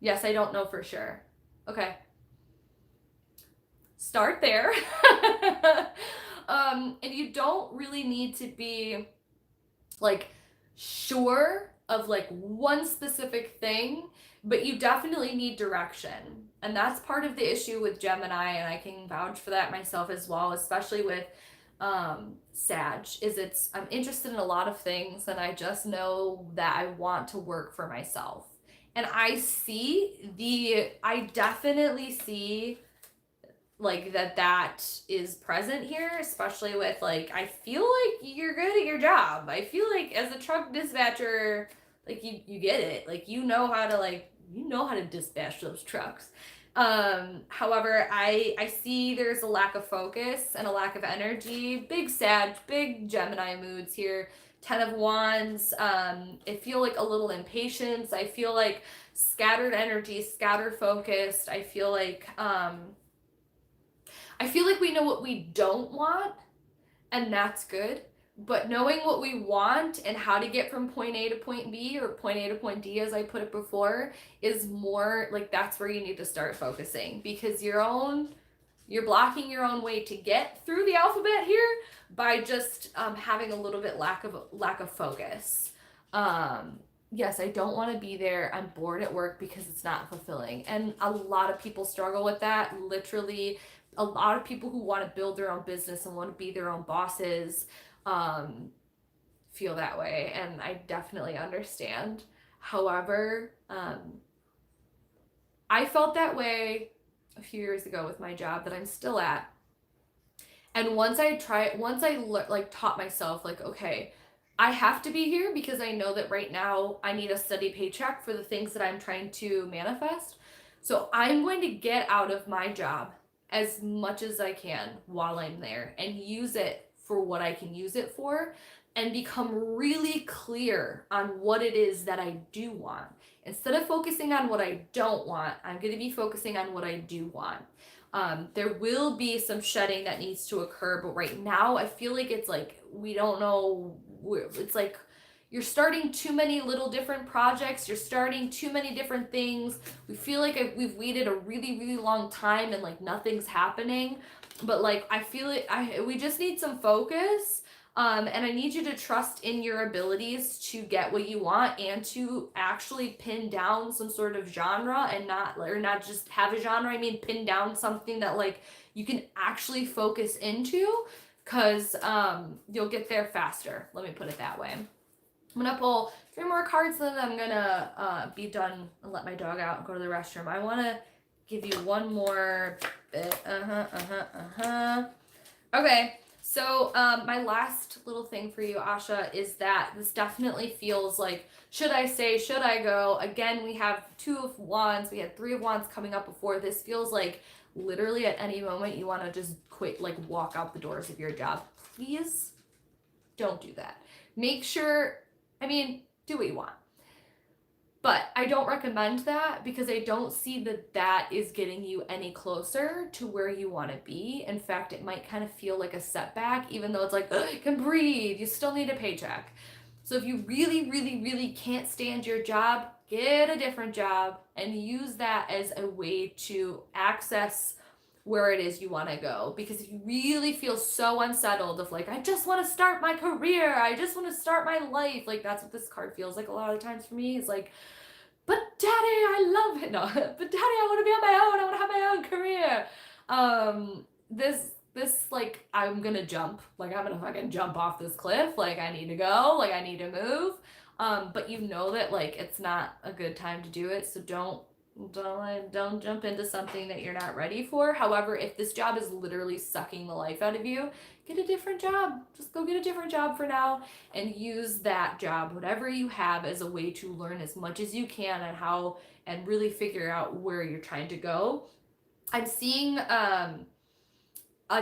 Yes, I don't know for sure. Okay. Start there. And you don't really need to be like sure of like one specific thing, but you definitely need direction. And that's part of the issue with Gemini, and I can vouch for that myself as well, especially with Sag, is I'm interested in a lot of things and I just know that I want to work for myself. And I definitely see like that is present here, especially with like, I feel like you're good at your job. I feel like as a truck dispatcher, like you get it. Like you know how to dispatch those trucks. However, I see there's a lack of focus and a lack of energy. Big Sag, big Gemini moods here. 10 of Wands. I feel like a little impatience. I feel like scattered energy, scattered focused. I feel like we know what we don't want, and that's good. But knowing what we want and how to get from point A to point B, or point A to point D, as I put it before, is more like that's where you need to start focusing, because you're blocking your own way to get through the alphabet here by just having a little bit lack of focus. Yes, I don't want to be there. I'm bored at work because it's not fulfilling, and a lot of people struggle with that. Literally, a lot of people who want to build their own business and want to be their own bosses feel that way, and I definitely understand. However, I felt that way a few years ago with my job that I'm still at. And once I taught myself, like, okay, I have to be here because I know that right now I need a steady paycheck for the things that I'm trying to manifest. So I'm going to get out of my job as much as I can while I'm there and use it for what I can use it for, and become really clear on what it is that I do want. Instead of focusing on what I don't want, I'm going to be focusing on what I do want. There will be some shedding that needs to occur, but right now I feel like it's like we don't know where. It's like you're starting too many little different projects, you're starting too many different things. We feel like we've waited a really, really long time and like nothing's happening. But like I feel like we just need some focus. And I need you to trust in your abilities to get what you want, and to actually pin down some sort of genre, and not just have a genre. I mean, pin down something that like you can actually focus into, because you'll get there faster. Let me put it that way. I'm gonna pull 3 more cards, then I'm gonna be done and let my dog out and go to the restroom. I want to give you one more bit. Okay, so my last little thing for you, Asha, is that this definitely feels like, should I stay, should I go? Again, we have 2 of Wands, we had 3 of Wands coming up before. This feels like literally at any moment you want to just quit, like walk out the doors of your job. Please don't do that. Make sure, do what you want. But I don't recommend that, because I don't see that is getting you any closer to where you want to be. In fact, it might kind of feel like a setback, even though it's like, you can breathe, you still need a paycheck. So if you really, really, really can't stand your job, get a different job and use that as a way to access where it is you want to go. Because if you really feel so unsettled of like, I just want to start my career, I just want to start my life, like that's what this card feels like a lot of times for me. It's like, but daddy, I love it. No, but daddy, I want to be on my own, I want to have my own career. This like, I'm gonna jump, like I'm gonna fucking jump off this cliff, like I need to go, like I need to move. But you know that like it's not a good time to do it, so don't jump into something that you're not ready for. However, if this job is literally sucking the life out of you, get a different job. Just go get a different job for now, and use that job, whatever you have, as a way to learn as much as you can on how, and really figure out where you're trying to go. I'm seeing a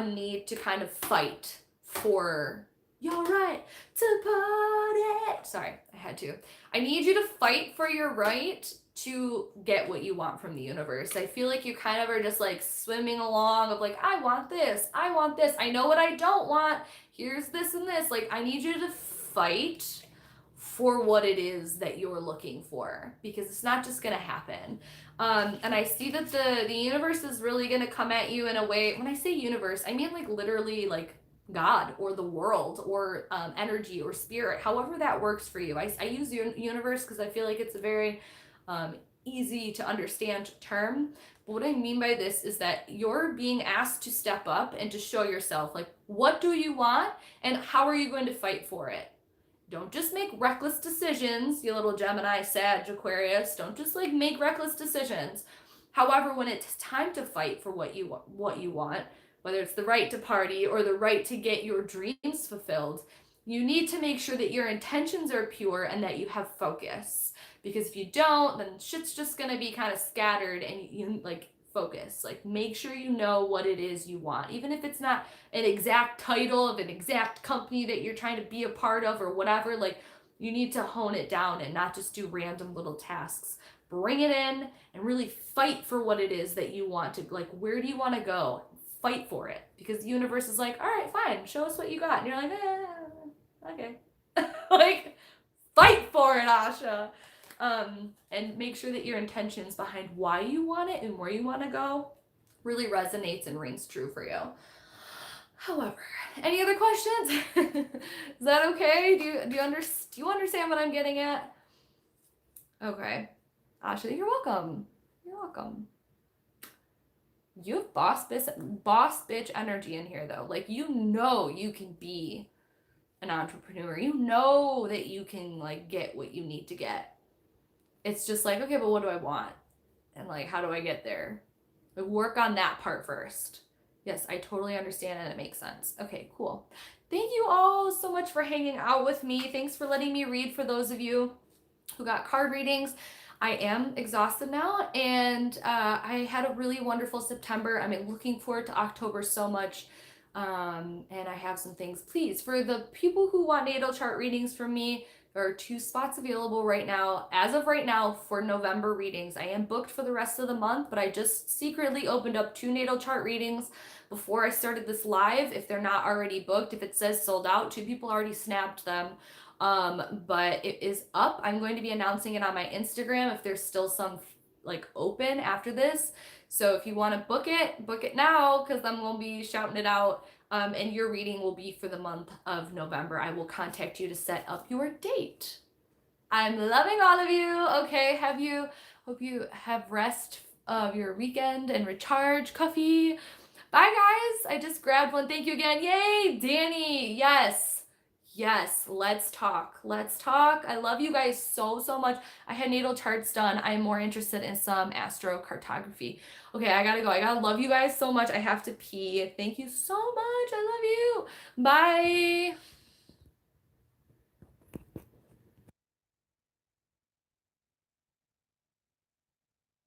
need to kind of fight for your right to party. Sorry, I had to. I need you to fight for your right to get what you want from the universe. I feel like you kind of are just like swimming along of like, I want this, I know what I don't want, here's this and this. Like, I need you to fight for what it is that you're looking for, because it's not just gonna happen. And I see that the universe is really gonna come at you in a way. When I say universe, I mean like literally like God or the world or energy or spirit, however that works for you. I use universe because I feel like it's a very um, easy to understand term. But what I mean by this is that you're being asked to step up and to show yourself, like, what do you want and how are you going to fight for it? Don't just make reckless decisions, you little Gemini, Sag, Aquarius. Don't just like make reckless decisions. However, when it's time to fight for what you want, whether it's the right to party or the right to get your dreams fulfilled, you need to make sure that your intentions are pure and that you have focus. Because if you don't, then shit's just gonna be kind of scattered and you like focus. Like make sure you know what it is you want. Even if it's not an exact title of an exact company that you're trying to be a part of or whatever, like you need to hone it down and not just do random little tasks. Bring it in and really fight for what it is that you want to, like, where do you want to go? Fight for it, because the universe is like, all right, fine, show us what you got. And you're like, okay. Like, fight for it, Asha. And make sure that your intentions behind why you want it and where you want to go really resonates and rings true for you. However, any other questions? Is that okay? Do you understand what I'm getting at? Okay. Asha, you're welcome. You're welcome. You have boss bitch energy in here though. Like you know you can be an entrepreneur. You know that you can like get what you need to get. It's just like, okay, but what do I want? And like, how do I get there? Like, work on that part first. Yes, I totally understand and it makes sense. Okay, cool. Thank you all so much for hanging out with me. Thanks for letting me read for those of you who got card readings. I am exhausted now, and I had a really wonderful September. I'm looking forward to October so much. And I have some things. Please, for the people who want natal chart readings from me, there are 2 spots available right now. As of right now, for November readings. I am booked for the rest of the month, but I just secretly opened up 2 natal chart readings before I started this live. If they're not already booked, if it says sold out, 2 people already snapped them. But it is up. I'm going to be announcing it on my Instagram if there's still some like open after this. So if you want to book it now, because I'm going to be shouting it out. And your reading will be for the month of November. I will contact you to set up your date. I'm loving all of you. Okay, hope you have rest of your weekend and recharge. Coffee. Bye guys. I just grabbed one. Thank you again. Yay, Danny. Yes, let's talk. I love you guys so much. I had natal charts done. I'm more interested in some astrocartography. Okay, I gotta go. I gotta love you guys so much. I have to pee. Thank you so much. I love you. Bye.